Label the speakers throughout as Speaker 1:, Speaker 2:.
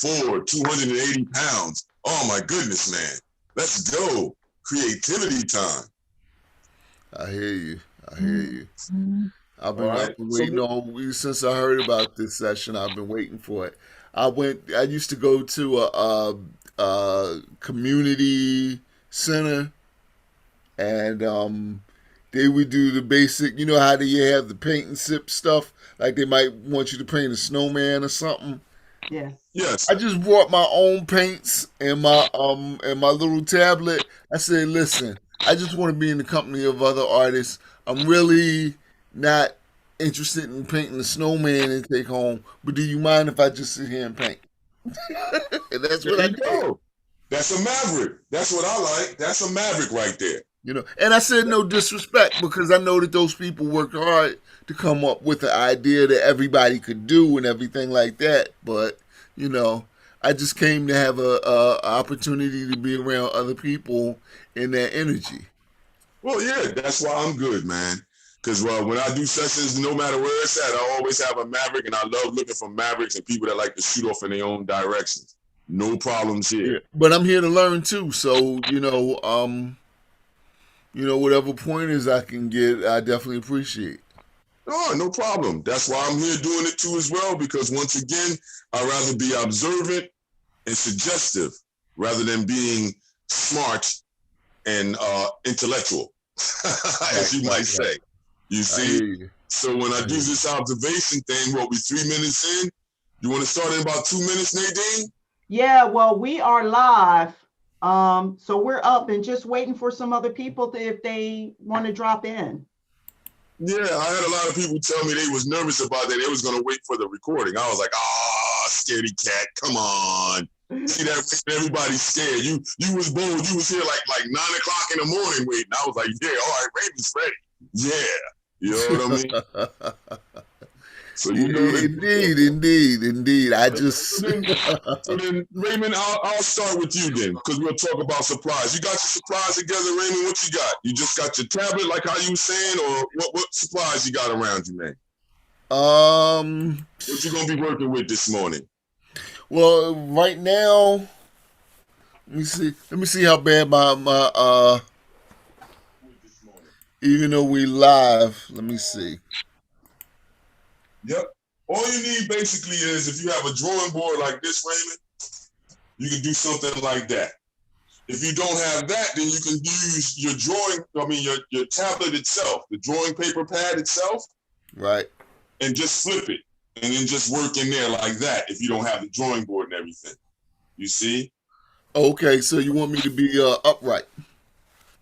Speaker 1: 6'4", 280 pounds. Oh my goodness, man. Let's go. Creativity time.
Speaker 2: I hear you. I hear you. I've
Speaker 1: All
Speaker 2: been
Speaker 1: right.
Speaker 2: I've been
Speaker 1: So
Speaker 2: waiting on since I heard about this session. I've been waiting for it. I used to go to a community center, and they would do the basic. You know how they have the paint and sip stuff. Like they might want you to paint a snowman or something.
Speaker 3: Yes.
Speaker 1: yes.
Speaker 2: I just brought my own paints and my little tablet. I said, listen, I just want to be in the company of other artists. I'm really not interested in painting the snowman and take home, but do you mind if I just sit here and paint? And that's
Speaker 1: There
Speaker 2: what I
Speaker 1: you
Speaker 2: did.
Speaker 1: go. That's a maverick. That's what I like. That's a maverick right there.
Speaker 2: You know, and I said no disrespect because I know that those people worked hard to come up with an idea that everybody could do and everything like that. But you know, I just came to have a opportunity to be around other people in that energy.
Speaker 1: Well, yeah, that's why I'm good, man. Because when I do sessions, no matter where it's at, I always have a maverick, and I love looking for mavericks and people that like to shoot off in their own directions. No problems here.
Speaker 2: Yeah. But I'm here to learn too, so whatever pointers I can get, I definitely appreciate.
Speaker 1: Oh, no problem. That's why I'm here doing it too as well, because once again, I'd rather be observant and suggestive rather than being smart and intellectual, as
Speaker 2: Right,
Speaker 1: you
Speaker 2: right,
Speaker 1: might
Speaker 2: right.
Speaker 1: say. You
Speaker 2: I
Speaker 1: see?
Speaker 2: hear you.
Speaker 1: So when I
Speaker 2: I
Speaker 1: do
Speaker 2: hear you.
Speaker 1: this observation thing, what we 3 minutes in? You want to start in about 2 minutes, Nadine?
Speaker 3: Yeah, well, we are live. So we're up and just waiting for some other people if they want to drop in.
Speaker 1: Yeah, I had a lot of people tell me they was nervous about that. They was gonna wait for the recording. I was like, scaredy cat, come on. See that everybody's scared. You was bold. You was here like 9 o'clock in the morning waiting. I was like, yeah, all right, Raven's ready. Yeah, you know what I mean. So you know that.
Speaker 2: Indeed. I
Speaker 1: So
Speaker 2: just
Speaker 1: then, so then, Raymond, I'll start with you then, because we'll talk about supplies. You got your supplies together, Raymond. What you got? You just got your tablet, like how you were saying, or what supplies you got around you, man?
Speaker 2: um
Speaker 1: What you gonna be working with this morning?
Speaker 2: well right now let me see how bad my even though we live, let me see.
Speaker 1: Yep. All you need basically is if you have a drawing board like this, Raymond, you can do something like that. If you don't have that, then you can use your your tablet itself, the drawing paper pad itself,
Speaker 2: Right.
Speaker 1: and just flip it. And then just work in there like that if you don't have the drawing board and everything. You see?
Speaker 2: Okay, so you want me to be upright.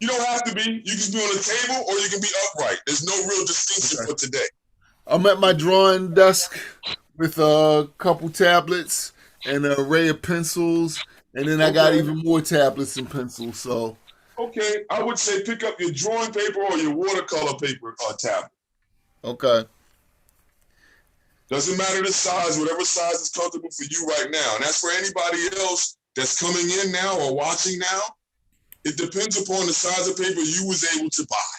Speaker 1: You don't have to be. You can be on the table or you can be upright. There's no real distinction
Speaker 2: Okay.
Speaker 1: for today.
Speaker 2: I'm at my drawing desk with a couple tablets and an array of pencils, and then I got
Speaker 1: Okay.
Speaker 2: even more tablets and pencils. So
Speaker 1: Okay. I would say pick up your drawing paper or your watercolor paper tablet.
Speaker 2: okay,
Speaker 1: Doesn't matter the size, whatever size is comfortable for you right now. And that's for anybody else that's coming in now or watching now. It depends upon the size of paper you was able to buy.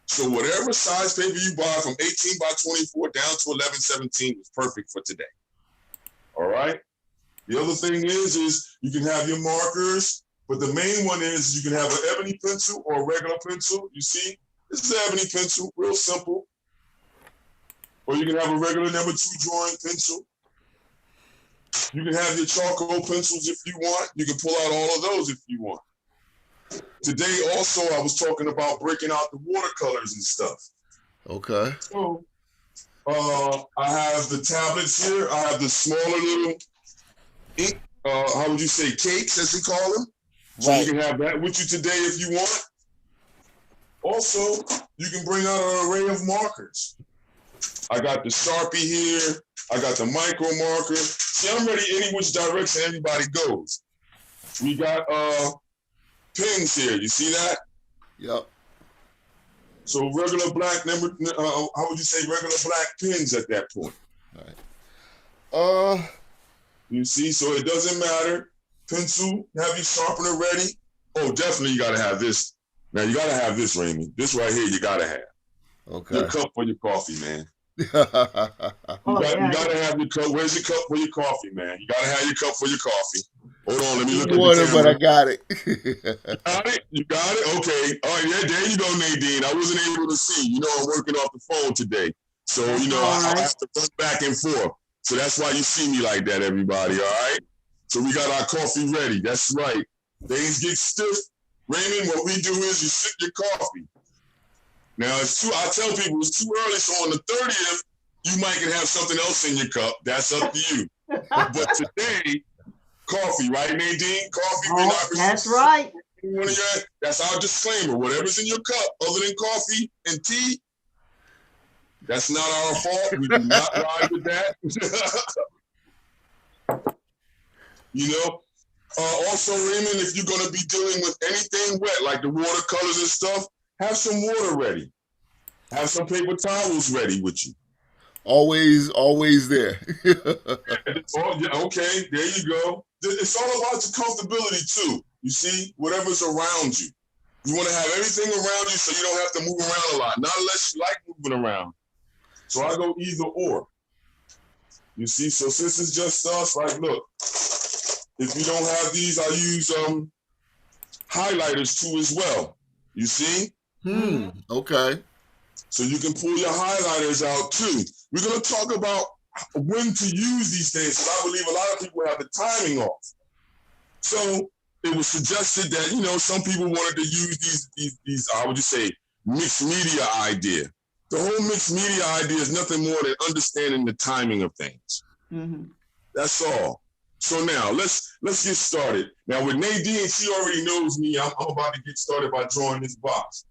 Speaker 1: So whatever size paper you buy from 18 by 24 down to 1117 is perfect for today. All right. The other thing is you can have your markers, but the main one is you can have an ebony pencil or a regular pencil. You see, this is an ebony pencil, real simple. Or you can have a regular number 2 drawing pencil. You can have your charcoal pencils if you want. You can pull out all of those if you want. Today also I was talking about breaking out the watercolors and stuff.
Speaker 2: okay,
Speaker 1: So I have the tablets here. I have the smaller little ink, how would you say, cakes as we call them. So
Speaker 2: right.
Speaker 1: you can have that with you today if you want. Also, you can bring out an array of markers. I got the Sharpie here. I got the micro marker. See, I'm ready any which direction everybody goes. We got pins here. You see that?
Speaker 2: Yep.
Speaker 1: So regular black number. How would you say regular black pins at that point?
Speaker 2: Right.
Speaker 1: You see, so it doesn't matter. Pencil, have your sharpener ready. Oh, definitely you gotta have this. Now you gotta have this, Raymond. This right here, you gotta have.
Speaker 2: Okay.
Speaker 1: Your cup for your coffee, man.
Speaker 3: Oh
Speaker 1: You
Speaker 3: yeah,
Speaker 1: gotta have your cup. Where's your cup for your coffee, man? You gotta have your cup for your coffee. Hold on, let me look at the
Speaker 2: Water, but I
Speaker 1: camera.
Speaker 2: got it.
Speaker 1: Got it? You got it? Okay. All right, yeah, there you go, Nadine. I wasn't able to see. You know, I'm working off the phone today. So,
Speaker 3: that's
Speaker 1: you know,
Speaker 3: all
Speaker 1: I
Speaker 3: right.
Speaker 1: have to run back and forth. So that's why you see me like that, everybody, all right? So we got our coffee ready. That's right. Things get stiff. Raymond, what we do is you sip your coffee. Now, it's too, I tell people it's too early, so on the 30th, you might can have something else in your cup. That's up to you. But today, coffee, right, Nadine? Coffee, we're
Speaker 3: Oh,
Speaker 1: not
Speaker 3: that's right.
Speaker 1: that's our disclaimer. Whatever's in your cup, other than coffee and tea, that's not our fault. We do not ride with that. You know. Also, Raymond, if you're going to be dealing with anything wet, like the watercolors and stuff, have some water ready. Have some paper towels ready with you.
Speaker 2: Always there.
Speaker 1: Okay, there you go. It's all about your comfortability too. You see, whatever's around you. You want to have everything around you so you don't have to move around a lot. Not unless you like moving around. So I go either or. You see, so since it's just us, like, look, if you don't have these, I use highlighters too as well. You see?
Speaker 2: Okay.
Speaker 1: So you can pull your highlighters out too. We're going to talk about when to use these things, because I believe a lot of people have the timing off. So it was suggested that, you know, some people wanted to use these how would you say, mixed media idea. The whole mixed media idea is nothing more than understanding the timing of things.
Speaker 3: Mm-hmm.
Speaker 1: That's all. So now let's get started. Now with Nadine, she already knows me. I'm about to get started by drawing this box.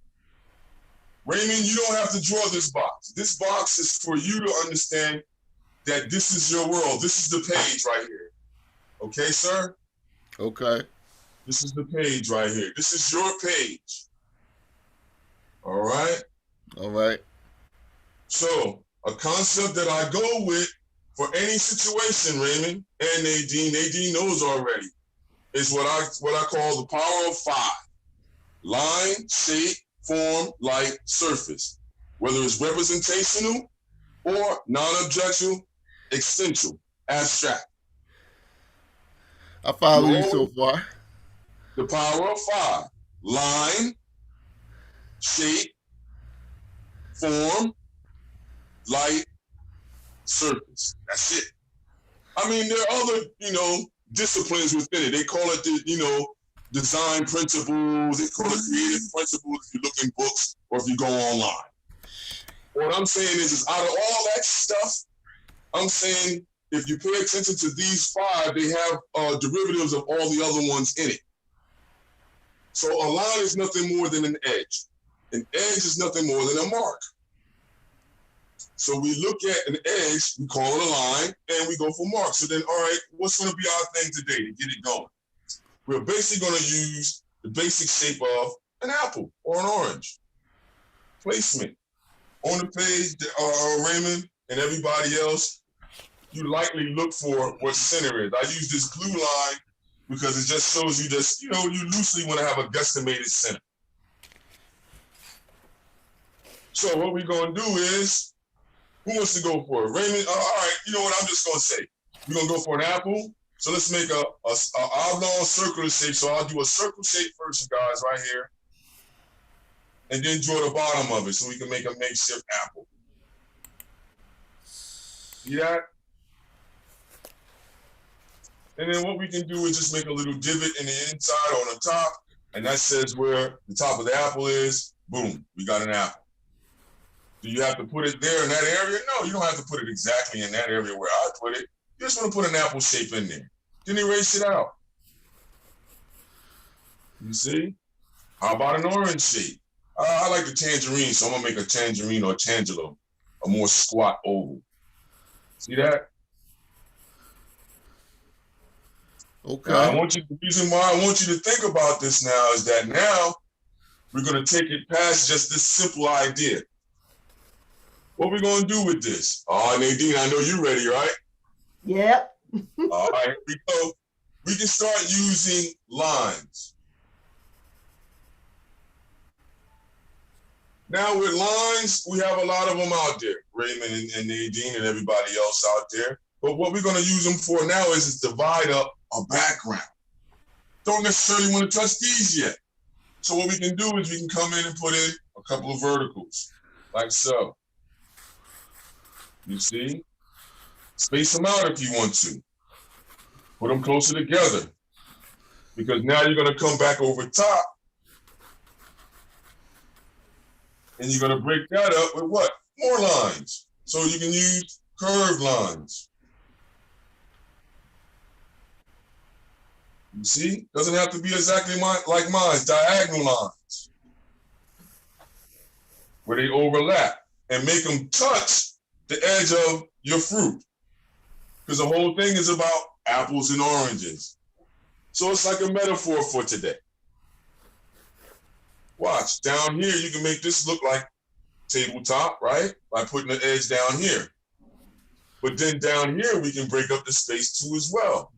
Speaker 1: Raymond, you don't have to draw this box. This box is for you to understand that this is your world. This is the page right here. Okay, sir?
Speaker 2: Okay.
Speaker 1: This is the page right here. This is your page. All right?
Speaker 2: All right.
Speaker 1: So, a concept that I go with for any situation, Raymond and Nadine knows already, is what I call the power of 5. Line, shape, form, light, surface. Whether it's representational or non-objectional, essential, abstract.
Speaker 2: I follow you so
Speaker 1: You
Speaker 2: far.
Speaker 1: the power of 5. Line, shape, form, light, surface. That's it. I mean, there are other, you know, disciplines within it. They call it the, you know, design principles. They call it creative principles if you look in books or if you go online. What I'm saying is out of all that stuff, I'm saying if you pay attention to these 5, they have derivatives of all the other ones in it. So a line is nothing more than an edge. An edge is nothing more than a mark. So we look at an edge, we call it a line, and we go for marks. So then, all right, what's going to be our thing today to get it going? We're basically going to use the basic shape of an apple or an orange. Placement. On the page, Raymond and everybody else, you likely look for what center is. I use this blue line because it just shows you just, you know, you loosely want to have a guesstimated center. So what we're going to do is, who wants to go for it? Raymond, all right, you know what I'm just going to say. We're going to go for an apple. So let's make a oblong circular shape. So I'll do a circle shape first, you guys, right here. And then draw the bottom of it so we can make a makeshift apple. See that? And then what we can do is just make a little divot in the inside on the top. And that says where the top of the apple is. Boom, we got an apple. Do you have to put it there in that area? No, you don't have to put it exactly in that area where I put it. You just want to put an apple shape in there. Then erase it out. You see? How about an orange shape? I like the tangerine, so I'm going to make a tangerine or a tangelo, a more squat oval. See that?
Speaker 2: Okay.
Speaker 1: Now, the reason why I want you to think about this now is that now we're going to take it past just this simple idea. What we going to do with this? Oh, Nadine, I know you're ready, right?
Speaker 3: Yep.
Speaker 1: All right, here we go. We can start using lines. Now with lines, we have a lot of them out there, Raymond and Nadine and everybody else out there. But what we're going to use them for now is divide up a background. Don't necessarily want to touch these yet. So what we can do is we can come in and put in a couple of verticals, like so. You see? Space them out if you want to. Put them closer together. Because now you're going to come back over top and you're going to break that up with what? More lines. So you can use curved lines. You see? Doesn't have to be exactly like mine. Diagonal lines. Where they overlap. And make them touch the edge of your fruit. Because the whole thing is about apples and oranges. So it's like a metaphor for today. Watch, down here, you can make this look like tabletop, right? By putting the edge down here. But then down here, we can break up the space too as well.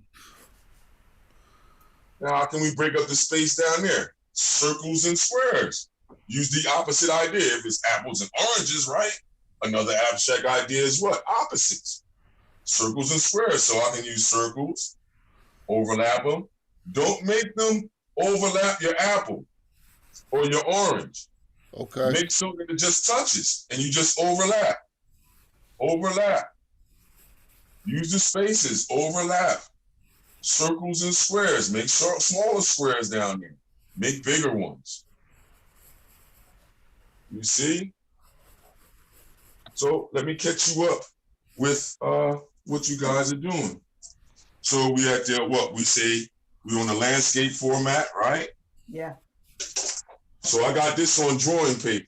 Speaker 1: Now, how can we break up the space down there? Circles and squares. Use the opposite idea. If it's apples and oranges, right? Another abstract idea is what? Opposites. Circles and squares. So I can use circles, overlap them. Don't make them overlap your apple or your orange.
Speaker 2: Okay.
Speaker 1: Make so that it just touches and you just overlap. Overlap. Use the spaces, overlap. Circles and squares. Make smaller squares down there. Make bigger ones. You see? So let me catch you up with what you guys are doing. So we at the, what we say, we're on the landscape format, right?
Speaker 3: Yeah.
Speaker 1: So I got this on drawing paper.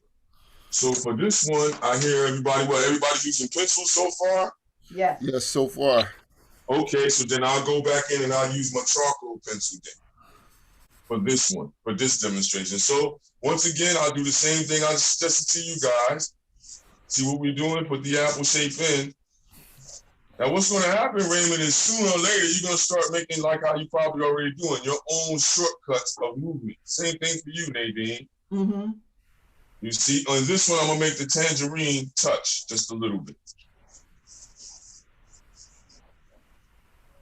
Speaker 1: So for this one, I hear everybody's using pencils so far?
Speaker 3: Yes.
Speaker 2: Yes, so far.
Speaker 1: Okay, so then I'll go back in and I'll use my charcoal pencil then for this one, for this demonstration. So once again, I'll do the same thing I suggested to you guys. See what we're doing, put the apple shape in. Now what's going to happen, Raymond, is sooner or later, you're going to start making, like how you probably already doing, your own shortcuts of movement. Same thing for you, Nadine.
Speaker 3: Mm-hmm.
Speaker 1: You see, on this one, I'm going to make the tangerine touch just a little bit.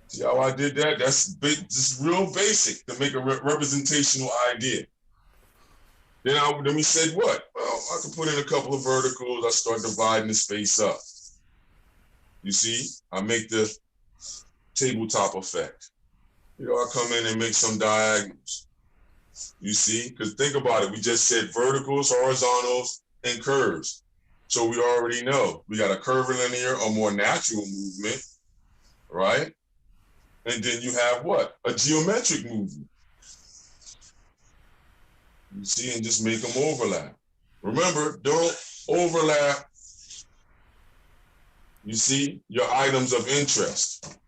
Speaker 1: See how I did that? That's just real basic to make a representational idea. Then we said what? Well, I can put in a couple of verticals. I start dividing the space up. You see, I make the tabletop effect. I come in and make some diagonals. You see, because think about it. We just said verticals, horizontals, and curves. So we already know we got a curvilinear or more natural movement, right? And then you have what? A geometric movement. You see, and just make them overlap. Remember, don't overlap, you see, your items of interest.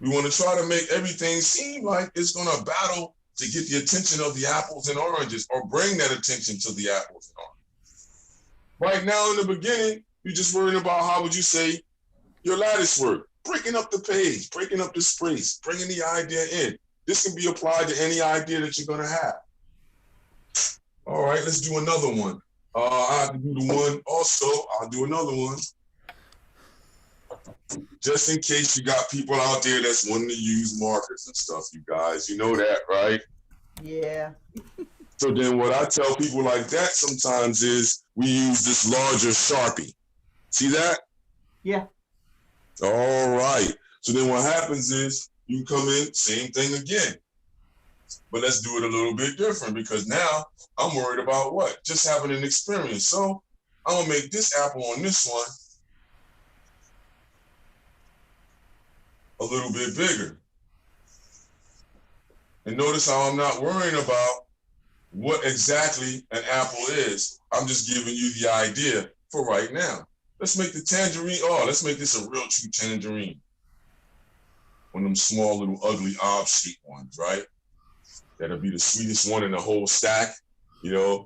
Speaker 1: We want to try to make everything seem like it's going to battle to get the attention of the apples and oranges or bring that attention to the apples and oranges. Right now in the beginning, you're just worrying about, how would you say, your lattice work. Breaking up the page, breaking up the space, bringing the idea in. This can be applied to any idea that you're going to have. All right, let's do another one. I have to do the one also. I'll do another one. Just in case you got people out there that's wanting to use markers and stuff, you guys. You know that, right?
Speaker 3: Yeah.
Speaker 1: So then what I tell people like that sometimes is we use this larger Sharpie. See that?
Speaker 3: Yeah.
Speaker 1: All right. So then what happens is you come in, same thing again. But let's do it a little bit different because now I'm worried about what? Just having an experience. So I'm going to make this apple on this one a little bit bigger. And notice how I'm not worrying about what exactly an apple is. I'm just giving you the idea for right now. Let's make the tangerine, let's make this a real true tangerine. One of them small little ugly ob-shaped ones, right? That'll be the sweetest one in the whole stack, Yeah.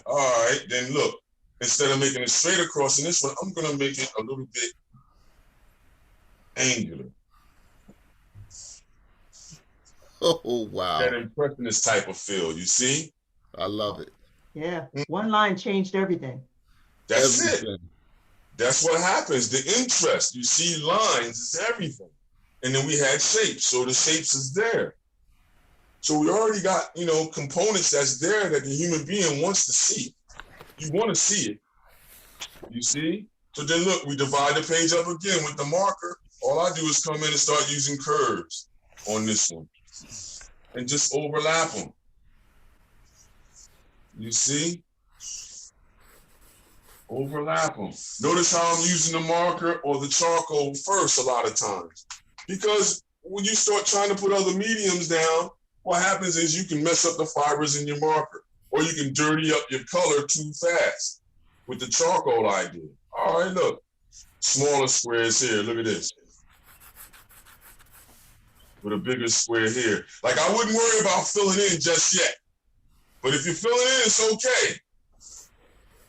Speaker 1: All right, then look. Instead of making it straight across in this one, I'm gonna make it a little bit angular.
Speaker 2: Oh, wow.
Speaker 1: That impressionist type of feel, you see?
Speaker 2: I love it.
Speaker 3: Yeah. One line changed everything.
Speaker 1: That's it.
Speaker 2: Everything.
Speaker 1: That's what happens. The interest, you see lines is everything. And then we had shapes. So the shapes is there. So we already got, components that's there that the human being wants to see. You want to see it. You see? So then look, we divide the page up again with the marker. All I do is come in and start using curves on this one and just overlap them. You see? Overlap them. Notice how I'm using the marker or the charcoal first a lot of times. Because when you start trying to put other mediums down, what happens is you can mess up the fibers in your marker, or you can dirty up your color too fast with the charcoal I did. All right, look. Smaller squares here. Look at this. With a bigger square here. Like, I wouldn't worry about filling in just yet. But if you're filling in, it's okay.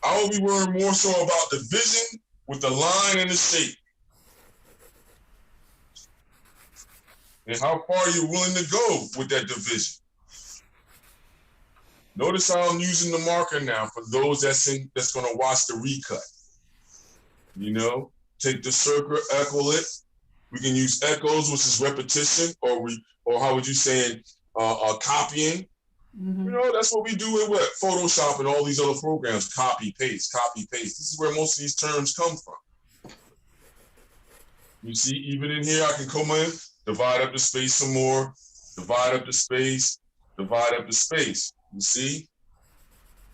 Speaker 1: I will be worrying more so about the vision with the line and the shape. And how far you're willing to go with that division. Notice how I'm using the marker now for those that's going to watch the recut. Take the circle, echo it. We can use echoes, which is repetition, or how would you say copying.
Speaker 3: Mm-hmm.
Speaker 1: That's what we do with Photoshop and all these other programs. Copy, paste, copy, paste. This is where most of these terms come from. You see, even in here, I can come in, divide up the space some more, divide up the space, divide up the space. You see?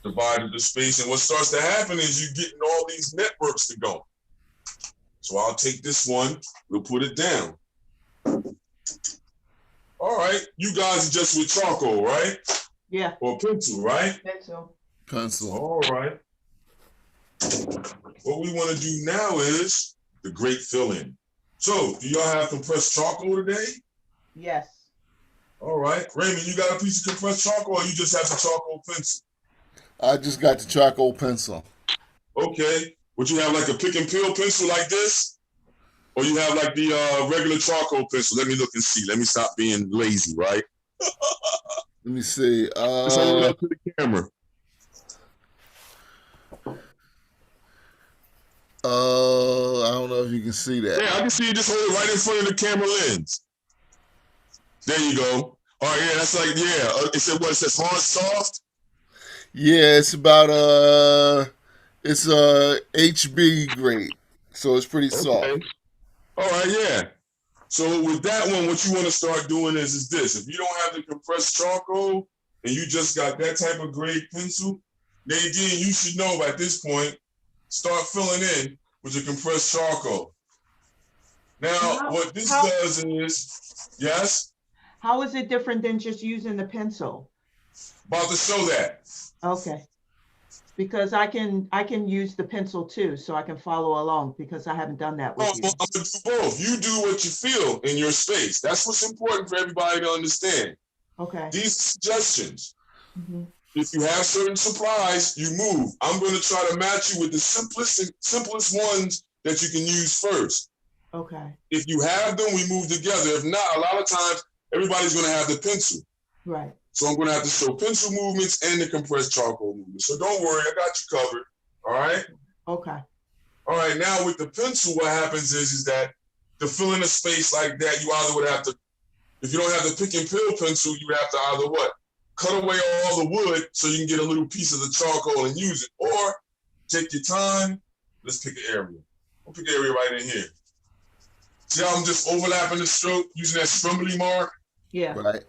Speaker 1: Divide up the space. And what starts to happen is you're getting all these networks to go. So I'll take this one, we'll put it down. All right, you guys are just with charcoal, right?
Speaker 3: Yeah.
Speaker 1: Or pencil, right?
Speaker 3: Pencil.
Speaker 2: Pencil.
Speaker 1: All right. What we want to do now is the great fill-in. So, do y'all have compressed charcoal today?
Speaker 3: Yes.
Speaker 1: All right. Raymond, you got a piece of compressed charcoal, or you just have the charcoal pencil?
Speaker 2: I just got the charcoal pencil.
Speaker 1: Okay. Would you have like a pick and peel pencil like this? Or you have like the regular charcoal pencil? Let me look and see. Let me stop being lazy, right?
Speaker 2: Let me see.
Speaker 1: Just hold it up to the camera.
Speaker 2: I don't know if you can see that.
Speaker 1: Yeah, I can see you just hold it right in front of the camera lens. There you go. All right, yeah, that's like, yeah. It said what? It says hard, soft?
Speaker 2: Yeah, it's about it's HB grade, so it's pretty soft.
Speaker 1: Okay. All right, yeah. So with that one, what you want to start doing is this. If you don't have the compressed charcoal and you just got that type of grade pencil, Nadine, you should know at this point, start filling in with your compressed charcoal. Now, what this does is, yes?
Speaker 3: How is it different than just using the pencil?
Speaker 1: About to show that.
Speaker 3: Okay. Because I can use the pencil too, so I can follow along, because I haven't done that with you.
Speaker 1: I'm gonna do both. You do what you feel in your space. That's what's important for everybody to understand.
Speaker 3: Okay.
Speaker 1: These suggestions.
Speaker 3: Mm-hmm.
Speaker 1: If you have certain supplies, you move. I'm going to try to match you with the simplest ones that you can use first.
Speaker 3: Okay.
Speaker 1: If you have them, we move together. If not, a lot of times, everybody's going to have the pencil.
Speaker 3: Right.
Speaker 1: So I'm going to have to show pencil movements and the compressed charcoal movements. So don't worry, I got you covered. All right?
Speaker 3: Okay.
Speaker 1: All right, now with the pencil, what happens is that to fill in a space like that, you either would have to, if you don't have the pick and peel pencil, you would have to either what? Cut away all the wood so you can get a little piece of the charcoal and use it. Or take your time. Let's pick an area. We'll pick an area right in here. See how I'm just overlapping the stroke using that strumbly mark?
Speaker 3: Yeah.
Speaker 2: Right.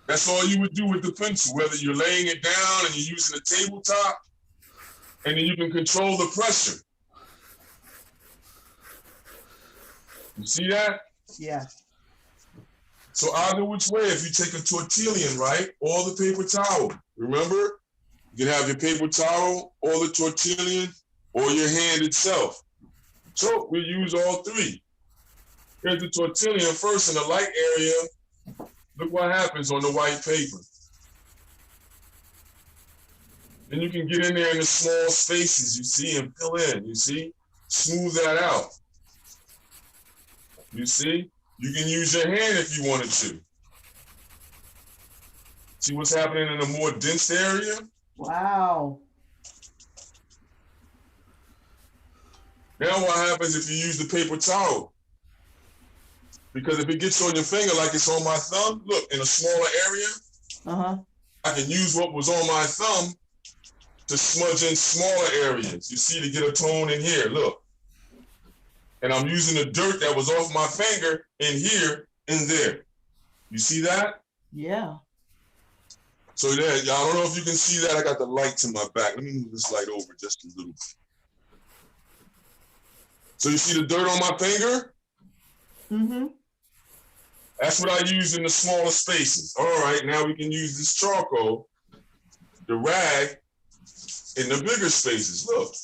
Speaker 1: That's all you would do with the pencil, whether you're laying it down and you're using the tabletop, and then you can control the pressure. You see that?
Speaker 3: Yeah.
Speaker 1: So either which way, if you take a tortillon, right, or the paper towel, remember? You can have your paper towel or the tortillon or your hand itself. So we use all three. Here's the tortillon first in the light area. Look what happens on the white paper. And you can get in there in the small spaces, you see, and fill in, you see? Smooth that out. You see? You can use your hand if you wanted to. See what's happening in a more dense area?
Speaker 3: Wow.
Speaker 1: Now what happens if you use the paper towel? Because if it gets on your finger like it's on my thumb, look, in a smaller area, I can use what was on my thumb to smudge in smaller areas. You see, to get a tone in here, look. And I'm using the dirt that was off my finger in here and there. You see that?
Speaker 3: Yeah.
Speaker 1: So there, y'all, I don't know if you can see that. I got the lights in my back. Let me move this light over just a little bit. So you see the dirt on my finger?
Speaker 3: Mm-hmm.
Speaker 1: That's what I use in the smaller spaces. All right, now we can use this charcoal, the rag, in the bigger spaces. Look.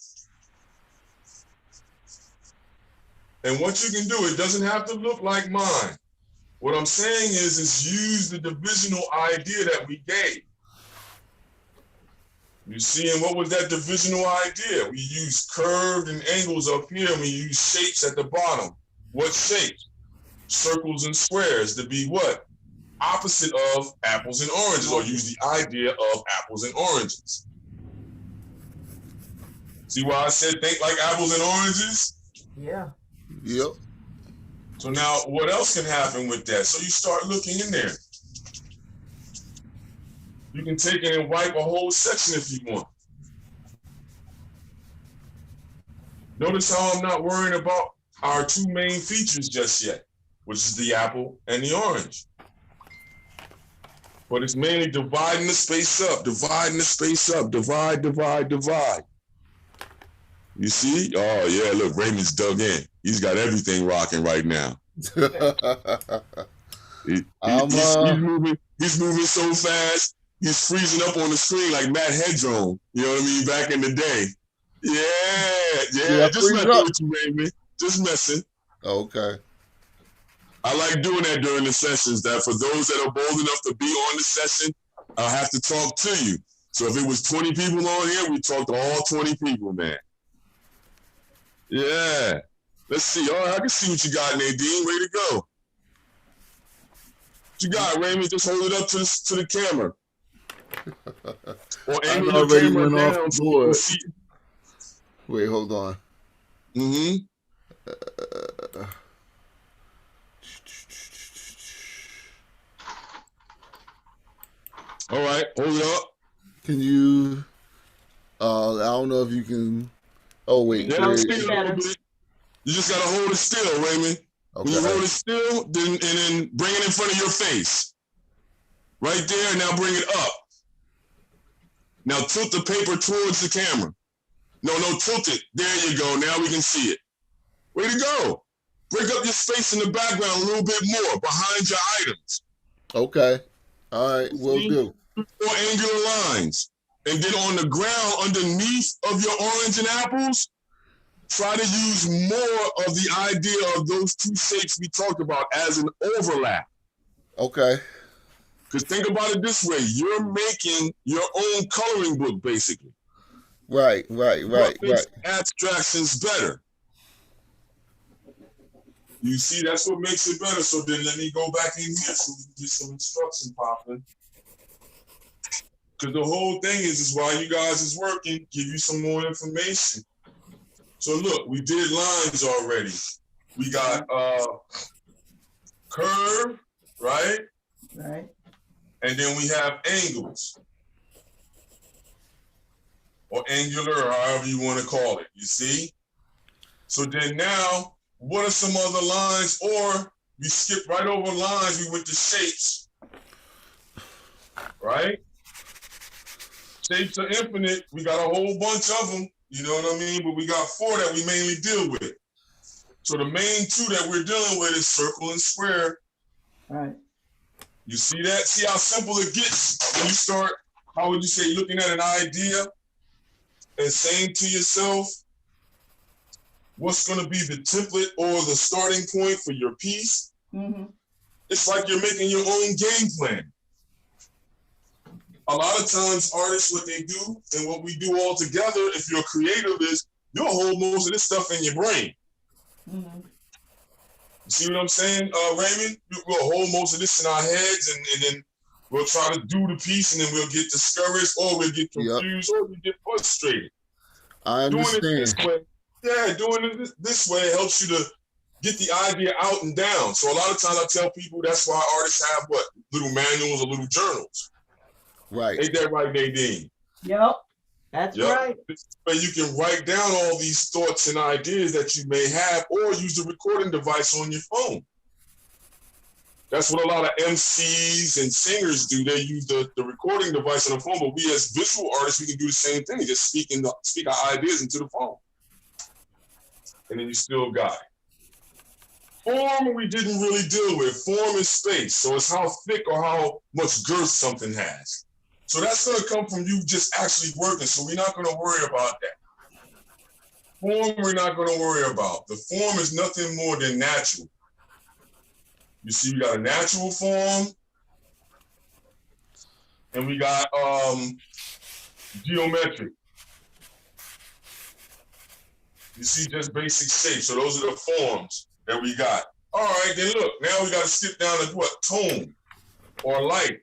Speaker 1: And what you can do, it doesn't have to look like mine. What I'm saying is use the divisional idea that we gave. You see, and what was that divisional idea? We use curved and angles up here, and we use shapes at the bottom. What shapes? Circles and squares to be what? Opposite of apples and oranges, or use the idea of apples and oranges. See why I said think like apples and oranges?
Speaker 3: Yeah.
Speaker 2: Yep.
Speaker 1: So now what else can happen with that? So you start looking in there. You can take it and wipe a whole section if you want. Notice how I'm not worrying about our two main features just yet, which is the apple and the orange. But it's mainly dividing the space up, dividing the space up, divide, divide, divide. You see? Oh, yeah, look, Raymond's dug in. He's got everything rocking right now. He's moving so fast, he's freezing up on the screen like Matt Hedron, you know what I mean, back in the day. Yeah, just messing with you, Raymond. Just messing.
Speaker 2: Okay.
Speaker 1: I like doing that during the sessions, that for those that are bold enough to be on the session, I'll have to talk to you. So if it was 20 people on here, we talked to all 20 people, man. Yeah. Let's see. All right, I can see what you got, Nadine. Way to go. What you got, Raymond? Just hold it up to the camera. Or angle your camera down so you can see it.
Speaker 2: Wait, hold on.
Speaker 1: Mm-hmm. All right, hold it up.
Speaker 2: Can you? I don't know if you can. Oh wait.
Speaker 1: Yeah, you just gotta hold it still, Raymond. Okay. When you hold it still, then bring it in front of your face. Right there. Now bring it up. Now tilt the paper towards the camera. No, tilt it. There you go. Now we can see it. Way to go. Break up your space in the background a little bit more behind your items.
Speaker 2: Okay. All right, will do.
Speaker 1: 4 angular lines. And then on the ground underneath of your orange and apples, try to use more of the idea of those two shapes we talked about as an overlap.
Speaker 2: Okay.
Speaker 1: Because think about it this way. You're making your own coloring book, basically.
Speaker 2: Right.
Speaker 1: What makes abstractions better? You see, that's what makes it better. So then let me go back in here so we can get some instruction popping. Because the whole thing is while you guys is working, give you some more information. So look, we did lines already. We got curve, right?
Speaker 3: Right.
Speaker 1: And then we have angles. Or angular, or however you want to call it, you see? So then now, what are some other lines? Or we skipped right over lines, we went to shapes. Right? Shapes are infinite. We got a whole bunch of them, you know what I mean? But we got 4 that we mainly deal with. So the main 2 that we're dealing with is circle and square.
Speaker 3: Right.
Speaker 1: You see that? See how simple it gets when you start, how would you say, looking at an idea and saying to yourself, what's going to be the template or the starting point for your piece?
Speaker 3: Mm-hmm.
Speaker 1: It's like you're making your own game plan. A lot of times artists, what they do and what we do all together, if you're creative, is you'll hold most of this stuff in your brain.
Speaker 3: Mm-hmm.
Speaker 1: You see what I'm saying, Raymond? We'll hold most of this in our heads and then We'll try to do the piece and then we'll get discouraged, or we'll get confused, or we get frustrated.
Speaker 2: I understand.
Speaker 1: Doing it this way, doing it this way helps you to get the idea out and down. So a lot of times I tell people that's why artists have what? Little manuals or little journals.
Speaker 2: Right.
Speaker 1: Ain't that right, Nadine?
Speaker 3: Yep, that's right.
Speaker 1: This way you can write down all these thoughts and ideas that you may have, or use the recording device on your phone. That's what a lot of MCs and singers do. They use the recording device on the phone, but we as visual artists, we can do the same thing, just speak our ideas into the phone. And then you still got it. Form we didn't really deal with. Form is space. So it's how thick or how much girth something has. So that's going to come from you just actually working. So we're not going to worry about that. Form we're not going to worry about. The form is nothing more than natural. You see, we got a natural form, and we got geometric. You see, just basic shape. So those are the forms that we got. All right, then look, now we got to skip down to what? Tone or light.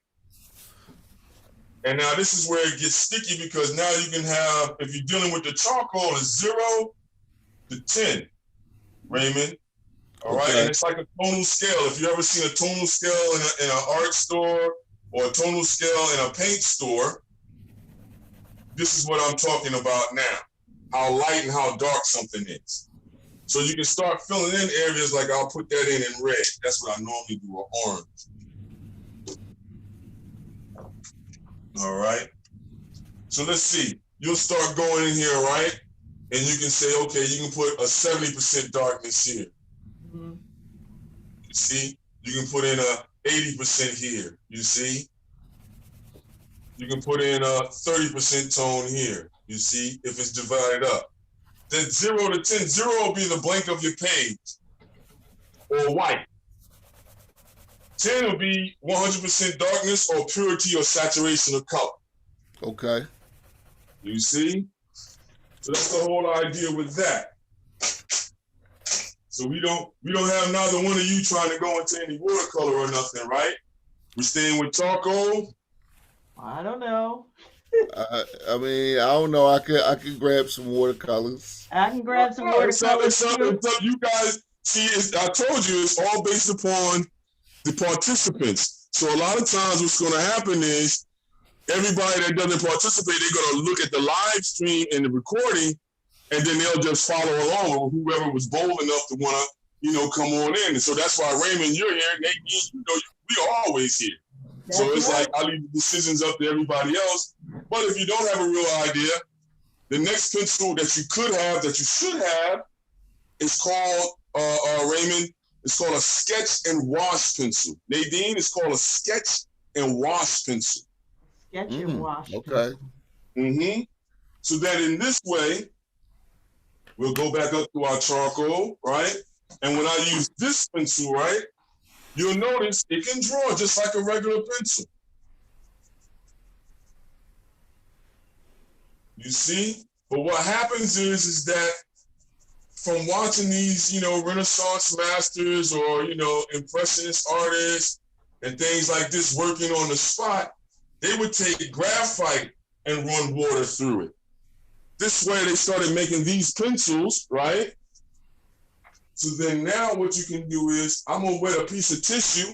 Speaker 1: And now this is where it gets sticky, because now you can have, if you're dealing with the charcoal, it's 0 to 10, Raymond. All right, and it's like a tonal scale. If you ever seen a tonal scale in an art store or a tonal scale in a paint store, this is what I'm talking about now. How light and how dark something is. So you can start filling in areas like I'll put that in red. That's what I normally do, or orange. All right. So let's see. You'll start going in here, right? And you can say, okay, you can put a 70% darkness here. You see? You can put in a 80% here. You see? You can put in a 30% tone here. You see? If it's divided up. Then 0 to 10, 0 will be the blank of your page, or white. 10 will be 100% darkness, or purity or saturation of color.
Speaker 2: Okay.
Speaker 1: You see? So that's the whole idea with that. So we don't have neither one of you trying to go into any watercolor or nothing, right? We're staying with charcoal.
Speaker 3: I don't know.
Speaker 2: I mean, I don't know. I could grab some watercolors.
Speaker 3: I can grab some watercolors too.
Speaker 1: You guys see, I told you it's all based upon the participants. So a lot of times what's going to happen is everybody that doesn't participate, they're going to look at the live stream and the recording, and then they'll just follow along with whoever was bold enough to want to, come on in. And so that's why, Raymond, you're here. Nadine, we are always here.
Speaker 3: That's
Speaker 1: so it's
Speaker 3: right.
Speaker 1: like I leave the decisions up to everybody else. But if you don't have a real idea, the next pencil that you could have, that you should have, is called, Raymond, it's called a sketch and wash pencil. Nadine, it's called a sketch and wash pencil.
Speaker 3: Sketch and wash.
Speaker 2: Okay.
Speaker 1: Mm-hmm. So that in this way, we'll go back up to our charcoal, right? And when I use this pencil, right, you'll notice it can draw just like a regular pencil. You see? But what happens is that from watching these, Renaissance masters or, Impressionist artists and things like this working on the spot, they would take graphite and run water through it. This way they started making these pencils, right? So then now what you can do is, I'm gonna wet a piece of tissue.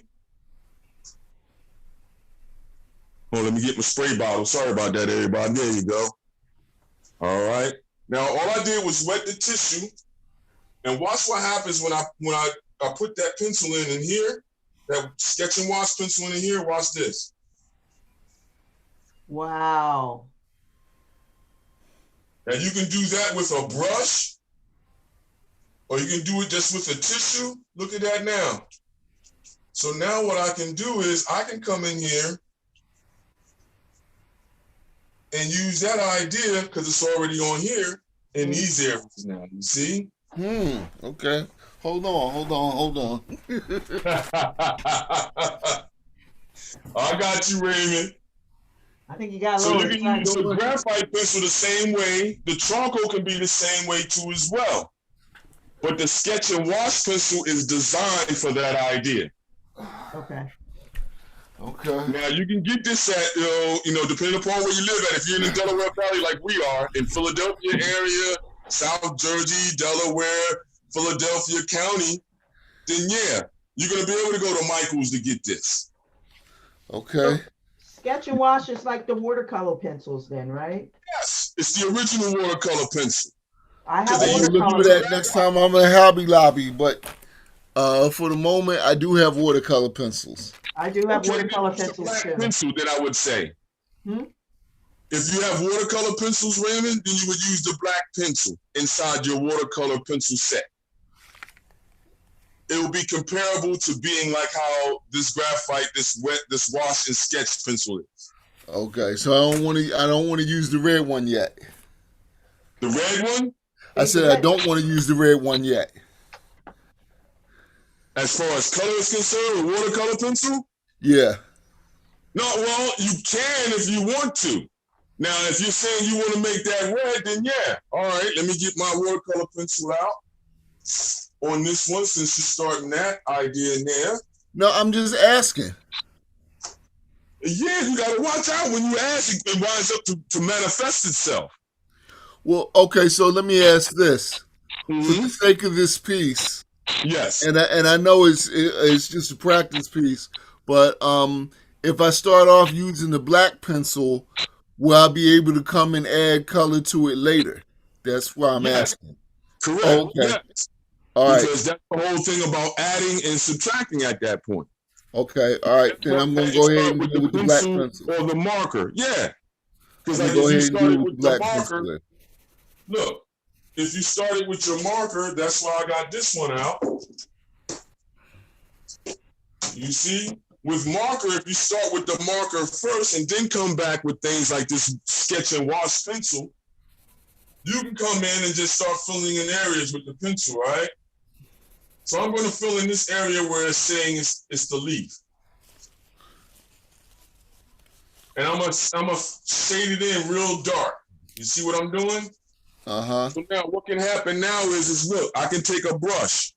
Speaker 1: Oh, let me get my spray bottle. Sorry about that, everybody. There you go. All right. Now, all I did was wet the tissue, and watch what happens when I put that pencil in here, that sketch and wash pencil in here. Watch this.
Speaker 3: Wow.
Speaker 1: Now you can do that with a brush, or you can do it just with a tissue. Look at that now. So now what I can do is I can come in here and use that idea, because it's already on here, in these areas now. You see?
Speaker 2: Okay. Hold on.
Speaker 1: I got you, Raymond.
Speaker 3: I think you got a
Speaker 1: So
Speaker 3: little.
Speaker 1: you can use the graphite pencil the same way. The charcoal can be the same way too as well. But the sketch and wash pencil is designed for that idea.
Speaker 3: Okay.
Speaker 2: Okay.
Speaker 1: Now you can get this at depending upon where you live at. If you're in the Delaware Valley like we are, in Philadelphia area, South Jersey, Delaware, Philadelphia County, then yeah, you're gonna be able to go to Michael's to get this.
Speaker 2: Okay.
Speaker 3: So Sketch and Wash is like the watercolor pencils then, right?
Speaker 1: Yes, it's the original watercolor pencil.
Speaker 3: I
Speaker 1: Because
Speaker 3: have
Speaker 1: they
Speaker 2: I'm gonna look
Speaker 3: watercolor
Speaker 2: for that
Speaker 3: pencils.
Speaker 2: next time I'm in Hobby Lobby. But for the moment, I do have watercolor pencils.
Speaker 3: I do have
Speaker 1: Okay, then
Speaker 3: watercolor
Speaker 1: use the
Speaker 3: pencils
Speaker 1: black
Speaker 3: too.
Speaker 1: pencil, then I would say.
Speaker 3: Hmm?
Speaker 1: If you have watercolor pencils, Raymond, then you would use the black pencil inside your watercolor pencil set. It will be comparable to being like how this graphite, this wash and sketch pencil is.
Speaker 2: Okay, so I don't want to use the red one yet.
Speaker 1: The red one,
Speaker 2: I said I don't want to use the red one yet.
Speaker 1: as far as color is concerned, a watercolor pencil?
Speaker 2: Yeah.
Speaker 1: No, well, you can if you want to. Now, if you're saying you want to make that red, then yeah. All right, let me get my watercolor pencil out on this one since you're starting that idea there.
Speaker 2: No, I'm just asking.
Speaker 1: Yeah, you got to watch out when you ask, it winds up to manifest itself.
Speaker 2: Well, okay, so let me ask this. For
Speaker 1: Mm-hmm.
Speaker 2: the sake of this piece,
Speaker 1: Yes.
Speaker 2: and I know it's just a practice piece, but if I start off using the black pencil, will I be able to come and add color to it later? That's why I'm
Speaker 1: Yes.
Speaker 2: asking.
Speaker 1: Correct.
Speaker 2: Okay.
Speaker 1: Yes.
Speaker 2: All right.
Speaker 1: Because that's the whole thing about adding and subtracting at that point.
Speaker 2: Okay. All right. Then I'm gonna go ahead and do it with the black pencil.
Speaker 1: Or the marker. Yeah. Because
Speaker 2: I'm
Speaker 1: like
Speaker 2: gonna go
Speaker 1: if you
Speaker 2: ahead and do
Speaker 1: started
Speaker 2: it with
Speaker 1: with
Speaker 2: the
Speaker 1: the
Speaker 2: black pencil.
Speaker 1: marker,
Speaker 2: Then.
Speaker 1: look, if you started with your marker, that's why I got this one out. You see? With marker, if you start with the marker first and then come back with things like this sketch and wash pencil, you can come in and just start filling in areas with the pencil, right? So I'm going to fill in this area where it's saying it's the leaf. And I'm gonna shade it in real dark. You see what I'm doing?
Speaker 2: Uh-huh.
Speaker 1: So now what can happen now is look, I can take a brush.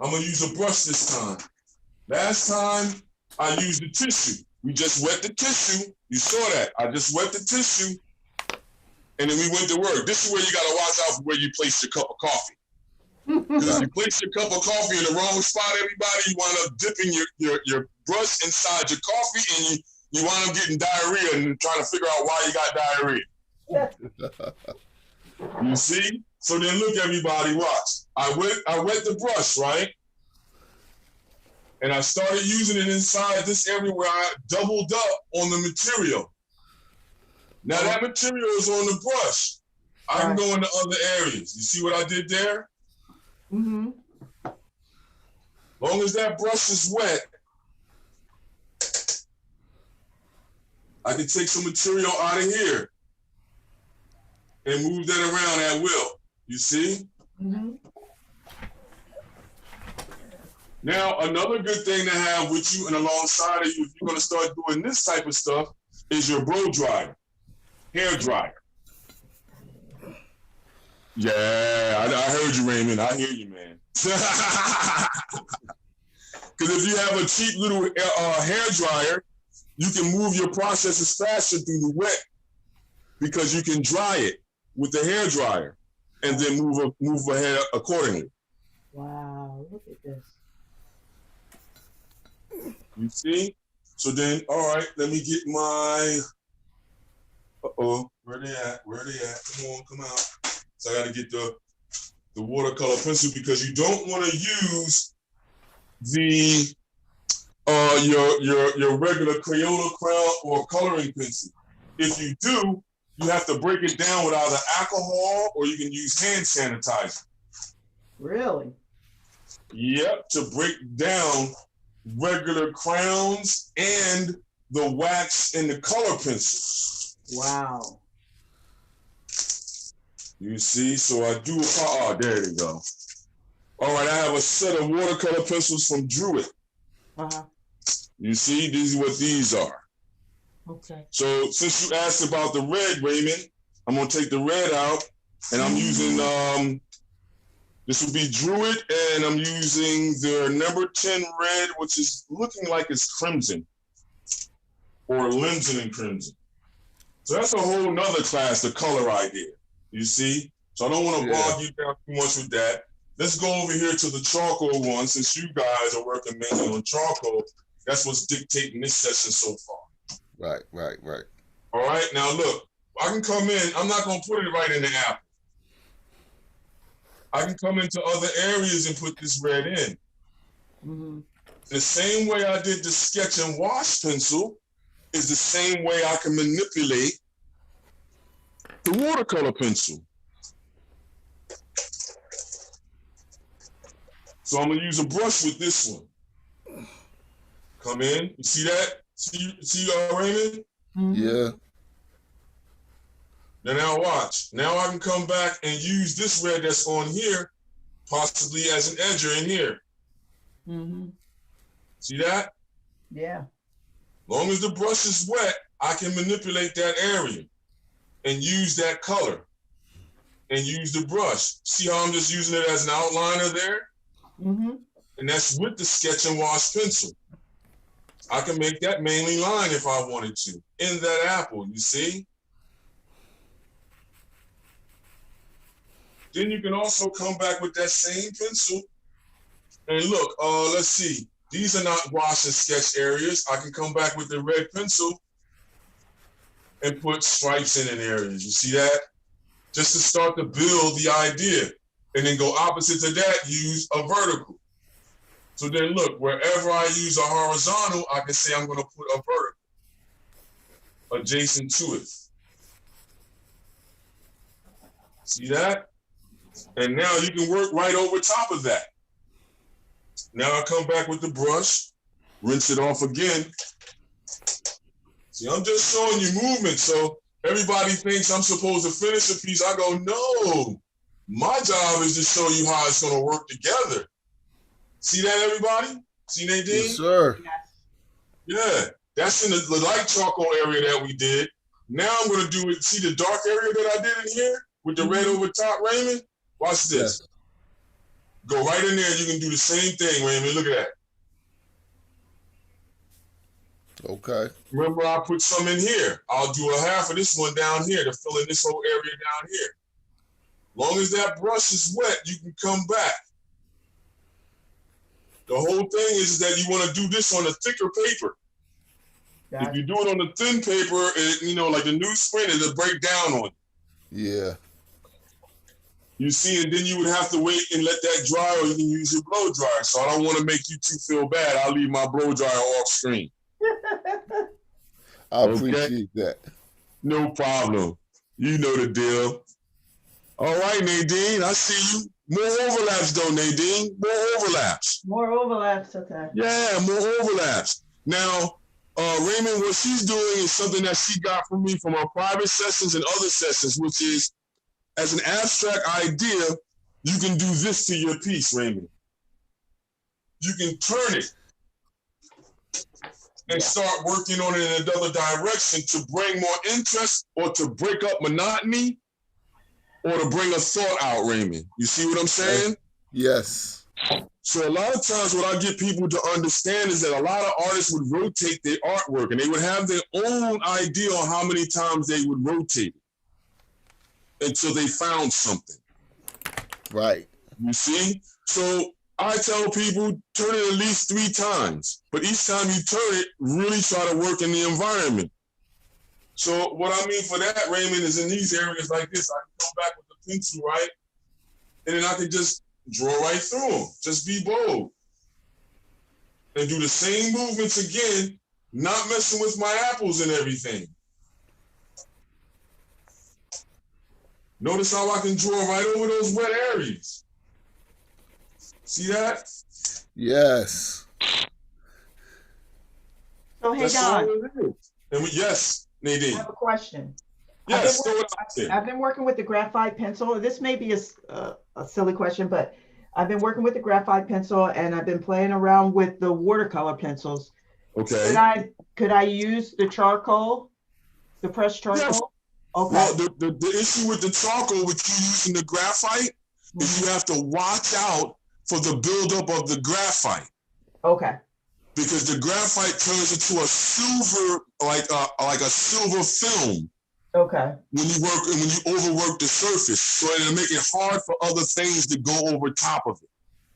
Speaker 1: I'm gonna use a brush this time. Last time I used the tissue. We just wet the tissue. You saw that. I just wet the tissue. And then we went to work. This is where you gotta watch out for where you place your cup of coffee. Because if you place your cup of coffee in the wrong spot, everybody, you wind up dipping your brush inside your coffee and you wind up getting diarrhea and trying to figure out why you got diarrhea. You see? So then look, everybody, watch. I wet the brush, right? And I started using it inside this area where I doubled up on the material. Now that material is on the brush. I can go into other areas. You see what I did there?
Speaker 3: Mm-hmm.
Speaker 1: Long as that brush is wet, I can take some material out of here and move that around at will. You see?
Speaker 3: Mm-hmm.
Speaker 1: Now, another good thing to have with you and alongside of you, if you're going to start doing this type of stuff, is your blow dryer, hair dryer. Yeah, I heard you, Raymond. I hear you, man. Because if you have a cheap little hair dryer, you can move your processes faster through the wet because you can dry it with the hair dryer and then move ahead accordingly.
Speaker 3: Wow, look at this.
Speaker 1: You see? So then, all right, let me get my, where they at? Come on, come out. So I got to get the watercolor pencil because you don't want to use the your regular Crayola crown or coloring pencil. If you do, you have to break it down with either alcohol or you can use hand sanitizer.
Speaker 3: Really?
Speaker 1: Yep, to break down regular crowns and the wax and the color pencils.
Speaker 3: Wow.
Speaker 1: You see, so I do, there you go. All right, I have a set of watercolor pencils from Druid.
Speaker 3: Uh-huh.
Speaker 1: You see, these are what these are.
Speaker 3: Okay.
Speaker 1: So since you asked about the red, Raymond, I'm gonna take the red out and I'm using This would be Druid, and I'm using their number 10 red, which is looking like it's crimson, or Limson and crimson. So that's a whole nother class, the color idea, you see? So I don't want to bog you down too much with that. Let's go over here to the charcoal one, since you guys are working mainly on charcoal. That's what's dictating this session so far.
Speaker 2: Right.
Speaker 1: All right, now look, I can come in, I'm not going to put it right in the apple. I can come into other areas and put this red in.
Speaker 3: Mm-hmm.
Speaker 1: The same way I did the sketch and wash pencil is the same way I can manipulate the watercolor pencil. So I'm gonna use a brush with this one. Come in, you see that? See Raymond?
Speaker 3: Mm-hmm.
Speaker 2: Yeah.
Speaker 1: Now watch. Now I can come back and use this red that's on here, possibly as an edger in here.
Speaker 3: Mm-hmm.
Speaker 1: See that?
Speaker 3: Yeah.
Speaker 1: Long as the brush is wet, I can manipulate that area and use that color and use the brush. See how I'm just using it as an outliner there?
Speaker 3: Mm-hmm.
Speaker 1: And that's with the sketch and wash pencil. I can make that mainly line if I wanted to in that apple, you see? Then you can also come back with that same pencil and look, let's see. These are not wash and sketch areas. I can come back with the red pencil and put stripes in areas. You see that? Just to start to build the idea. And then go opposite to that, use a vertical. So then look, wherever I use a horizontal, I can say I'm going to put a vertical adjacent to it. See that? And now you can work right over top of that. Now I come back with the brush, rinse it off again. See, I'm just showing you movement. So everybody thinks I'm supposed to finish a piece. I go, no, my job is to show you how it's going to work together. See that, everybody? See, Nadine?
Speaker 2: Yes, sir.
Speaker 1: Yeah, that's in the light charcoal area that we did. Now I'm going to do it. See the dark area that I did in here with the red over top, Raymond? Watch this.
Speaker 2: Yes.
Speaker 1: Go right in there. You can do the same thing, Raymond. Look at that.
Speaker 2: Okay.
Speaker 1: Remember, I put some in here. I'll do a half of this one down here to fill in this whole area down here. Long as that brush is wet, you can come back. The whole thing is that you want to do this on a thicker paper.
Speaker 3: Gotcha.
Speaker 1: If you do it on the thin paper, like the newsprint, it'll break down on you.
Speaker 2: Yeah.
Speaker 1: You see, and then you would have to wait and let that dry, or you can use your blow dryer. So I don't want to make you two feel bad. I'll leave my blow dryer off screen.
Speaker 2: I appreciate that.
Speaker 1: No problem. You know the deal. All right, Nadine, I see you. More overlaps, though, Nadine. More overlaps.
Speaker 3: More overlaps, okay.
Speaker 1: Yeah, more overlaps. Now, Raymond, what she's doing is something that she got from me from our private sessions and other sessions, which is, as an abstract idea, you can do this to your piece, Raymond. You can turn it and start working on it in another direction to bring more interest or to break up monotony or to bring a thought out, Raymond. You see what I'm saying?
Speaker 2: Yes.
Speaker 1: So a lot of times what I get people to understand is that a lot of artists would rotate their artwork and they would have their own idea on how many times they would rotate it until they found something.
Speaker 2: Right.
Speaker 1: You see? So I tell people, turn it at least 3 times. But each time you turn it, really try to work in the environment. So what I mean for that, Raymond, is in these areas like this, I can come back with the pencil, right? And then I can just draw right through them. Just be bold. And do the same movements again, not messing with my apples and everything. Notice how I can draw right over those wet areas. See that?
Speaker 2: Yes.
Speaker 3: So, hey,
Speaker 1: That's
Speaker 3: Don,
Speaker 1: all it is. And yes, Nadine.
Speaker 3: I have a question.
Speaker 1: Yes, throw it out there.
Speaker 3: I've been working with the graphite pencil. This may be a silly question, but I've been working with the graphite pencil and I've been playing around with the watercolor pencils.
Speaker 1: Okay.
Speaker 3: Could I use the charcoal, the pressed charcoal?
Speaker 1: Yes.
Speaker 3: Okay.
Speaker 1: Well, the issue with the charcoal, with you using the graphite, is you have to watch out for the buildup of the graphite.
Speaker 3: Okay.
Speaker 1: Because the graphite turns into a silver, like a silver film.
Speaker 3: Okay.
Speaker 1: When you overwork the surface, so it'll make it hard for other things to go over top of it.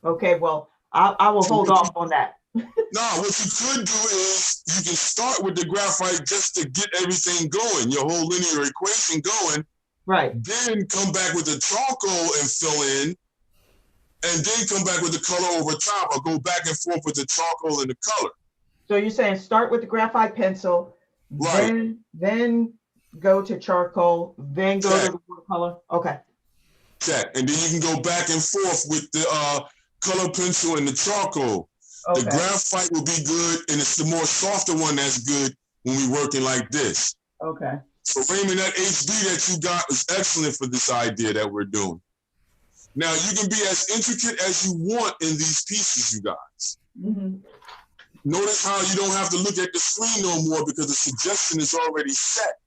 Speaker 3: Okay. Well, I will hold off on that.
Speaker 1: Now, what you could do is you can start with the graphite just to get everything going, your whole linear equation going.
Speaker 3: Right.
Speaker 1: Then come back with the charcoal and fill in, and then come back with the color over top, or go back and forth with the charcoal and the color.
Speaker 3: So you're saying start with the graphite pencil,
Speaker 1: Right.
Speaker 3: then go to charcoal, then go
Speaker 1: Check.
Speaker 3: to the watercolor. Okay.
Speaker 1: Check. And then you can go back and forth with the color pencil and the charcoal.
Speaker 3: Okay.
Speaker 1: The graphite will be good, and it's the more softer one that's good when we're working like this.
Speaker 3: Okay.
Speaker 1: So Raymond, that HB that you got is excellent for this idea that we're doing. Now, you can be as intricate as you want in these pieces, you guys.
Speaker 3: Mm-hmm.
Speaker 1: Notice how you don't have to look at the screen no more because the suggestion is already set.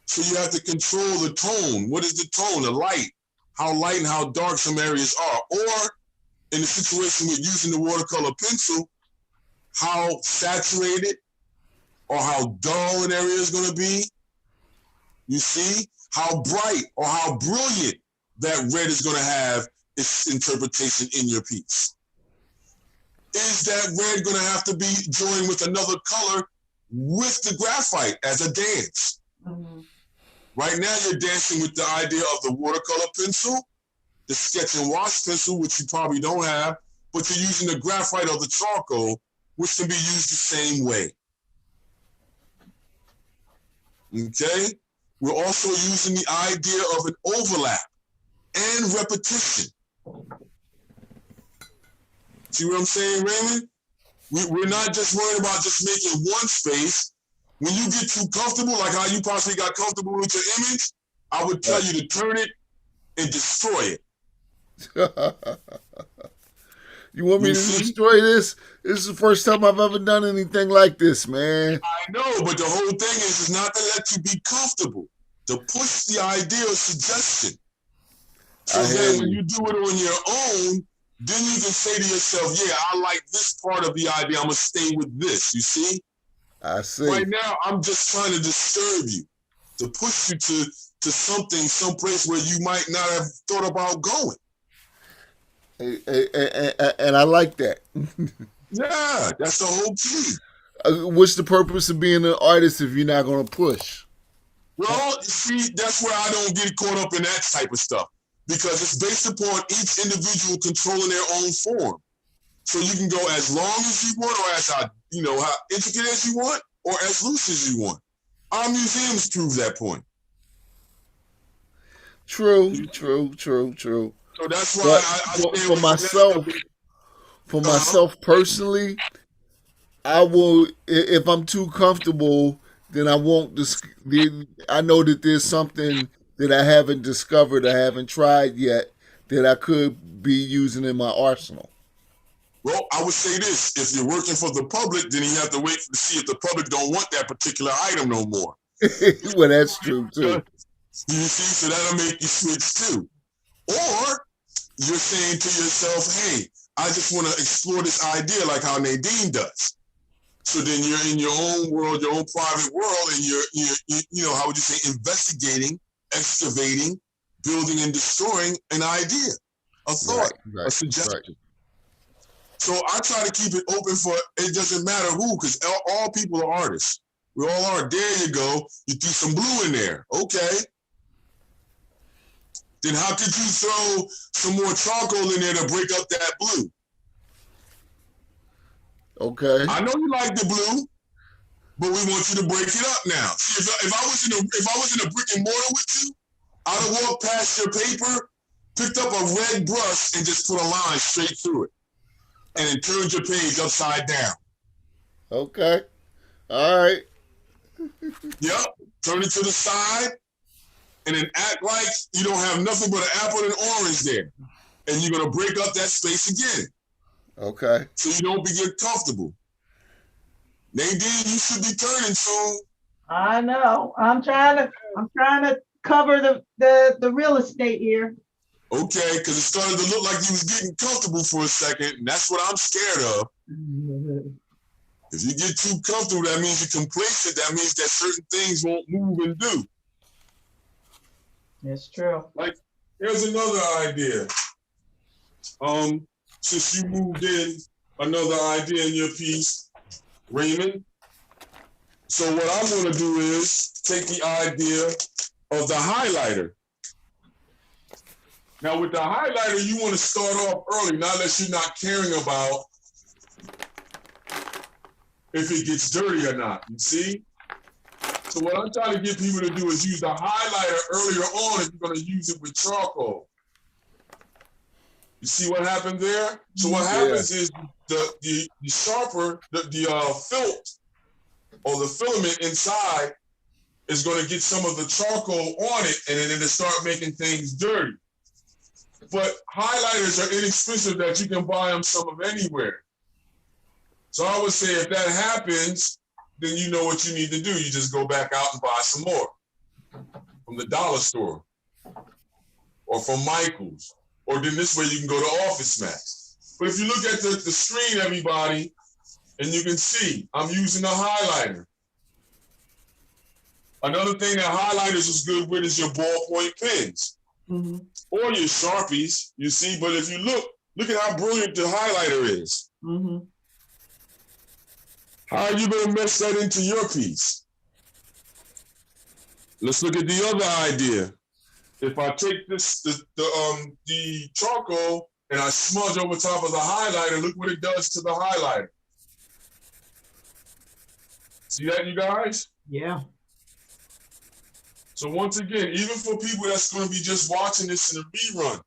Speaker 1: So you have to control the tone. What is the tone? The light. How light and how dark some areas are. Or in the situation with using the watercolor pencil, how saturated or how dull an area is going to be. You see how bright or how brilliant that red is going to have its interpretation in your piece. Is that red going to have to be joined with another color with the graphite as a dance?
Speaker 3: Mm-hmm.
Speaker 1: Right now you're dancing with the idea of the watercolor pencil, the sketch and wash pencil, which you probably don't have, but you're using the graphite or the charcoal, which can be used the same way. Okay? We're also using the idea of an overlap and repetition. See what I'm saying, Raymond? We're not just worried about just making one space. When you get too comfortable, like how you possibly got comfortable with your image, I would tell you to turn it and destroy it.
Speaker 2: You want me to destroy this? This is the first time I've ever done anything like this, man.
Speaker 1: I know, but the whole thing is not to let you be comfortable, to push the idea of suggestion. So then when you do it on your own, then you can say to yourself, yeah, I like this part of the idea. I'm going to stay with this, you see?
Speaker 2: I see.
Speaker 1: Right now, I'm just trying to disturb you, to push you to something, someplace where you might not have thought about going.
Speaker 2: And I like that.
Speaker 1: Yeah, that's the whole key.
Speaker 2: What's the purpose of being an artist if you're not going to push?
Speaker 1: Well, see, that's where I don't get caught up in that type of stuff, because it's based upon each individual controlling their own form. So you can go as long as you want, or as how intricate as you want, or as loose as you want. Our museums prove that point.
Speaker 2: True.
Speaker 1: So that's why
Speaker 2: for myself personally, I will. If I'm too comfortable, then I won't. I know that there's something that I haven't discovered, I haven't tried yet, that I could be using in my arsenal.
Speaker 1: Well, I would say this: if you're working for the public, then you have to wait to see if the public don't want that particular item no more.
Speaker 2: Well, that's true too.
Speaker 1: You see, so that'll make you switch too. Or you're saying to yourself, hey, I just want to explore this idea like how Nadine does. So then you're in your own world, your own private world, and you're how would you say, investigating, excavating, building and destroying an idea, a thought, a suggestion. Right. So I try to keep it open for, it doesn't matter who, because all people are artists. We all are. There you go. You threw some blue in there. Okay. Then how could you throw some more charcoal in there to break up that blue?
Speaker 2: Okay.
Speaker 1: I know you like the blue, but we want you to break it up now. See, if I was in a brick and mortar with you, I'd have walked past your paper, picked up a red brush, and just put a line straight through it, and then turned your page upside down.
Speaker 2: Okay. All right.
Speaker 1: Yep. Turn it to the side, and then act like you don't have nothing but an apple and orange there, and you're gonna break up that space again.
Speaker 2: Okay.
Speaker 1: So you don't get comfortable. Nadine, you should be turning soon.
Speaker 3: I know. I'm trying to cover the real estate here.
Speaker 1: Okay, because it started to look like you was getting comfortable for a second, and that's what I'm scared of. If you get too comfortable, that means you're complacent. That means that certain things won't move and do.
Speaker 3: It's true.
Speaker 1: Like, here's another idea. Since you moved in, another idea in your piece, Raymond. So what I'm going to do is take the idea of the highlighter. Now with the highlighter, you want to start off early, not unless you're not caring about if it gets dirty or not, you see? So what I'm trying to get people to do is use the highlighter earlier on if you're going to use it with charcoal. You see what happened there? So what happens is the sharper, the filament or the filament inside is going to get some of the charcoal on it, and then it'll start making things dirty. But highlighters are inexpensive that you can buy them some of anywhere. So I would say if that happens, then you know what you need to do. You just go back out and buy some more from the dollar store or from Michael's. Or then this way you can go to Office Max. But if you look at the screen, everybody, and you can see I'm using a highlighter. Another thing that highlighters is good with is your ballpoint pens or your Sharpies, you see. But if you look at how brilliant the highlighter is. How are you going to mesh that into your piece? Let's look at the other idea. If I take the charcoal and I smudge over top of the highlighter, look what it does to the highlighter. See that, you guys?
Speaker 3: Yeah.
Speaker 1: So once again, even for people that's going to be just watching this in a rerun,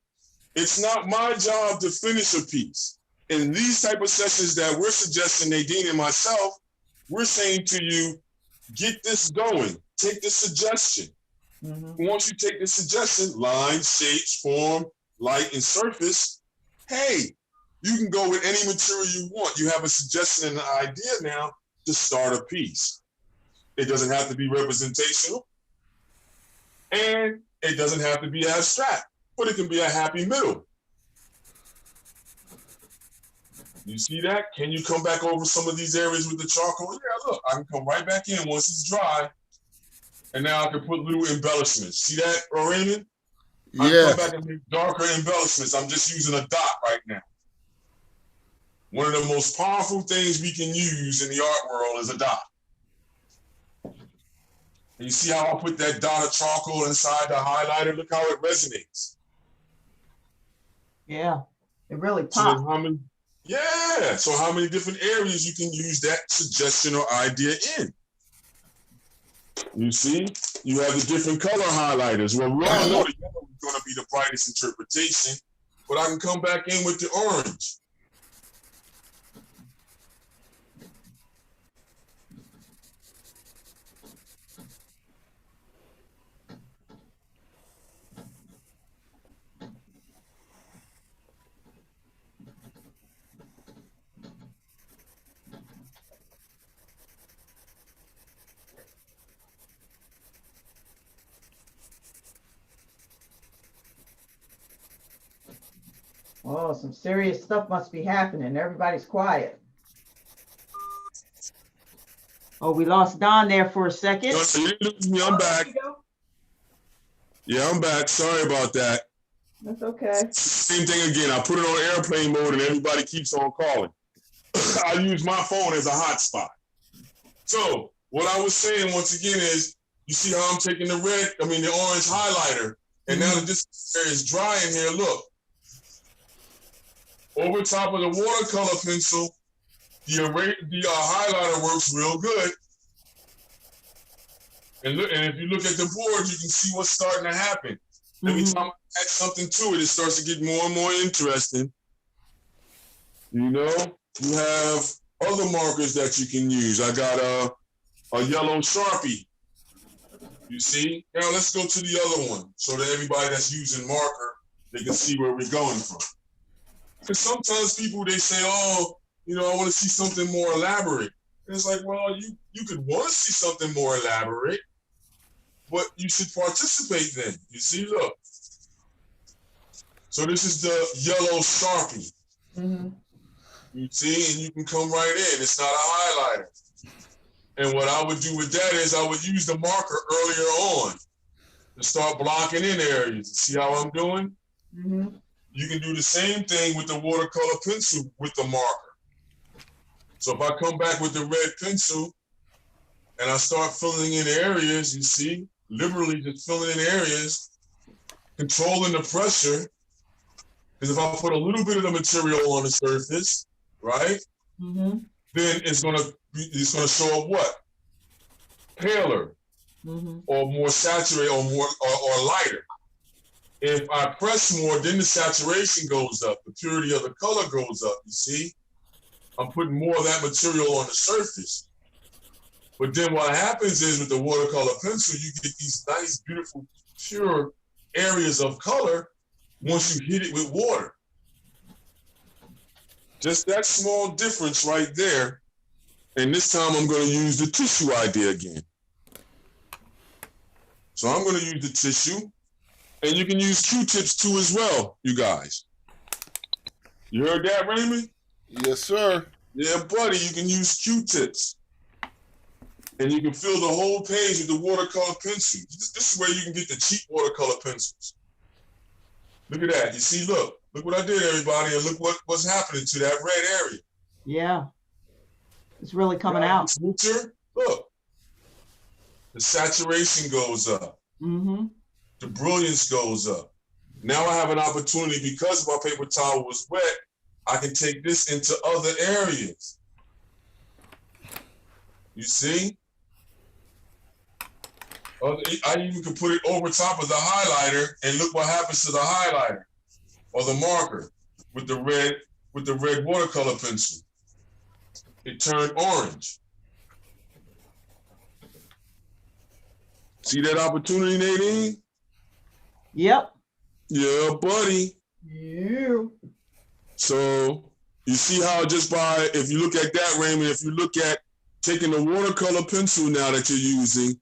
Speaker 1: it's not my job to finish a piece. In these type of sessions that we're suggesting, Nadine and myself, we're saying to you, get this going. Take the suggestion. Once you take the suggestion, line, shapes, form, light, and surface, hey, you can go with any material you want. You have a suggestion and an idea now to start a piece. It doesn't have to be representational, and it doesn't have to be abstract, but it can be a happy middle. You see that? Can you come back over some of these areas with the charcoal? Yeah, look, I can come right back in once it's dry. And now I can put little embellishments. See that, Raymond? I can come back and make darker embellishments. I'm just using a dot right now. One of the most powerful things we can use in the art world is a dot. And you see how I put that dot of charcoal inside the highlighter? Look how it resonates.
Speaker 3: Yeah, it really pops.
Speaker 1: So how many different areas you can use that suggestion or idea in? You see, you have the different color highlighters. Well, we all know the yellow is going to be the brightest interpretation, but I can come back in with the orange.
Speaker 3: Oh, some serious stuff must be happening. Everybody's quiet. Oh, we lost Don there for a second.
Speaker 1: No, I'm back. Yeah, I'm back. Sorry about that.
Speaker 3: That's okay.
Speaker 1: Same thing again. I put it on airplane mode and everybody keeps on calling. I use my phone as a hotspot. So what I was saying once again is, you see how I'm taking the orange highlighter, and now that this area is dry in here, look. Over top of the watercolor pencil, the highlighter works real good. And if you look at the board, you can see what's starting to happen. Every time I add something to it, it starts to get more and more interesting. You know, you have other markers that you can use. I got a yellow Sharpie. You see? Now let's go to the other one so that everybody that's using marker, they can see where we're going from. Because sometimes people, they say, oh, I want to see something more elaborate. And it's like, well, you could want to see something more elaborate, but you should participate then. You see, look. So this is the yellow Sharpie.
Speaker 3: Mm-hmm.
Speaker 1: You see, and you can come right in. It's not a highlighter. And what I would do with that is I would use the marker earlier on to start blocking in areas. See how I'm doing?
Speaker 3: Mm-hmm.
Speaker 1: You can do the same thing with the watercolor pencil with the marker. So if I come back with the red pencil and I start filling in areas, you see, liberally just filling in areas, controlling the pressure. Because if I put a little bit of the material on the surface, right,
Speaker 3: Mm-hmm.
Speaker 1: then it's gonna show up what? Paler,
Speaker 3: Mm-hmm.
Speaker 1: or more saturated, or more or lighter. If I press more, then the saturation goes up, the purity of the color goes up. You see, I'm putting more of that material on the surface. But then what happens is with the watercolor pencil, you get these nice, beautiful, pure areas of color once you hit it with water. Just that small difference right there. And this time I'm going to use the tissue idea again. So I'm going to use the tissue, and you can use Q-tips too as well, you guys. You heard that, Raymond?
Speaker 2: Yes, sir.
Speaker 1: Yeah, buddy, you can use Q-tips. And you can fill the whole page with the watercolor pencil. This is where you can get the cheap watercolor pencils. Look at that. You see, look what I did, everybody, and look what's happening to that red area.
Speaker 3: Yeah. It's really coming out.
Speaker 1: Switcher, look. The saturation goes up.
Speaker 3: Mm-hmm.
Speaker 1: The brilliance goes up. Now I have an opportunity, because my paper towel was wet, I can take this into other areas. You see? I even could put it over top of the highlighter, and look what happens to the highlighter or the marker with the red watercolor pencil. It turned orange. See that opportunity, Nadine?
Speaker 3: Yep.
Speaker 1: Yeah, buddy.
Speaker 3: Yeah.
Speaker 1: So you see how just by, if you look at that, Raymond, if you look at taking the watercolor pencil now that you're using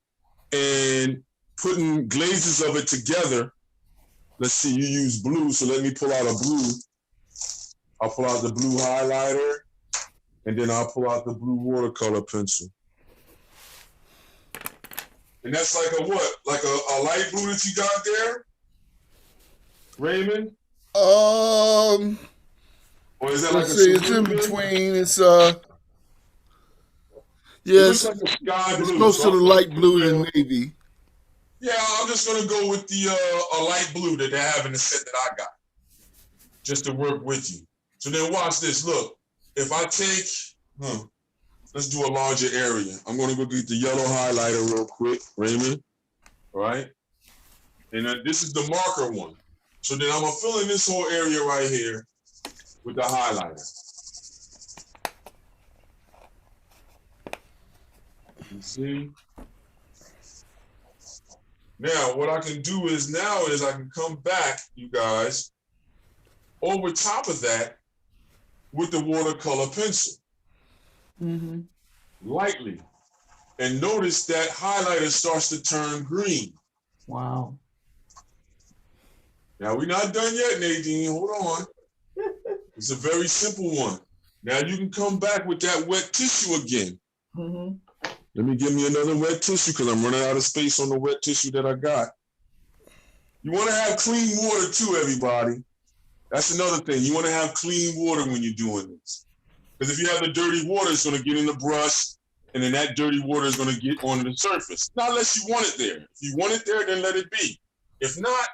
Speaker 1: and putting glazes of it together. Let's see, you use blue, so let me pull out a blue. I'll pull out the blue highlighter, and then I'll pull out the blue watercolor pencil. And that's like a what? Like a light blue that you got there? Raymond? Or is that like
Speaker 2: let's see, it's in between. It's yes,
Speaker 1: it looks like a sky blue.
Speaker 2: It's close to the light blue and navy.
Speaker 1: Yeah, I'm just gonna go with the a light blue that they have in the set that I got, just to work with you. So then watch this. Look, if I take, let's do a larger area. I'm gonna go get the yellow highlighter real quick, Raymond. All right, and this is the marker one. So then I'm gonna fill in this whole area right here with the highlighter. You see? Now, what I can do is I can come back, you guys, over top of that with the watercolor pencil.
Speaker 3: Mm-hmm.
Speaker 1: Lightly. And notice that highlighter starts to turn green.
Speaker 3: Wow.
Speaker 1: Now, we're not done yet, Nadine. Hold on. It's a very simple one. Now, you can come back with that wet tissue again.
Speaker 3: Mm-hmm.
Speaker 1: Let me give me another wet tissue because I'm running out of space on the wet tissue that I got. You want to have clean water too, everybody. That's another thing. You want to have clean water when you're doing this. Because if you have the dirty water, it's going to get in the brush, and then that dirty water is going to get on the surface. Not unless you want it there. If you want it there, then let it be. If not,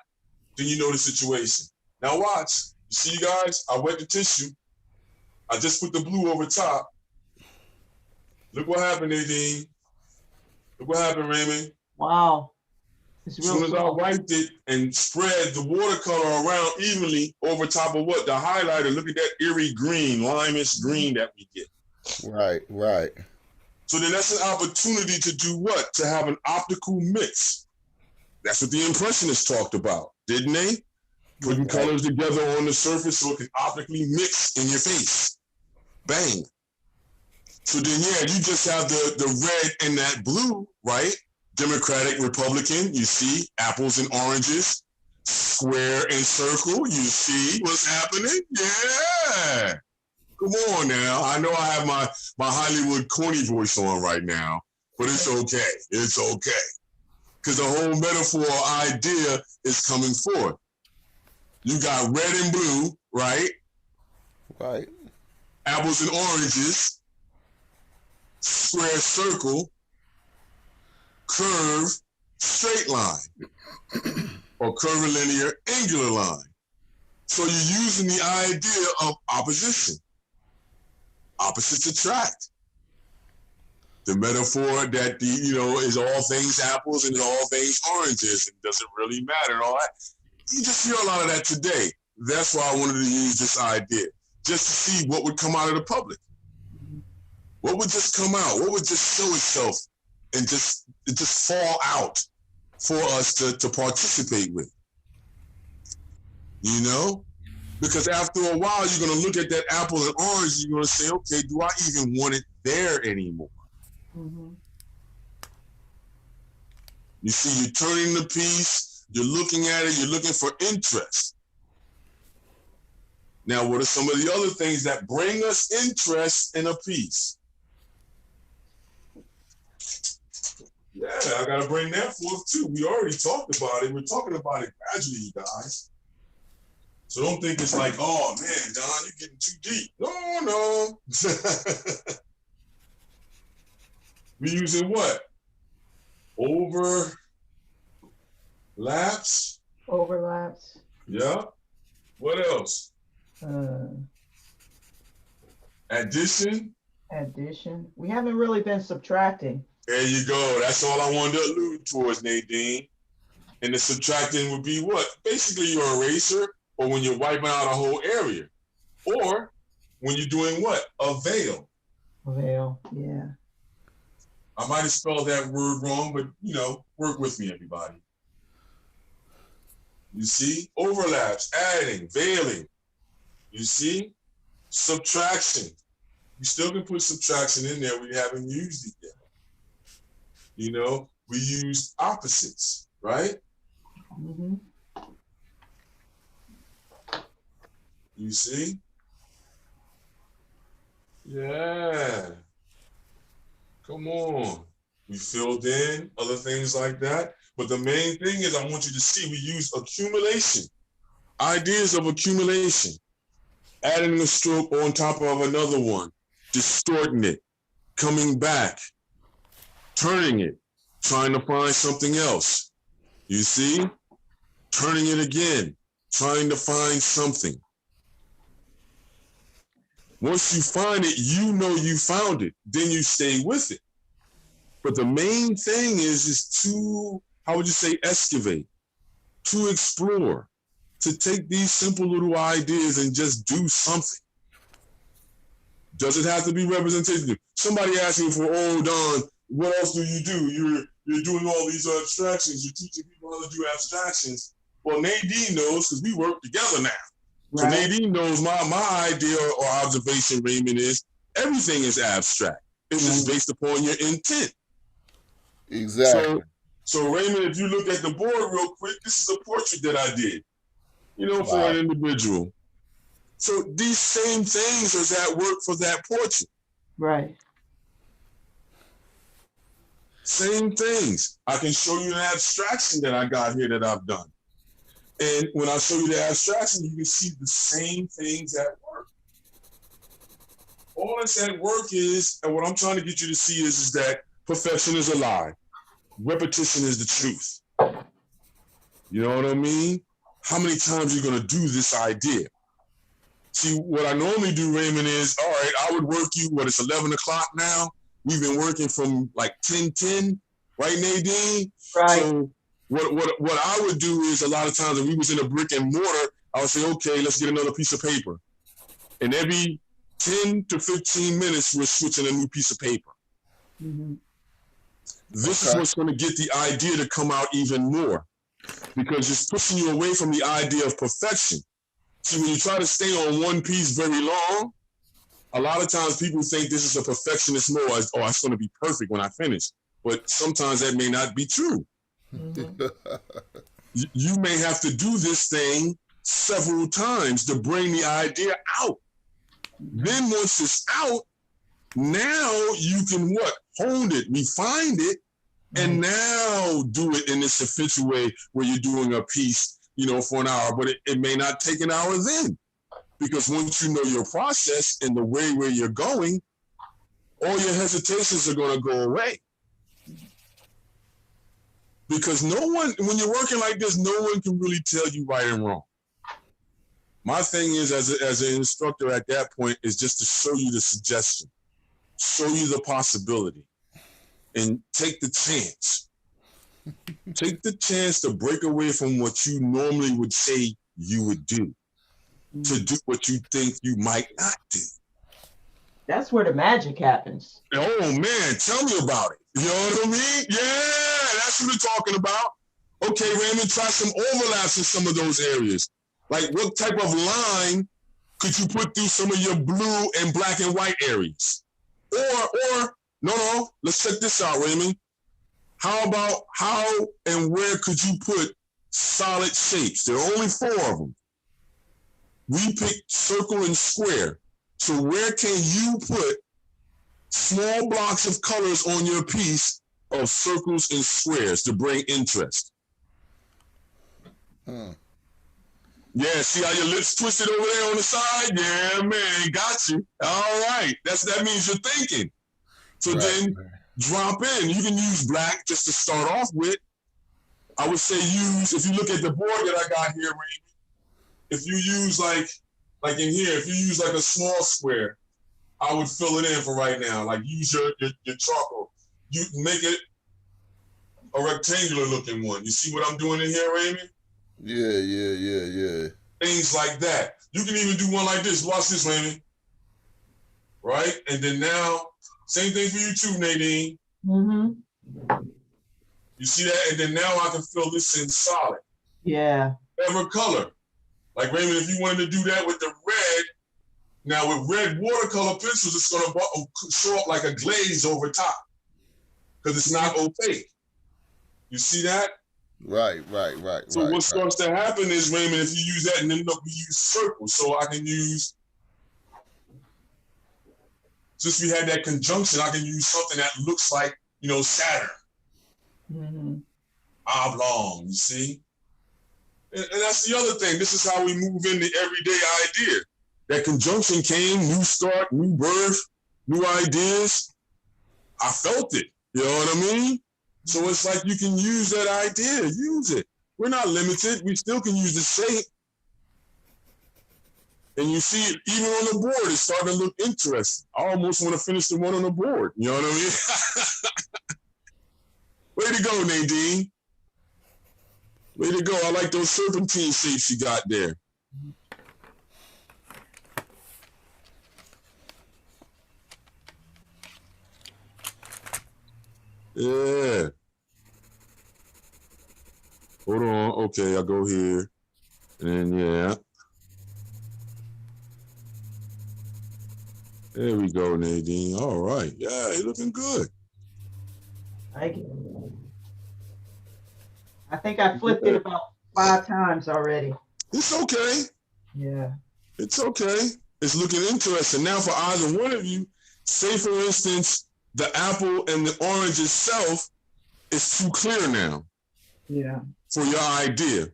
Speaker 1: then you know the situation. Now watch. You see, guys? I wet the tissue. I just put the blue over top. Look what happened, Nadine. Look what happened, Raymond.
Speaker 3: Wow.
Speaker 1: As soon as I wiped it and spread the watercolor around evenly over top of what? The highlighter. Look at that eerie green, limeish green that we get.
Speaker 2: Right, right.
Speaker 1: So then that's an opportunity to do what? To have an optical mix. That's what the Impressionists talked about, didn't they? Putting colors together on the surface so it can optically mix in your face. Bang. So then, yeah, you just have the red and that blue, right? Democratic, Republican, you see, apples and oranges. Square and circle. You see what's happening? Yeah. Come on now. I know I have my Hollywood corny voice on right now, but it's okay. It's okay. Because the whole metaphor idea is coming forth. You got red and blue, right?
Speaker 2: Right.
Speaker 1: Apples and oranges, square circle, curve, straight line, or curvilinear angular line. So you're using the idea of opposition. Opposites attract. The metaphor that is all things apples and all things oranges, and doesn't really matter and all that. You just hear a lot of that today. That's why I wanted to use this idea, just to see what would come out of the public. What would just come out? What would just show itself and just fall out for us to participate with? Because after a while, you're going to look at that apple and orange, and you're going to say, okay, do I even want it there anymore?
Speaker 3: Mm-hmm.
Speaker 1: You see, you're turning the piece, you're looking at it, you're looking for interest. Now, what are some of the other things that bring us interest in a piece? Yeah, I got to bring that forth too. We already talked about it. We're talking about it gradually, you guys. So don't think it's like, oh man, Don, you're getting too deep. No. We're using what? Overlaps.
Speaker 3: Overlaps.
Speaker 1: Yeah. What else? Addition.
Speaker 3: Addition. We haven't really been subtracting.
Speaker 1: There you go. That's all I wanted to allude towards, Nadine. And the subtracting would be what? Basically your eraser, or when you're wiping out a whole area. Or when you're doing what? A veil.
Speaker 3: A veil, yeah.
Speaker 1: I might have spelled that word wrong, but work with me, everybody. You see? Overlaps, adding, veiling. You see? Subtraction. You still can put subtraction in there. We haven't used it yet. We use opposites, right?
Speaker 3: Mm-hmm.
Speaker 1: You see? Yeah. Come on. We filled in other things like that. But the main thing is I want you to see we use accumulation. Ideas of accumulation. Adding a stroke on top of another one. Distorting it. Coming back. Turning it. Trying to find something else. You see? Turning it again. Trying to find something. Once you find it, you found it. Then you stay with it. But the main thing is to, how would you say, excavate, to explore, to take these simple little ideas and just do something. Does it have to be representative? Somebody asked me for, Don, what else do? You're doing all these abstractions. You're teaching people how to do abstractions. Well, Nadine knows because we work together now. Right. So Nadine knows my idea or observation, Raymond, is everything is abstract. It's just based upon your intent.
Speaker 2: Exactly.
Speaker 1: So Raymond, if you look at the board real quick, this is a portrait that I did, for an individual. So these same things is at work for that portrait.
Speaker 3: Right.
Speaker 1: Same things. I can show you an abstraction that I got here that I've done. And when I show you the abstraction, you can see the same things at work. All that's at work is, and what I'm trying to get you to see is that perfection is a lie. Repetition is the truth. You know what I mean? How many times are you going to do this idea? See, what I normally do, Raymond, is, all right, I would work you, it's 11 o'clock now? We've been working from like 10:10, right, Nadine?
Speaker 3: Right.
Speaker 1: So what I would do is a lot of times if we was in a brick and mortar, I would say, okay, let's get another piece of paper. And every 10 to 15 minutes, we're switching a new piece of paper.
Speaker 3: Mm-hmm.
Speaker 1: This is what's going to get the idea to come out even more, because it's pushing you away from the idea of perfection. See, when you try to stay on one piece very long, a lot of times people think this is a perfectionist mode. Oh, it's going to be perfect when I finish. But sometimes that may not be true.
Speaker 3: Mm-hmm.
Speaker 1: You may have to do this thing several times to bring the idea out. Then once it's out, now you can what? Hone it, refine it, and now do it in this efficient way where you're doing a piece, for an hour, but it may not take an hour then. Because once you know your process and the way where you're going, all your hesitations are going to go away. Because when you're working like this, no one can really tell you right and wrong. My thing is, as an instructor at that point, is just to show you the suggestion, show you the possibility, and take the chance. Take the chance to break away from what you normally would say you would do, to do what you think you might not do.
Speaker 3: That's where the magic happens.
Speaker 1: Oh man, tell me about it. You know what I mean? Yeah, that's what we're talking about. Okay, Raymond, try some overlaps in some of those areas. Like what type of line could you put through some of your blue and black and white areas? Or no, let's check this out, Raymond. How and where could you put solid shapes? There are only 4 of them. We picked circle and square. So where can you put small blocks of colors on your piece of circles and squares to bring interest? Yeah, see how your lips twisted over there on the side? Yeah, man, got you. All right, that means you're thinking. So right. Then drop in. You can use black just to start off with. I would say if you look at the board that I got here, Raymond, if you use like in here, if you use like a small square, I would fill it in for right now. Like use your charcoal. You make it a rectangular looking one. You see what I'm doing in here, Raymond?
Speaker 2: Yeah.
Speaker 1: Things like that. You can even do one like this. Watch this, Raymond. Right? And then now, same thing for you too, Nadine.
Speaker 3: Mm-hmm.
Speaker 1: You see that? And then now I can fill this in solid.
Speaker 3: Yeah.
Speaker 1: Whatever color. Like Raymond, if you wanted to do that with the red, now with red watercolor pencils, it's going to show up like a glaze over top because it's not opaque. You see that?
Speaker 2: Right.
Speaker 1: So what starts to happen is, Raymond, if you use that, and then look, we use circles. So I can use, since we had that conjunction, I can use something that looks like, Saturn.
Speaker 3: Mm-hmm.
Speaker 1: Oblong, you see? And that's the other thing. This is how we move into everyday idea. That conjunction came, new start, new birth, new ideas. I felt it. You know what I mean? So it's like you can use that idea. Use it. We're not limited. We still can use the shape. And you see it even on the board. It's starting to look interesting. I almost want to finish the one on the board. You know what I mean? Way to go, Nadine. Way to go. I like those serpentine shapes you got there. Yeah. Hold on. Okay, I'll go here. And then, yeah. There we go, Nadine. All right. Yeah, you're looking good.
Speaker 3: Thank you. I think I flipped it about 5 times already.
Speaker 1: It's okay.
Speaker 3: Yeah.
Speaker 1: It's okay. It's looking interesting. Now for either one of you, say for instance, the apple and the orange itself is too clear now.
Speaker 3: Yeah.
Speaker 1: For your idea.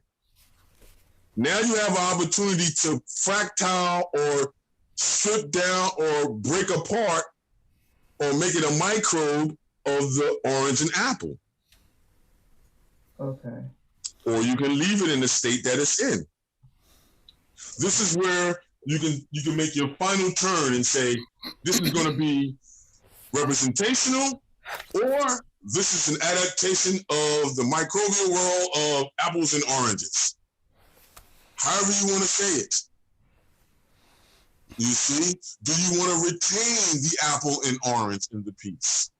Speaker 1: Now you have an opportunity to fractile or strip down or break apart or make it a microbe of the orange and apple.
Speaker 3: Okay.
Speaker 1: Or you can leave it in the state that it's in. This is where you can make your final turn and say, this is going to be representational, or this is an adaptation of the microbial world of apples and oranges. However you want to say it. You see? Do you want to retain the apple and orange in the piece?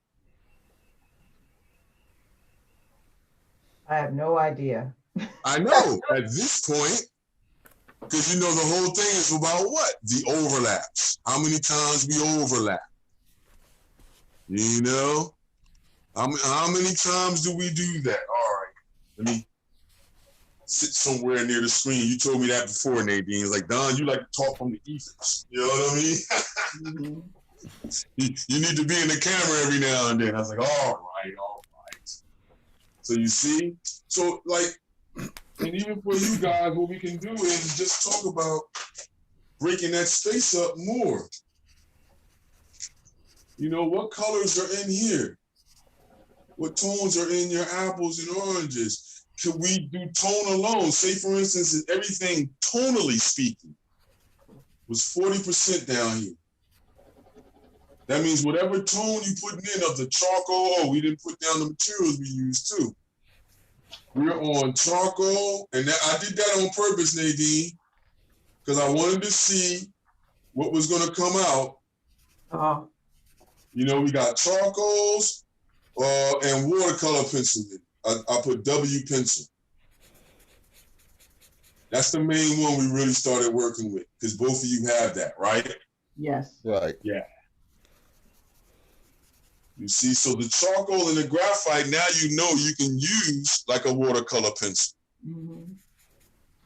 Speaker 3: I have no idea.
Speaker 1: I know at this point, because the whole thing is about what? The overlaps. How many times we overlap? How many times do we do that? All right. sit somewhere near the screen. You told me that before, Nadine. It's like, Don, you like to talk from the ethers. You know what I mean?
Speaker 3: Mm-hmm.
Speaker 1: you need to be in the camera every now and then. I was like, all right. So you see? So like, and even for you guys, what we can do is just talk about breaking that space up more. You know, what colors are in here? What tones are in your apples and oranges? Could we do tone alone? Say, for instance, everything tonally speaking was 40% down here. That means whatever tone you putting in of the charcoal, we didn't put down the materials we used too. We're on charcoal, and I did that on purpose, Nadine, because I wanted to see what was going to come out.
Speaker 3: Uh-huh.
Speaker 1: You know, we got charcoals and watercolor pencil. I put W pencil. That's the main one we really started working with, because both of you have that, right?
Speaker 3: Yes.
Speaker 2: Right.
Speaker 1: Yeah. You see, so the charcoal and the graphite, now you know you can use like a watercolor pencil.
Speaker 3: Mm-hmm.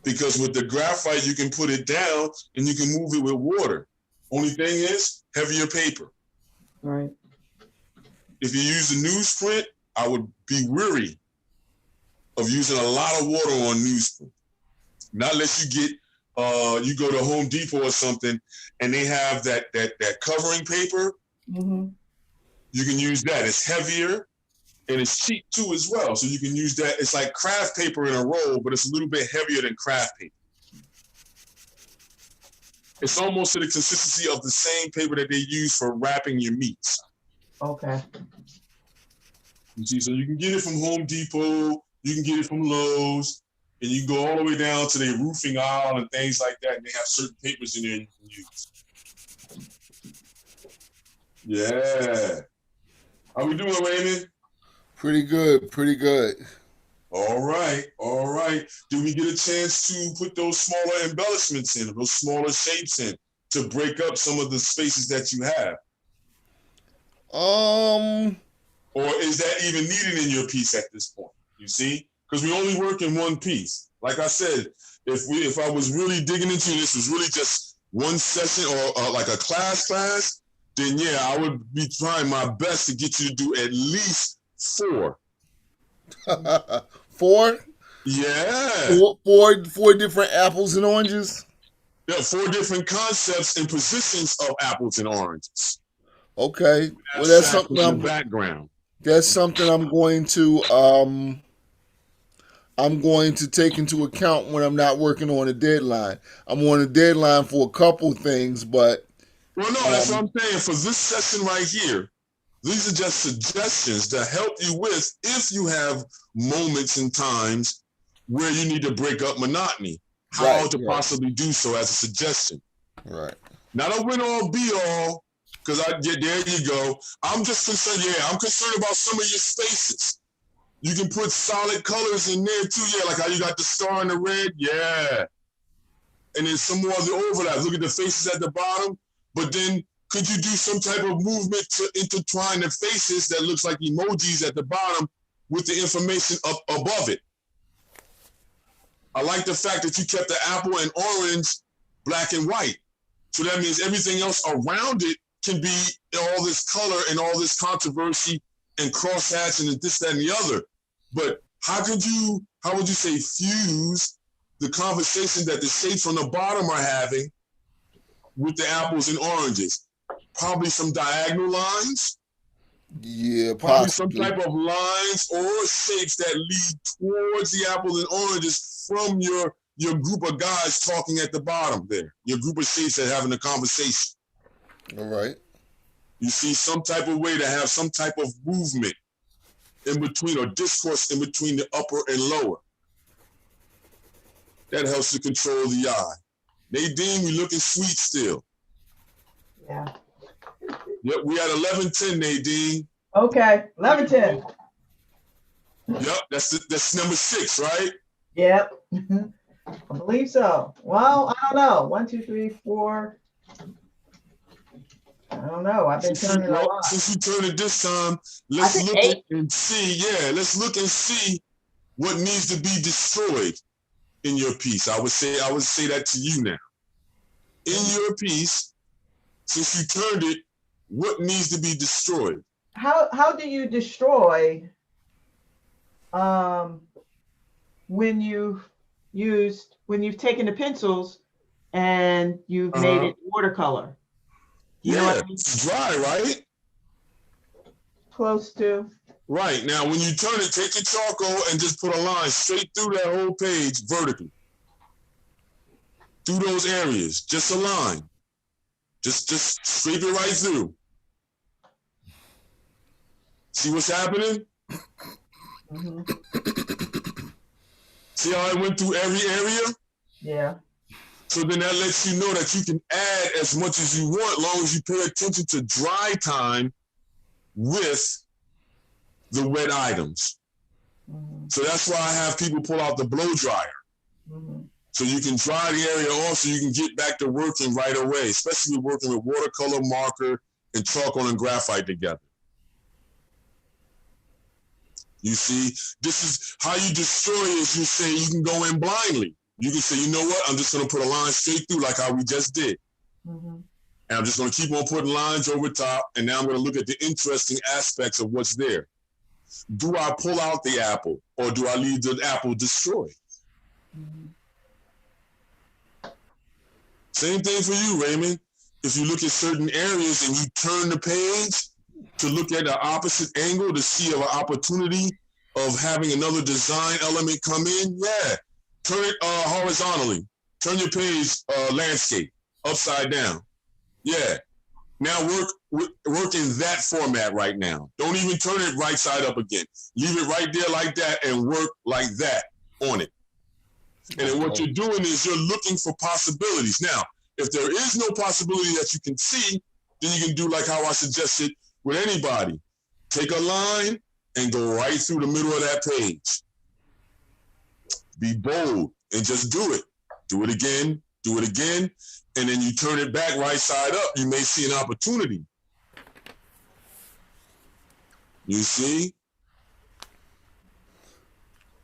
Speaker 1: Because with the graphite, you can put it down and you can move it with water. Only thing is, heavier paper.
Speaker 3: Right.
Speaker 1: If you use a newsprint, I would be weary of using a lot of water on newsprint. Not unless you get, you go to Home Depot or something, and they have that covering paper.
Speaker 3: Mm-hmm.
Speaker 1: You can use that. It's heavier and it's cheap too as well. So you can use that. It's like craft paper in a roll, but it's a little bit heavier than craft paper. It's almost to the consistency of the same paper that they use for wrapping your meats.
Speaker 3: Okay.
Speaker 1: You see, so you can get it from Home Depot, you can get it from Lowe's, and you can go all the way down to their roofing aisle and things like that, and they have certain papers in there you can use. Yeah. How we doing, Raymond?
Speaker 2: Pretty good. Pretty good.
Speaker 1: All right. Did we get a chance to put those smaller embellishments in, those smaller shapes in, to break up some of the spaces that you have? Or is that even needed in your piece at this point? You see? Because we only work in one piece. Like I said, if I was really digging into this, was really just one session or like a class, then yeah, I would be trying my best to get you to do at least 4.
Speaker 2: 4?
Speaker 1: Yeah.
Speaker 2: Four different apples and oranges?
Speaker 1: There are 4 different concepts and positions of apples and oranges.
Speaker 2: Okay. Well,
Speaker 1: that's something in the background.
Speaker 2: That's something I'm going to take into account when I'm not working on a deadline. I'm on a deadline for a couple things, but
Speaker 1: well, no, that's what I'm saying. For this session right here, these are just suggestions to help you with if you have moments and times where you need to break up monotony. How to possibly do so as a suggestion.
Speaker 2: Right.
Speaker 1: Not a win-all be-all, because there you go. I'm just concerned, I'm concerned about some of your spaces. You can put solid colors in there too, like how you got the star and the red, and then some more of the overlap. Look at the faces at the bottom, but then could you do some type of movement to intertwine the faces that looks like emojis at the bottom with the information up above it? I like the fact that you kept the apple and orange black and white. So that means everything else around it can be all this color and all this controversy and crosshatching and this, that, and the other. But how would you say fuse the conversation that the shapes on the bottom are having with the apples and oranges? Probably some diagonal lines.
Speaker 2: Yeah,
Speaker 1: probably some type of lines or shapes that lead towards the apples and oranges from your group of guys talking at the bottom there. Your group of shapes that are having a conversation.
Speaker 2: All right.
Speaker 1: You see some type of way to have some type of movement in between or discourse in between the upper and lower. That helps to control the eye. Nadine, we looking sweet still.
Speaker 3: Yeah.
Speaker 1: Yep, we at 11:10, Nadine.
Speaker 3: Okay, 11:10.
Speaker 1: Yep, that's number 6, right?
Speaker 3: Yep, I believe so. Well, I don't know. 1, 2, 3, 4. I don't know. I've been turning a lot.
Speaker 1: Since you turned it this time, let's look and see. Yeah, let's look and see what needs to be destroyed. in your piece. I would say that to you now. In your piece, since you turned it, what needs to be destroyed?
Speaker 3: How do you destroy when you've taken the pencils and you've made it watercolor? You know what I mean?
Speaker 1: It's dry, right?
Speaker 3: Close to.
Speaker 1: Right. Now, when you turn it, take your charcoal and just put a line straight through that whole page vertically. Through those areas. Just a line. Just scrape it right through. See what's happening?
Speaker 3: Mm-hmm.
Speaker 1: See how I went through every area?
Speaker 3: Yeah.
Speaker 1: So then that lets you know that you can add as much as you want, as long as you pay attention to dry time with the wet items.
Speaker 3: Mm-hmm.
Speaker 1: So that's why I have people pull out the blow dryer.
Speaker 3: Mm-hmm.
Speaker 1: So you can dry the area off so you can get back to working right away, especially working with watercolor, marker, and charcoal and graphite together. You see, this is how you destroy it. Is you say you can go in blindly. You can say, you know what, I'm just going to put a line straight through like how we just did.
Speaker 3: Mm-hmm.
Speaker 1: And I'm just going to keep on putting lines over top, and now I'm going to look at the interesting aspects of what's there. Do I pull out the apple, or do I leave the apple destroyed?
Speaker 3: Mm-hmm.
Speaker 1: Same thing for you, Raymond. If you look at certain areas and you turn the page to look at the opposite angle to see an opportunity of having another design element come in, yeah. Turn it horizontally. Turn your page landscape upside down. Yeah. Now work in that format right now. Don't even turn it right side up again. Leave it right there like that and work like that on it. And then what you're doing is you're looking for possibilities. Now, if there is no possibility that you can see, then you can do like how I suggested with anybody. Take a line and go right through the middle of that page. Be bold and just do it. Do it again, and then you turn it back right side up. You may see an opportunity. You see?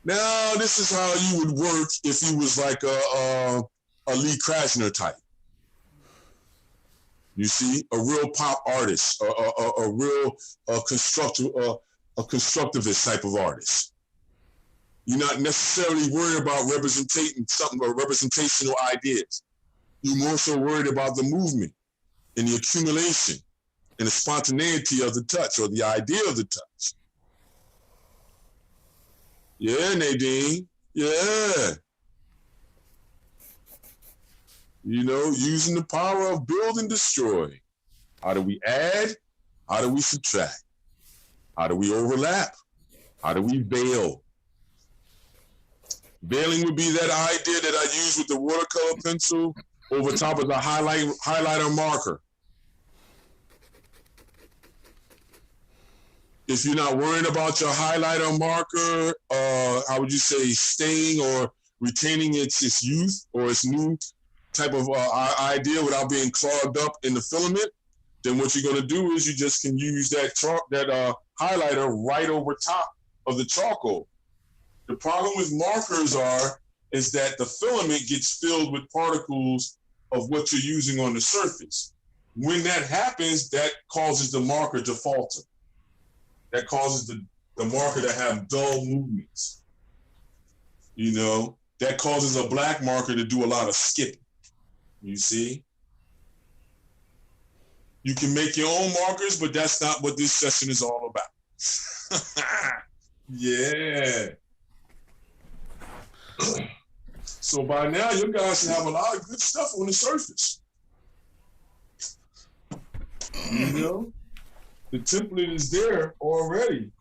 Speaker 1: Now, this is how you would work if you was like a Lee Krasner type. You see? A real pop artist, a real constructivist type of artist. You're not necessarily worried about representing something or representational ideas. You're more so worried about the movement and the accumulation and the spontaneity of the touch or the idea of the touch. Yeah, Nadine. Yeah. You know, using the power of build and destroy. How do we add? How do we subtract? How do we overlap? How do we veil? Veiling would be that idea that I use with the watercolor pencil over top of the highlighter marker. If you're not worried about your highlighter marker, how would you say, staying or retaining its youth or its new type of idea without being clogged up in the filament, then what you're going to do is you just can use that highlighter right over top of the charcoal. The problem with markers is that the filament gets filled with particles of what you're using on the surface. When that happens, that causes the marker to falter. That causes the marker to have dull movements. You know, that causes a black marker to do a lot of skipping. You see? You can make your own markers, but that's not what this session is all about. Yeah. So by now, you guys should have a lot of good stuff on the surface. You know? The template is there already.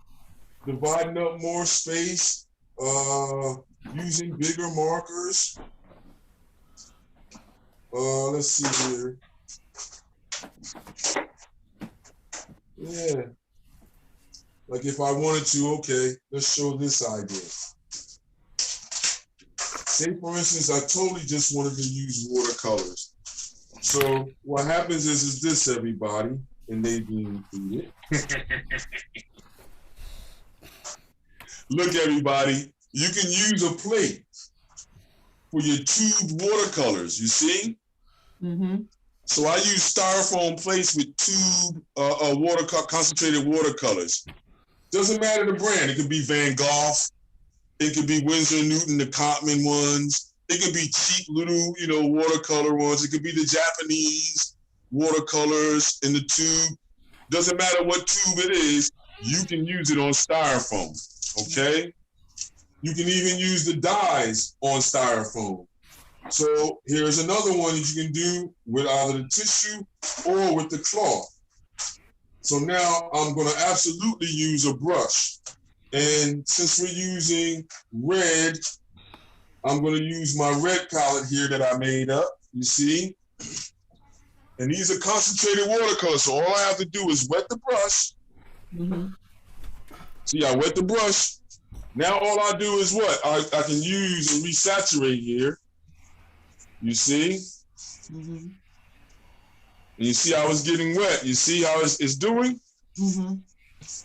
Speaker 1: Dividing up more space, using bigger markers. Let's see here. Yeah. Like if I wanted to, okay, let's show this idea. Say, for instance, I totally just wanted to use watercolors. So what happens is this, everybody, and they being included. Look, everybody, you can use a plate. for your tubed watercolors, you see?
Speaker 3: Mm-hmm.
Speaker 1: So I use styrofoam plates with tube concentrated watercolors. Doesn't matter the brand. It could be Van Gogh. It could be Winsor & Newton, the Cotman ones. It could be cheap little, watercolor ones. It could be the Japanese watercolors in the tube. Doesn't matter what tube it is, you can use it on styrofoam, okay? You can even use the dyes on styrofoam. So here's another one that you can do with either the tissue or with the cloth. So now I'm gonna absolutely use a brush. And since we're using red, I'm gonna use my red palette here that I made up, you see? And these are concentrated watercolors, so all I have to do is wet the brush.
Speaker 3: Mm-hmm.
Speaker 1: See, I wet the brush. Now all I do is what? I can use and resaturate here. You see?
Speaker 3: Mm-hmm.
Speaker 1: And you see how it's getting wet. You see how it's doing?
Speaker 3: Mm-hmm.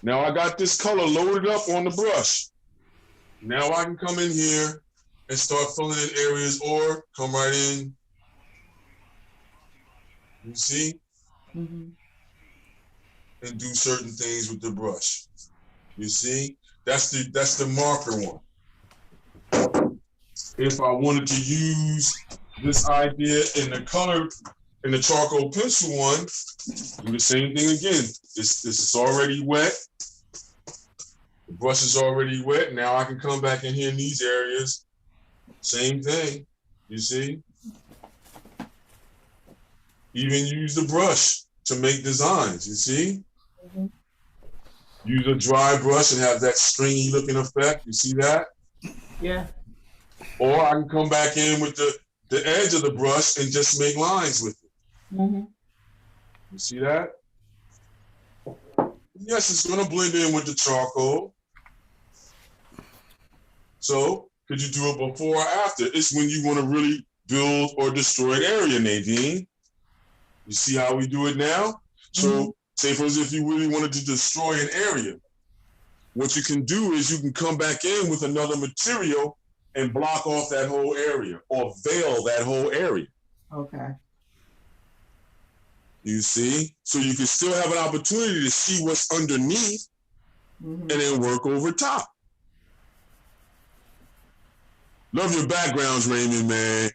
Speaker 1: Now I got this color loaded up on the brush. Now I can come in here and start filling in areas or come right in. You see?
Speaker 3: Mm-hmm.
Speaker 1: And do certain things with the brush. You see? That's the marker one. If I wanted to use this idea in the color, in the charcoal pencil one, do the same thing again. This is already wet. The brush is already wet. Now I can come back in here in these areas. Same thing, you see? Even use the brush to make designs, you see?
Speaker 3: Mm-hmm.
Speaker 1: Use a dry brush and have that stringy looking effect. You see that?
Speaker 3: Yeah.
Speaker 1: Or I can come back in with the edge of the brush and just make lines with it.
Speaker 3: Mm-hmm.
Speaker 1: You see that? Yes, it's going to blend in with the charcoal. So, could you do it before or after? It's when you want to really build or destroy an area, Nadine. You see how we do it now? So, say for instance, if you really wanted to destroy an area, what you can do is you can come back in with another material and block off that whole area or veil that whole area.
Speaker 3: Okay.
Speaker 1: You see? So you can still have an opportunity to see what's underneath and then work over top. Love your backgrounds, Raymond, man.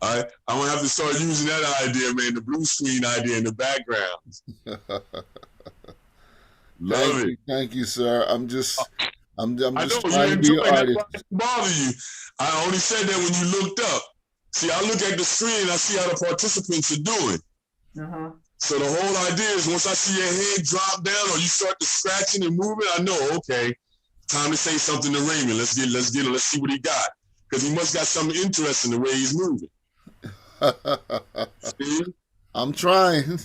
Speaker 1: I'm going to have to start using that idea, man, the blue screen idea in the background. Love it.
Speaker 2: Thank you, sir. I'm just
Speaker 1: I know
Speaker 2: trying
Speaker 1: you
Speaker 2: to be
Speaker 1: enjoy
Speaker 2: an
Speaker 1: it.
Speaker 2: artist.
Speaker 1: That's why I bother you. I only said that when you looked up. See, I look at the screen and I see how the participants are doing.
Speaker 3: Uh-huh.
Speaker 1: So the whole idea is once I see your head drop down or you start to scratching and moving, I know, okay, time to say something to Raymond. Let's see what he got. Because he must got something interesting the way he's moving. See?
Speaker 2: I'm trying.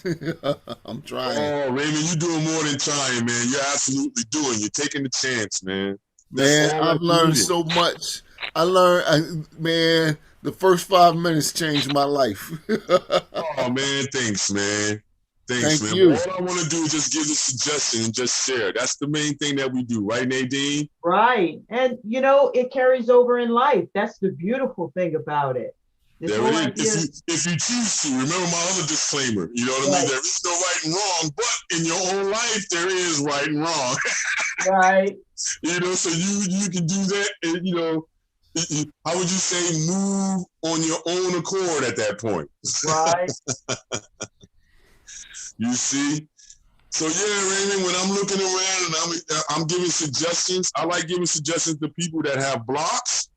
Speaker 2: I'm trying.
Speaker 1: Oh, Raymond, you're doing more than trying, man. You're absolutely doing. You're taking the chance, man.
Speaker 2: Man, I've learned so much. Man, the first 5 minutes changed my life.
Speaker 1: Oh, man, thanks, man. Thanks,
Speaker 2: Thank
Speaker 1: man.
Speaker 2: you.
Speaker 1: All I want to do is just give a suggestion and just share. That's the main thing that we do, right, Nadine?
Speaker 3: Right. And, it carries over in life. That's the beautiful thing about it. This
Speaker 1: There
Speaker 3: whole
Speaker 1: it is.
Speaker 3: idea.
Speaker 1: If you choose to, remember my other disclaimer. You know what I mean? There is no right and wrong, but in your own life, there is right and wrong.
Speaker 3: Right.
Speaker 1: So you can do that, and how would you say move on your own accord at that point?
Speaker 3: Right.
Speaker 1: You see? So yeah, Raymond, when I'm looking around and I'm giving suggestions, I like giving suggestions to people that have blocks,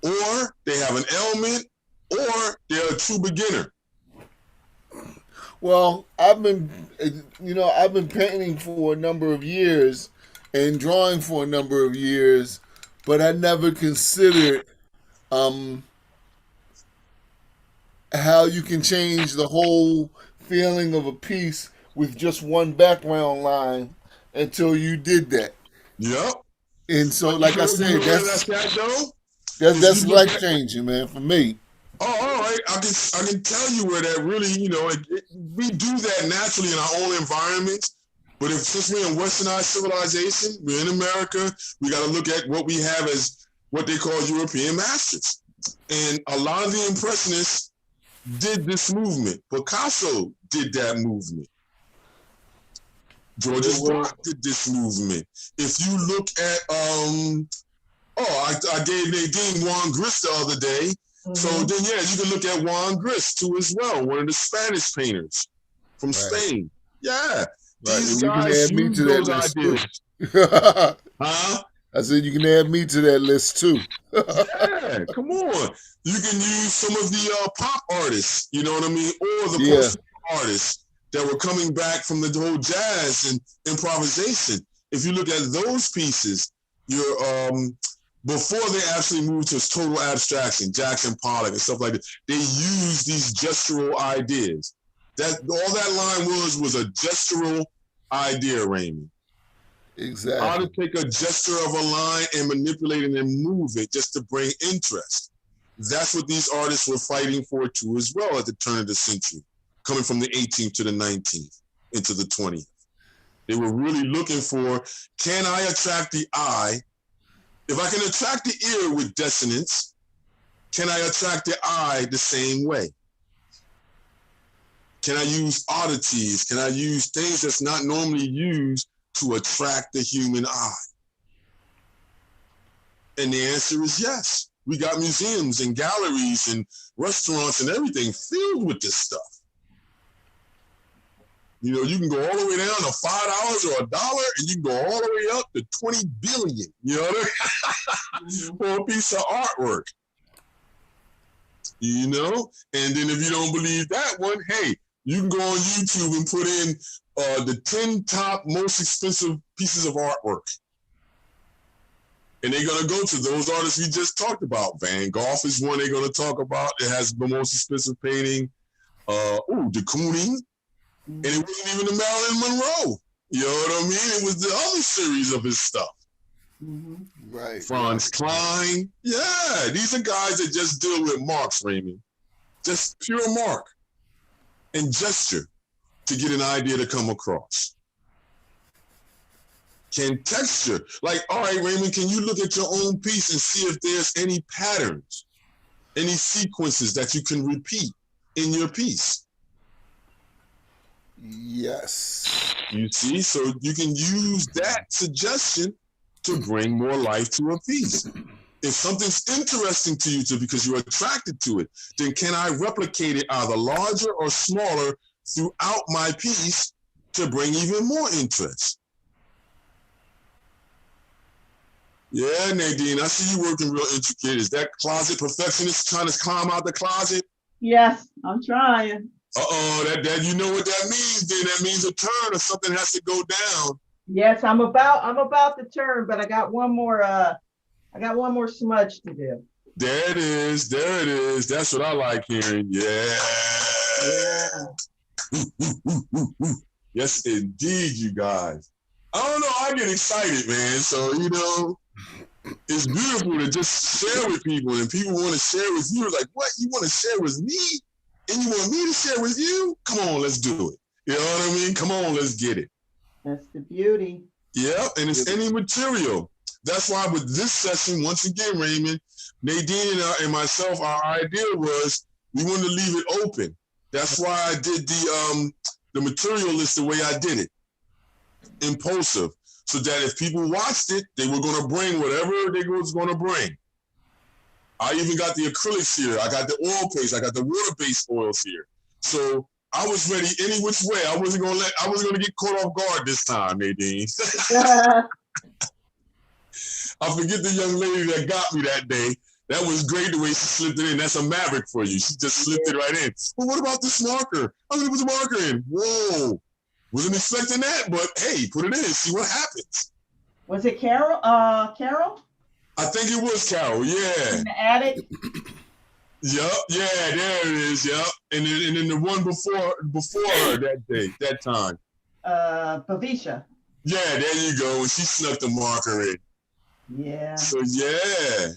Speaker 1: or they have an ailment, or they're a true beginner.
Speaker 2: Well, I've been painting for a number of years and drawing for a number of years, but I never considered how you can change the whole feeling of a piece with just one background line until you did that.
Speaker 1: Yep.
Speaker 2: And so, like I said, that's
Speaker 1: You
Speaker 2: life changing, man, for me.
Speaker 1: Oh, all right. I can tell you where that really, we do that naturally in our own environments. But since we're in westernized civilization, we're in America, we got to look at what we have as what they call European masters. And a lot of the Impressionists did this movement. Picasso did that movement. Georges Braque did this movement. If you look at, I gave Nadine Juan Gris the other day. Mm-hmm. So then, yeah, you can look at Juan Gris too as well, one of the Spanish painters from Spain. Yeah. These guys use those ideas. Huh?
Speaker 2: I said you can add me to that list too.
Speaker 1: Yeah, come on. You can use some of the pop artists, you know what I mean? Or the post artists that were coming back from the whole jazz and improvisation. If you look at those pieces, you're before they actually moved to total abstraction, Jackson Pollock and stuff like that, they used these gestural ideas. That all that line was a gestural idea, Raymond.
Speaker 2: Exactly.
Speaker 1: How to take a gesture of a line and manipulate it and move it just to bring interest. That's what these artists were fighting for too as well at the turn of the century, coming from the 18th to the 19th into the 20th. They were really looking for, can I attract the eye? If I can attract the ear with dissonance, can I attract the eye the same way? Can I use oddities? Can I use things that's not normally used to attract the human eye? And the answer is yes. We got museums and galleries and restaurants and everything filled with this stuff. You know, you can go all the way down to $5 or $1, and you can go all the way up to 20 billion, you know what I mean? For a piece of artwork. You know? And then if you don't believe that one, hey, you can go on YouTube and put in the 10 top most expensive pieces of artwork. And they're going to go to those artists we just talked about. Van Gogh is one they're going to talk about. It has the most expensive painting. De Kooning. And it wasn't even the Marilyn Monroe. You know what I mean? It was the other series of his stuff.
Speaker 2: Right.
Speaker 1: Franz Klein. Yeah, these are guys that just deal with marks, Raymond. Just pure mark and gesture to get an idea to come across. Can texture, like, all right, Raymond, can you look at your own piece and see if there's any patterns, any sequences that you can repeat in your piece?
Speaker 2: Yes.
Speaker 1: You see, so you can use that suggestion to bring more life to a piece. If something's interesting to you because you're attracted to it, then can I replicate it either larger or smaller throughout my piece to bring even more interest? Yeah, Nadine, I see you working real intricate. Is that closet perfectionist trying to climb out the closet?
Speaker 3: Yes, I'm trying.
Speaker 1: That you know what that means, then that means a turn or something has to go down.
Speaker 3: Yes, I'm about to turn, but I got one more smudge to do.
Speaker 1: There it is. That's what I like hearing. Yeah. Yes, indeed, you guys. I don't know, I get excited, man. So, you know, it's beautiful to just share with people, and people want to share with you. Like, what? You want to share with me? And you want me to share with you? Come on, let's do it. You know what I mean? Come on, let's get it.
Speaker 3: That's the beauty.
Speaker 1: Yeah, and it's any material. That's why with this session, once again, Raymond, Nadine and myself, our idea was we wanted to leave it open. That's why I did the material list the way I did it. Impulsive. So that if people watched it, they were going to bring whatever they was going to bring. I even got the acrylics here. I got the oil paste. I got the water-based oils here. So I was ready any which way. I wasn't going to get caught off guard this time, Nadine. I forget the young lady that got me that day. That was great the way she slipped it in. That's a maverick for you. She just slipped it right in. Well, what about this marker? I'm going to put the marker in. Whoa. Wasn't expecting that, but hey, put it in. See what happens.
Speaker 3: Was it Carol? Carol?
Speaker 1: I think it was Carol, yeah.
Speaker 3: In the attic?
Speaker 1: Yep, yeah, there it is, yep. And then the one before her that time.
Speaker 3: Pavisha.
Speaker 1: Yeah, there you go. And she snuck the marker in.
Speaker 3: Yeah.
Speaker 1: So yeah.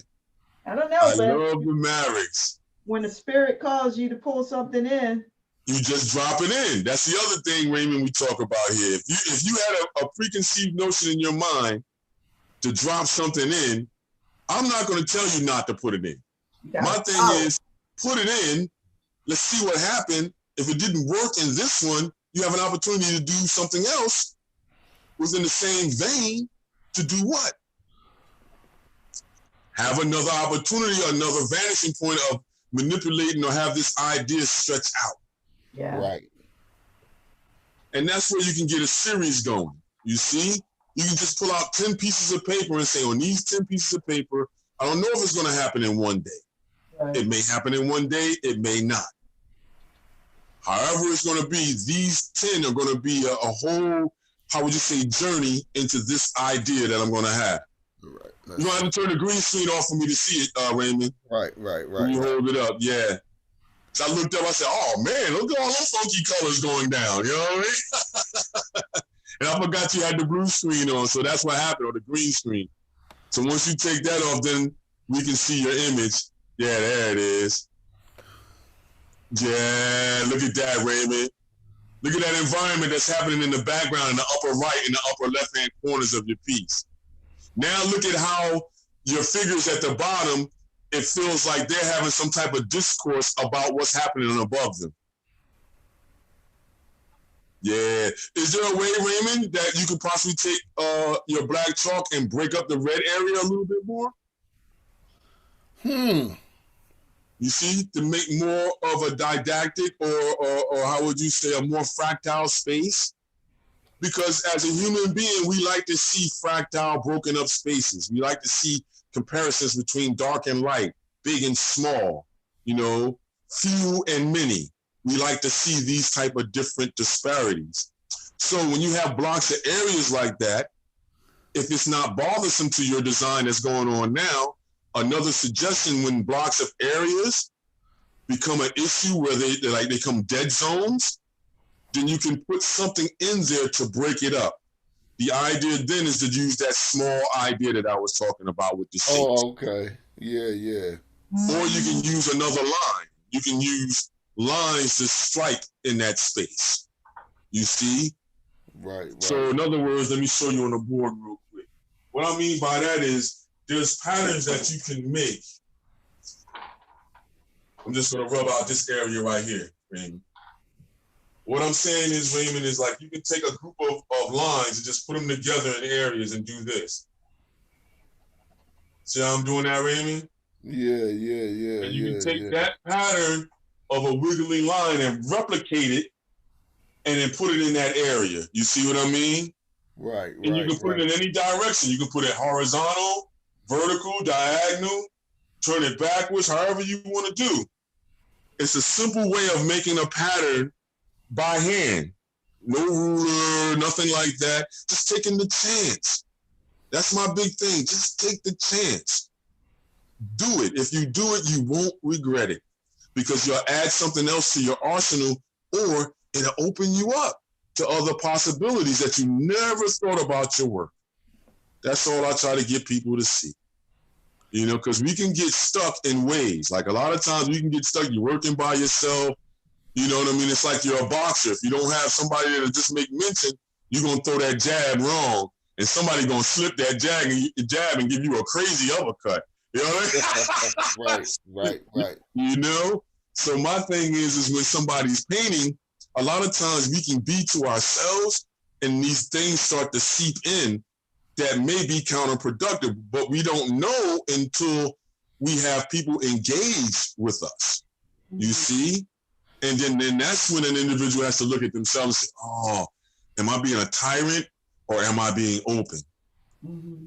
Speaker 3: I don't know.
Speaker 1: I love the Mavericks.
Speaker 3: When the spirit calls you to pull something in,
Speaker 1: you just drop it in. That's the other thing, Raymond, we talk about here. If you had a preconceived notion in your mind to drop something in, I'm not going to tell you not to put it in. My thing is, put it in. Let's see what happened. If it didn't work in this one, you have an opportunity to do something else within the same vein to do what? Have another opportunity, another vanishing point of manipulating or have this idea stretch out.
Speaker 3: Yeah.
Speaker 2: Right.
Speaker 1: And that's where you can get a series going. You see? You can just pull out 10 pieces of paper and say, on these 10 pieces of paper, I don't know if it's going to happen in one day.
Speaker 3: Right.
Speaker 1: It may happen in one day. It may not. However it's going to be, these 10 are going to be a whole, how would you say, journey into this idea that I'm going to have.
Speaker 2: Right.
Speaker 1: You don't have to turn the green screen off for me to see it, Raymond.
Speaker 2: Right.
Speaker 1: When you hold it up, yeah. So I looked up, I said, oh man, look at all those funky colors going down. You know what I mean? And I forgot you had the blue screen on, so that's what happened, or the green screen. So once you take that off, then we can see your image. Yeah, there it is. Yeah, look at that, Raymond. Look at that environment that's happening in the background, in the upper right and the upper left-hand corners of your piece. Now look at how your figures at the bottom, it feels like they're having some type of discourse about what's happening above them. Yeah. Is there a way, Raymond, that you could possibly take your black chalk and break up the red area a little bit more? You see, to make more of a didactic or how would you say, a more fractile space? Because as a human being, we like to see fractile, broken up spaces. We like to see comparisons between dark and light, big and small, you know, few and many. We like to see these type of different disparities. So when you have blocks of areas like that, if it's not bothersome to your design that's going on now, another suggestion, when blocks of areas become an issue where they become dead zones, then you can put something in there to break it up. The idea then is to use that small idea that I was talking about with the shapes.
Speaker 2: Oh, okay. Yeah.
Speaker 1: Or you can use another line. You can use lines to strike in that space. You see?
Speaker 2: Right.
Speaker 1: So in other words, let me show you on the board real quick. What I mean by that is there's patterns that you can make. I'm just going to rub out this area right here, Raymond. What I'm saying is, Raymond, is like you can take a group of lines and just put them together in areas and do this. See how I'm doing that, Raymond?
Speaker 2: Yeah.
Speaker 1: And you can take that pattern of a wiggly line and replicate it and then put it in that area. You see what I mean?
Speaker 2: Right.
Speaker 1: And you can put it in any direction. You can put it horizontal, vertical, diagonal, turn it backwards, however you want to do. It's a simple way of making a pattern by hand. No ruler, nothing like that. Just taking the chance. That's my big thing. Just take the chance. Do it. If you do it, you won't regret it, because you'll add something else to your arsenal, or it'll open you up to other possibilities that you never thought about your work. That's all I try to get people to see. You know, because we can get stuck in ways. Like a lot of times we can get stuck, you're working by yourself. You know what I mean? It's like you're a boxer. If you don't have somebody that'll just make mention, you're going to throw that jab wrong, and somebody going to slip that jab and give you a crazy uppercut. You know what I mean?
Speaker 2: Right.
Speaker 1: You know? So my thing is when somebody's painting, a lot of times we can be to ourselves and these things start to seep in that may be counterproductive, but we don't know until we have people engage with us. You see? And then that's when an individual has to look at themselves and say, oh, am I being a tyrant or am I being open?
Speaker 3: Mm-hmm.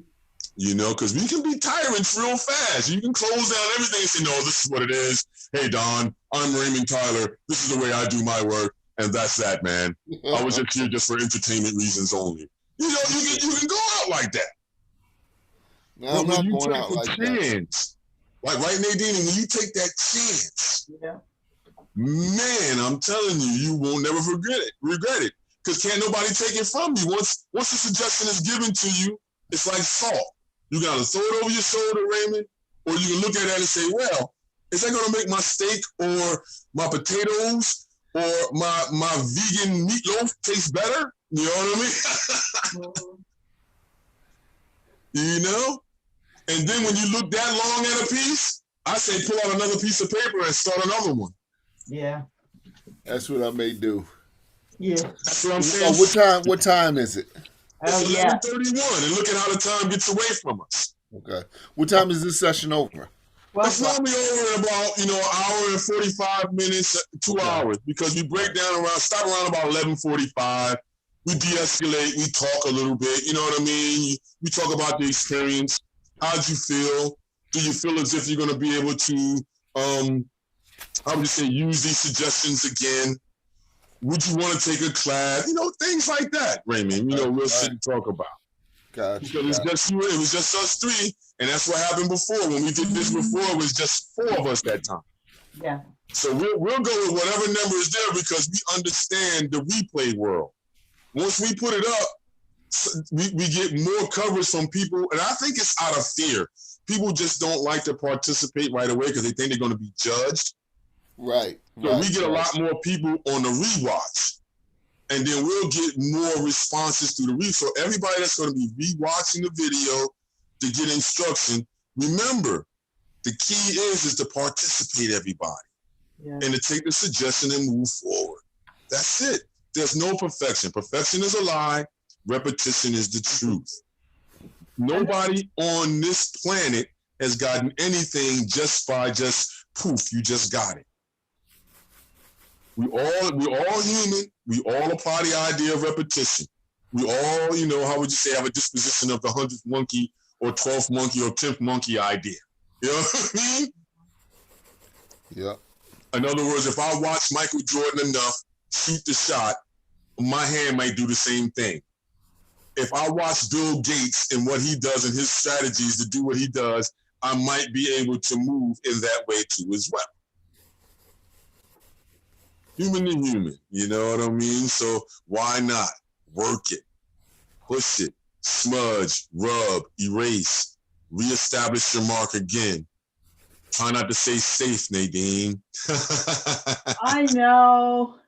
Speaker 1: You know, because we can be tyrants real fast. You can close down everything and say, no, this is what it is. Hey, Don, I'm Raymond Tyler. This is the way I do my work. And that's that, man. I was just here just for entertainment reasons only. You know, you can go out like that.
Speaker 2: No, I'm not going out like
Speaker 1: that. Like, right, Nadine, when you take that chance,
Speaker 3: yeah,
Speaker 1: man, I'm telling you, you will never regret it. Because can't nobody take it from you. Once the suggestion is given to you, it's like salt. You got to throw it over your shoulder, Raymond, or you can look at it and say, well, is that going to make my steak or my potatoes or my vegan meatloaf taste better? You know what I mean? You know? And then when you look that long at a piece, I say pull out another piece of paper and start another one.
Speaker 3: Yeah.
Speaker 2: That's what I may do.
Speaker 3: Yeah.
Speaker 1: That's what I'm saying.
Speaker 2: What time is it?
Speaker 1: It's
Speaker 3: Oh yeah.
Speaker 1: 11:31, and look at how the time gets away from us.
Speaker 2: Okay. What time is this session over?
Speaker 1: It's
Speaker 3: 12
Speaker 1: normally over in about an hour and 45 minutes, 2 hours, because we break down stop around about 11:45. We de-escalate, we talk a little bit, you know what I mean? We talk about the experience. How'd you feel? Do you feel as if you're going to be able to, how would you say, use these suggestions again? Would you want to take a class? Things like that, Raymond. We'll sit and talk about.
Speaker 2: Gotcha.
Speaker 1: Because it was just us three, and that's what happened before. When we did this before, it was just 4 of us that time.
Speaker 3: Yeah.
Speaker 1: So we'll go with whatever number is there because we understand the replay world. Once we put it up, we get more coverage from people, and I think it's out of fear. People just don't like to participate right away because they think they're going to be judged.
Speaker 2: Right.
Speaker 1: So we get a lot more people on the rewatch, and then we'll get more responses through the rewatch. So everybody that's going to be rewatching the video to get instruction, remember, the key is to participate, everybody, and to take the suggestion and move forward. That's it. There's no perfection. Perfection is a lie. Repetition is the truth. Nobody on this planet has gotten anything just poof, you just got it. We're all human. We all apply the idea of repetition. We all, how would you say, have a disposition of the 100th monkey or 12th monkey or 10th monkey idea. You know what I mean?
Speaker 2: Yeah.
Speaker 1: In other words, if I watch Michael Jordan enough shoot the shot, my hand might do the same thing. If I watch Bill Gates and what he does and his strategies to do what he does, I might be able to move in that way too as well. Human to human, you know what I mean? So why not? Work it, push it, smudge, rub, erase, reestablish your mark again. Try not to say safe, Nadine.
Speaker 3: I know.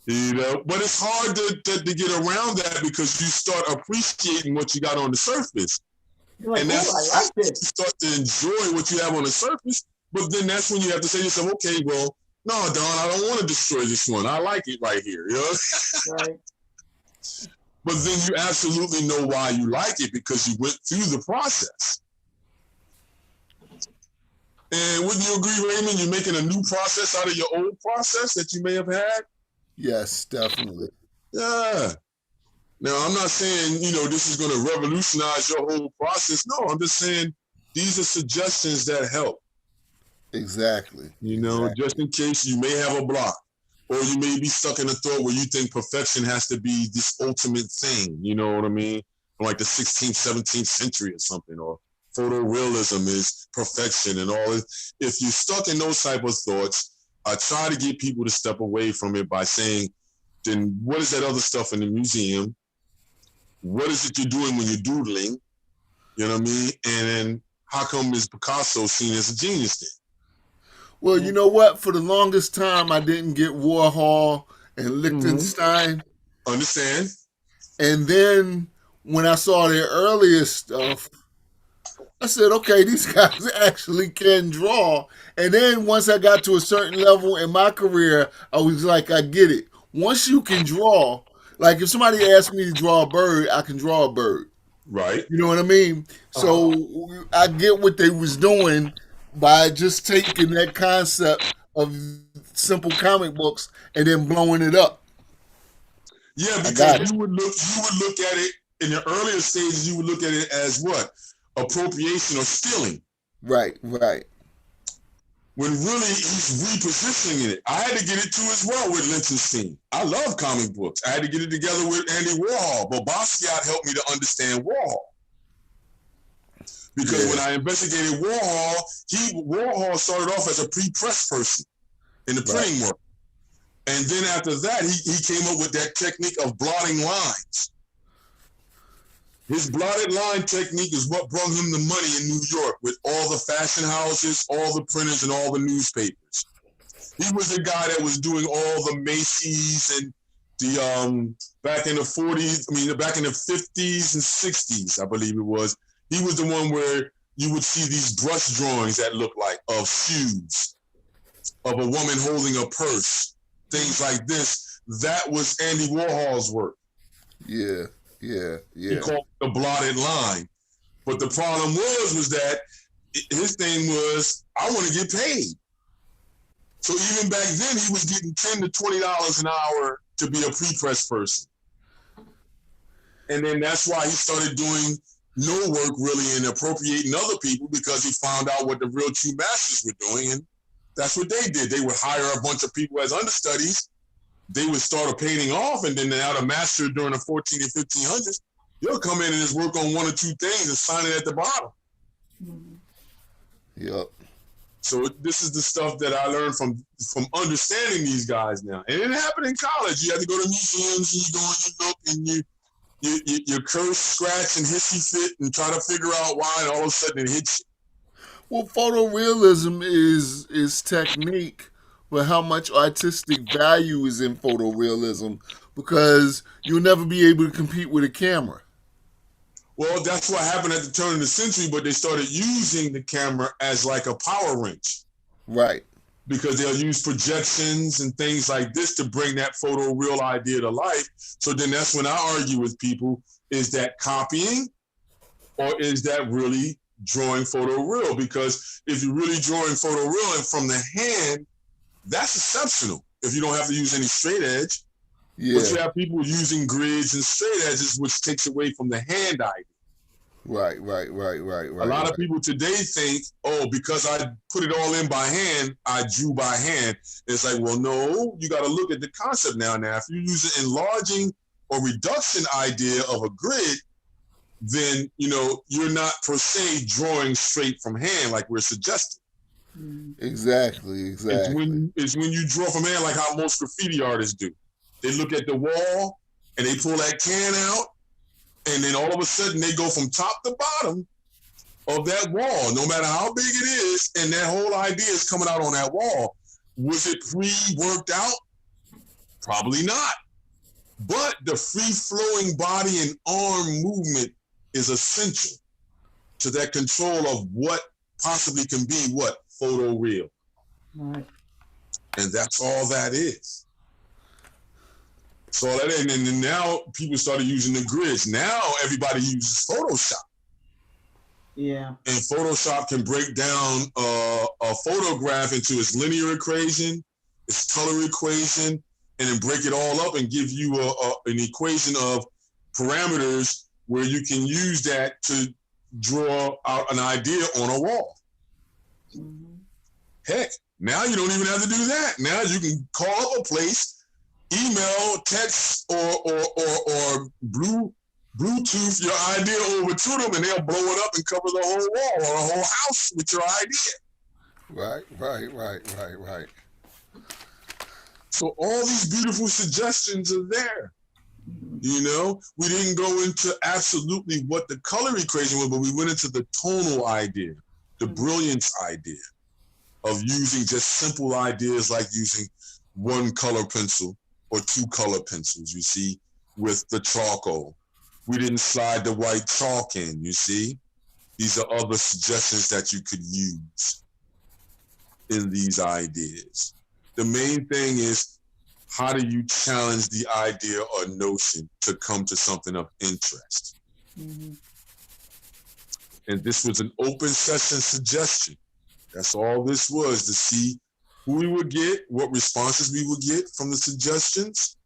Speaker 1: But it's hard to get around that because you start appreciating what you got on the surface.
Speaker 3: You're like,
Speaker 1: and that's
Speaker 3: I like this.
Speaker 1: You start to enjoy what you have on the surface, but then that's when you have to say to yourself, okay, well, no, Don, I don't want to destroy this one. I like it right here.
Speaker 3: Right.
Speaker 1: But then you absolutely know why you like it because you went through the process. And wouldn't you agree, Raymond, you're making a new process out of your old process that you may have had?
Speaker 2: Yes, definitely.
Speaker 1: Yeah. Now, I'm not saying, this is going to revolutionize your whole process. No, I'm just saying these are suggestions that help.
Speaker 2: Exactly.
Speaker 1: Just in case you may have a block or you may be stuck in a thought where you think perfection has to be this ultimate thing, you know what I mean? Like the 16th, 17th century or something, or photorealism is perfection and all. If you're stuck in those type of thoughts, I try to get people to step away from it by saying, then what is that other stuff in the museum? What is it you're doing when you're doodling? You know what I mean? And then how come is Picasso seen as a genius then?
Speaker 2: Well, you know what? For the longest time, I didn't get Warhol and Liechtenstein.
Speaker 1: Understand?
Speaker 2: And then when I saw their earlier stuff, I said, okay, these guys actually can draw. And then once I got to a certain level in my career, I was like, I get it. Once you can draw, like if somebody asked me to draw a bird, I can draw a bird.
Speaker 1: Right.
Speaker 2: You know what I mean? So I get what they was doing by just taking that concept of simple comic books and then blowing it up.
Speaker 1: Yeah, because you would look at it in the earlier stages, you would look at it as what? Appropriation or stealing.
Speaker 2: Right.
Speaker 1: When really he's repositioning it. I had to get it too as well with Liechtenstein. I love comic books. I had to get it together with Andy Warhol, but Basquiat helped me to understand Warhol. Because when I investigated Warhol started off as a pre-press person in the printing world. And then after that, he came up with that technique of blotting lines. His blotted line technique is what brought him the money in New York with all the fashion houses, all the printers, and all the newspapers. He was the guy that was doing all the Macy's and the back in the 50s and 60s, I believe it was. He was the one where you would see these brush drawings that look like of shoes, of a woman holding a purse, things like this. That was Andy Warhol's work.
Speaker 2: Yeah, yeah,
Speaker 1: He
Speaker 2: yeah.
Speaker 1: called it the blotted line. But the problem was that his thing was, I want to get paid. So even back then, he was getting $10 to $20 an hour to be a pre-press person. And then that's why he started doing no work really and appropriating other people, because he found out what the real true masters were doing. And that's what they did. They would hire a bunch of people as understudies. They would start a painting off, and then now the master during the 14 and 1500s, he'll come in and just work on one or two things and sign it at the bottom.
Speaker 2: Yep.
Speaker 1: So this is the stuff that I learned from understanding these guys now. And it happened in college. You had to go to museums, and you go and you look, and you curse, scratch, and hissy fit and try to figure out why, and all of a sudden it hits you.
Speaker 2: Well, photorealism is technique, but how much artistic value is in photorealism? Because you'll never be able to compete with a camera.
Speaker 1: Well, that's what happened at the turn of the century, but they started using the camera as like a power wrench.
Speaker 2: Right.
Speaker 1: Because they'll use projections and things like this to bring that photoreal idea to life. So then that's when I argue with people, is that copying or is that really drawing photoreal? Because if you're really drawing photoreal and from the hand, that's exceptional if you don't have to use any straight edge.
Speaker 2: Yeah.
Speaker 1: But you have people using grids and straight edges, which takes away from the hand idea.
Speaker 2: Right.
Speaker 1: A lot of people today think, oh, because I put it all in by hand, I drew by hand. It's like, well, no, you got to look at the concept now. Now, if you use an enlarging or reduction idea of a grid, then, you're not per se drawing straight from hand like we're suggesting.
Speaker 2: Exactly.
Speaker 1: It's when you draw from hand, like how most graffiti artists do. They look at the wall and they pull that can out, and then all of a sudden they go from top to bottom of that wall, no matter how big it is, and that whole idea is coming out on that wall. Was it pre-worked out? Probably not. But the free-flowing body and arm movement is essential to that control of what possibly can be what? Photoreal.
Speaker 3: Right.
Speaker 1: And that's all that is. So and then now people started using the grids. Now everybody uses Photoshop.
Speaker 3: Yeah.
Speaker 1: And Photoshop can break down a photograph into its linear equation, its color equation, and then break it all up and give you an equation of parameters where you can use that to draw out an idea on a wall.
Speaker 3: Mm-hmm.
Speaker 1: Heck, now you don't even have to do that. Now you can call up a place, email, text, or Bluetooth your idea over to them, and they'll blow it up and cover the whole wall or the whole house with your idea.
Speaker 2: Right.
Speaker 1: So all these beautiful suggestions are there. We didn't go into absolutely what the color equation was, but we went into the tonal idea, the brilliance idea of using just simple ideas like using one color pencil or two color pencils, you see, with the charcoal. We didn't slide the white chalk in, you see. These are other suggestions that you could use in these ideas. The main thing is, how do you challenge the idea or notion to come to something of interest?
Speaker 3: Mm-hmm.
Speaker 1: And this was an open session suggestion. That's all this was, to see who we would get, what responses we would get from the suggestions,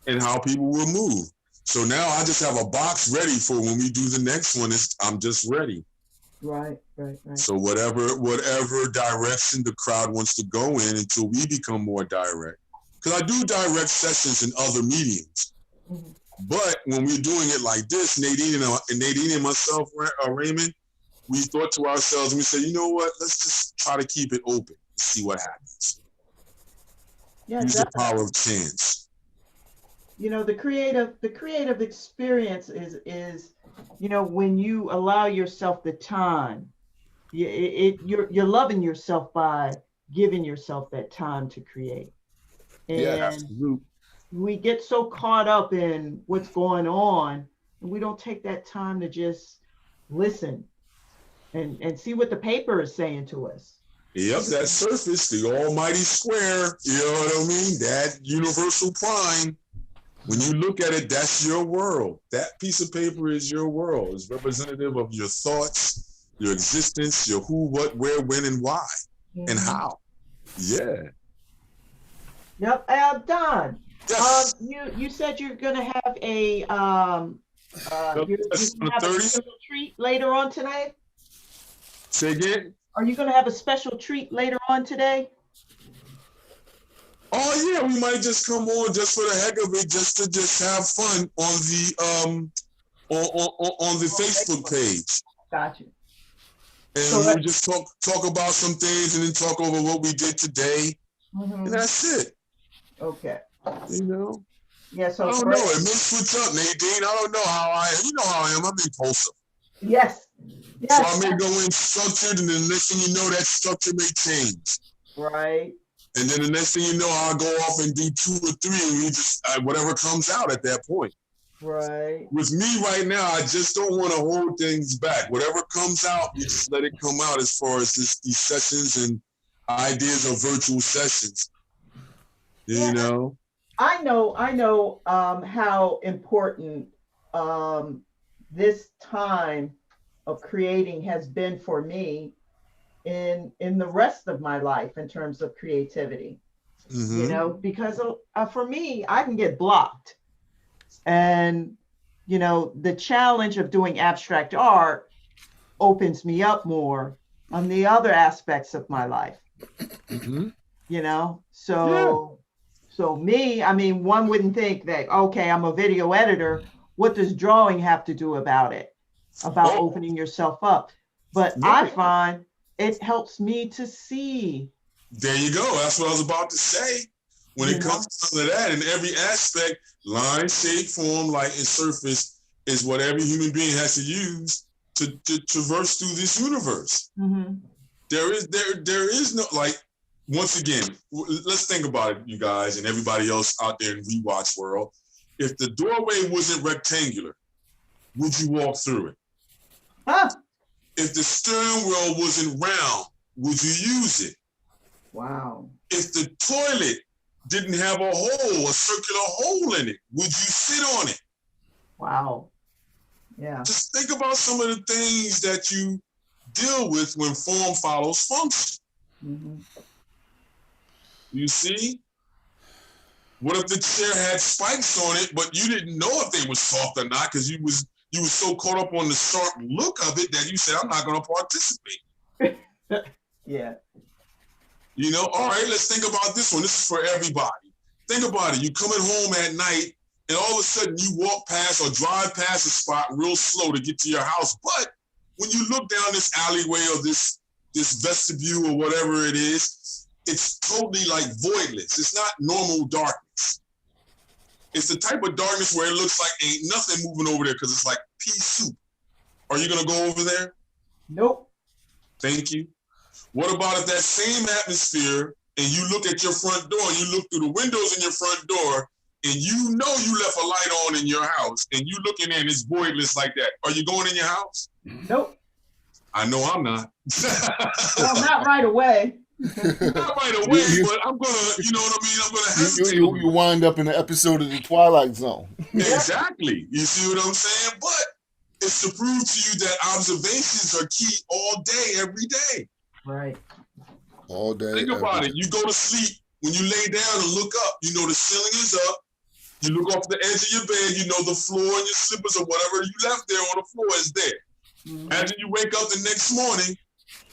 Speaker 1: and how people will move. So now I just have a box ready for when we do the next one. I'm just ready.
Speaker 3: Right.
Speaker 1: So whatever direction the crowd wants to go in until we become more direct. Because I do direct sessions in other mediums.
Speaker 3: Mm-hmm.
Speaker 1: But when we're doing it like this, Nadine and myself, Raymond, we thought to ourselves and we said, you know what, let's just try to keep it open, see what happens.
Speaker 3: Yeah,
Speaker 1: use the power of chance.
Speaker 3: The creative experience is when you allow yourself the time, you're loving yourself by giving yourself that time to create. And
Speaker 2: Yeah,
Speaker 1: absolutely.
Speaker 3: We get so caught up in what's going on, and we don't take that time to just listen and see what the paper is saying to us.
Speaker 1: Yep, that surface, the almighty square, you know what I mean? That universal prime. When you look at it, that's your world. That piece of paper is your world. It's representative of your thoughts, your existence, your who, what, where, when, and why, and how. Yeah.
Speaker 3: Yep. Don,
Speaker 1: Yes.
Speaker 3: you said you're gonna have a you're
Speaker 1: That's on
Speaker 3: gonna
Speaker 1: the
Speaker 3: have a
Speaker 1: 30th.
Speaker 3: special treat later on today.
Speaker 1: Say again.
Speaker 3: Are you gonna have a special treat later on today?
Speaker 1: Oh yeah, we might just come on just for the heck of it, just to just have fun on the on the Facebook page.
Speaker 3: Gotcha.
Speaker 1: And
Speaker 3: So
Speaker 1: we'll just talk about some things and then talk over what we did today. And that's it.
Speaker 3: Okay.
Speaker 1: You know?
Speaker 3: Yeah, so
Speaker 1: I don't know. It may switch up, Nadine. I don't know how I am. You know how I am. I'm impulsive.
Speaker 3: Yes.
Speaker 1: So I may go in structured, and then the next thing you know, that structure may change.
Speaker 3: Right.
Speaker 1: And then the next thing you know, I'll go off and do 2 or 3, and we just whatever comes out at that point.
Speaker 3: Right.
Speaker 1: With me right now, I just don't want to hold things back. Whatever comes out, you just let it come out as far as these sessions and ideas of virtual sessions. You know?
Speaker 3: I know how important this time of creating has been for me in the rest of my life in terms of creativity. You know, because for me, I can get blocked. And, you know, the challenge of doing abstract art opens me up more on the other aspects of my life. You know, so me, I mean, one wouldn't think that, okay, I'm a video editor. What does drawing have to do about it? About opening yourself up. But I find it helps me to see.
Speaker 1: There you go. That's what I was about to say. When it comes to that, in every aspect, line, shape, form, light, and surface is what every human being has to use to traverse through this universe. There is no, like, once again, let's think about it, you guys, and everybody else out there in Rewatch world. If the doorway wasn't rectangular, would you walk through it? If the steering wheel wasn't round, would you use it?
Speaker 3: Wow.
Speaker 1: If the toilet didn't have a hole, a circular hole in it, would you sit on it?
Speaker 3: Wow. Yeah.
Speaker 1: Just think about some of the things that you deal with when form follows function. You see? What if the chair had spikes on it, but you didn't know if they were soft or not because you was so caught up on the sharp look of it that you said, I'm not going to participate.
Speaker 3: Yeah.
Speaker 1: You know, all right, let's think about this one. This is for everybody. Think about it. You coming home at night, and all of a sudden you walk past or drive past a spot real slow to get to your house. But when you look down this alleyway or this vestibule or whatever it is, it's totally like voidless. It's not normal darkness. It's the type of darkness where it looks like ain't nothing moving over there because it's like pea soup. Are you going to go over there?
Speaker 3: Nope.
Speaker 1: Thank you. What about if that same atmosphere and you look at your front door and you look through the windows in your front door and you know you left a light on in your house and you looking in, it's voidless like that. Are you going in your house?
Speaker 3: Nope.
Speaker 1: I know I'm not.
Speaker 3: Well, not right away.
Speaker 1: Not right away, but I'm gonna, you know what I mean? I'm gonna hesitate.
Speaker 2: You wind up in an episode of The Twilight Zone.
Speaker 1: Exactly. You see what I'm saying? But it's to prove to you that observations are key all day, every day.
Speaker 3: Right.
Speaker 2: All day.
Speaker 1: Think about it. You go to sleep. When you lay down and look up, you know the ceiling is up. You look off the edge of your bed, you know the floor and your slippers or whatever you left there on the floor is there. After you wake up the next morning,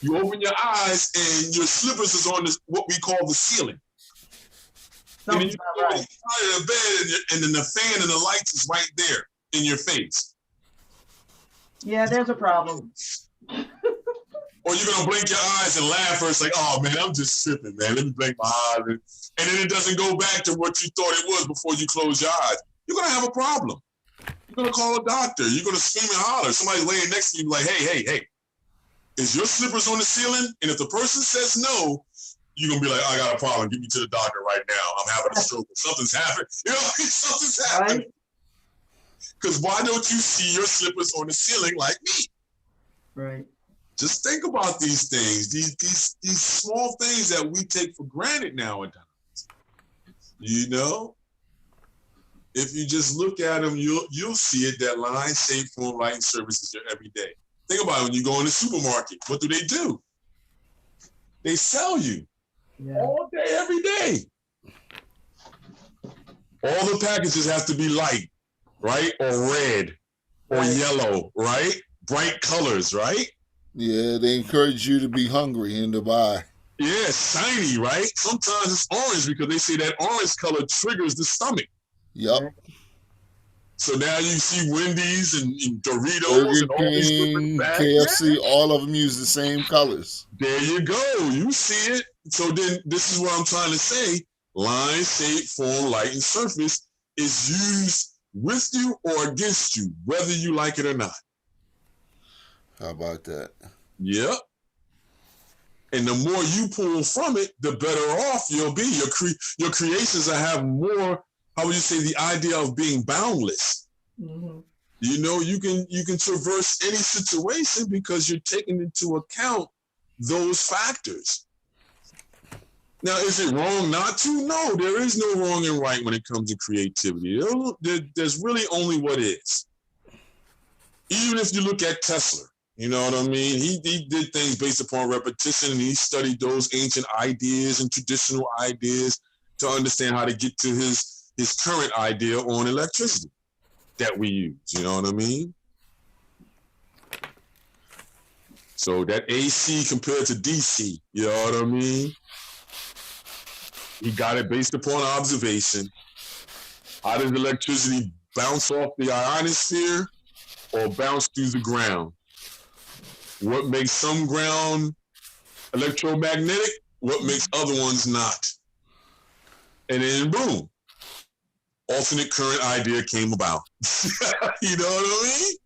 Speaker 1: you open your eyes and your slippers is on what we call the ceiling. And then you go to the bed and then the fan and the lights is right there in your face.
Speaker 3: Yeah, there's a problem.
Speaker 1: Or you're going to blink your eyes and laugh first, like, oh, man, I'm just tripping, man. Let me blink my eyes. And then it doesn't go back to what you thought it was before you close your eyes. You're going to have a problem. You're going to call a doctor. You're going to scream and holler. Somebody's laying next to you like, hey, is your slippers on the ceiling? And if the person says no, you're going to be like, I got a problem. Get me to the doctor right now. I'm having a stroke. Something's happened. You know, something's happened. Because why don't you see your slippers on the ceiling like me?
Speaker 3: Right.
Speaker 1: Just think about these things, these small things that we take for granted nowadays. You know, if you just look at them, you'll see it. That line, shape, form, light, and surface is your everyday. Think about it when you go in the supermarket. What do? They sell you all day, every day. All the packages have to be light, right? Or red, or yellow, right? Bright colors, right?
Speaker 2: Yeah, they encourage you to be hungry and to buy.
Speaker 1: Yeah, shiny, right? Sometimes it's orange because they say that orange color triggers the stomach.
Speaker 2: Yep.
Speaker 1: So now you see Wendy's and Doritos
Speaker 2: Burger
Speaker 1: and all these different
Speaker 2: King,
Speaker 1: bags.
Speaker 2: KFC, all of them use the same colors.
Speaker 1: There you go. You see it. So then this is what I'm trying to say. Line, shape, form, light, and surface is used with you or against you, whether you like it or not.
Speaker 2: How about that?
Speaker 1: Yep. And the more you pull from it, the better off you'll be. Your creations will have more, how would you say, the idea of being boundless.
Speaker 3: Mm-hmm.
Speaker 1: You know, you can traverse any situation because you're taking into account those factors. Now, is it wrong not to? No, there is no wrong and right when it comes to creativity. There's really only what is. Even if you look at Tesla, you know what I mean? He did things based upon repetition, and he studied those ancient ideas and traditional ideas to understand how to get to his current idea on electricity that we use. You know what I mean? So that AC compared to DC, you know what I mean? He got it based upon observation. How does electricity bounce off the ionosphere or bounce through the ground? What makes some ground electromagnetic? What makes other ones not? And then boom, alternate current idea came about. You know what I mean?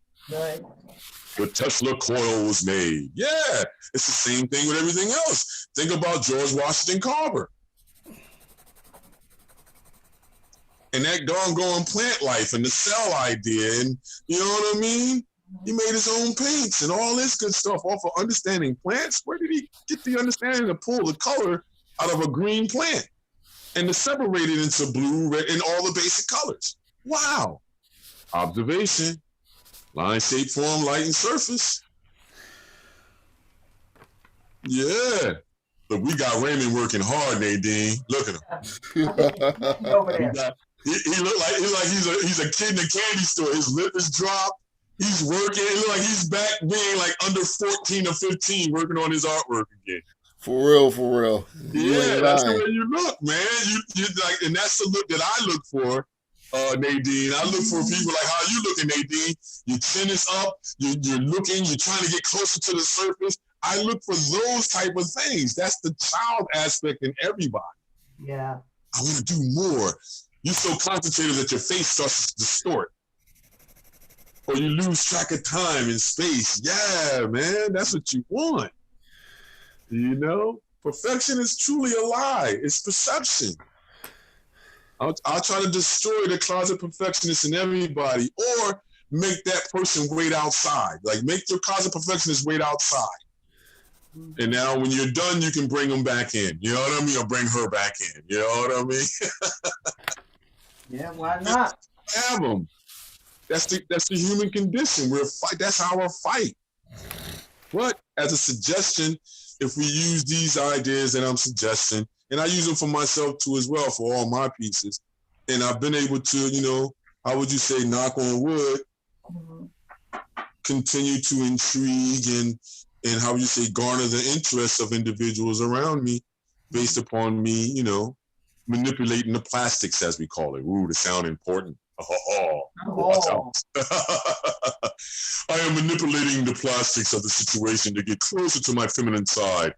Speaker 3: Right.
Speaker 1: The Tesla coil was made. Yeah, it's the same thing with everything else. Think about George Washington Carver. And that doggone plant life and the cell idea, and you know what I mean? He made his own paints and all this good stuff off of understanding plants. Where did he get the understanding to pull the color out of a green plant and to separate it into blue, red, and all the basic colors? Wow. Observation, line, shape, form, light, and surface. Yeah. Look, we got Raymond working hard, Nadine. Look at him.
Speaker 3: Over there.
Speaker 1: He looked like he's a kid in a candy store. His lip is dropped. He's working. It look like he's back being like under 14 or 15, working on his artwork again.
Speaker 2: For real, for real.
Speaker 1: Yeah, that's the way you look, man. You like, and that's the look that I look for, Nadine. I look for people like how you looking, Nadine. Your chin is up. You're looking. You're trying to get closer to the surface. I look for those type of things. That's the child aspect in everybody.
Speaker 3: Yeah.
Speaker 1: I want to do more. You're so concentrated that your face starts to distort. Or you lose track of time and space. Yeah, man, that's what you want. You know? Perfection is truly a lie. It's perception. I'll try to destroy the closet perfectionist in everybody or make that person wait outside. Like, make your closet perfectionist wait outside. And now when you're done, you can bring them back in. You know what I mean? Or bring her back in. You know what I mean?
Speaker 3: Yeah, why not?
Speaker 1: Have them. That's the human condition. We're fight. That's our fight. But as a suggestion, if we use these ideas that I'm suggesting, and I use them for myself too as well for all my pieces, and I've been able to, you know, how would you say, knock on wood, continue to intrigue and how would you say, garner the interest of individuals around me based upon me, you know, manipulating the plastics, as we call it. Ooh, to sound important. Watch out. I am manipulating the plastics of the situation to get closer to my feminine side.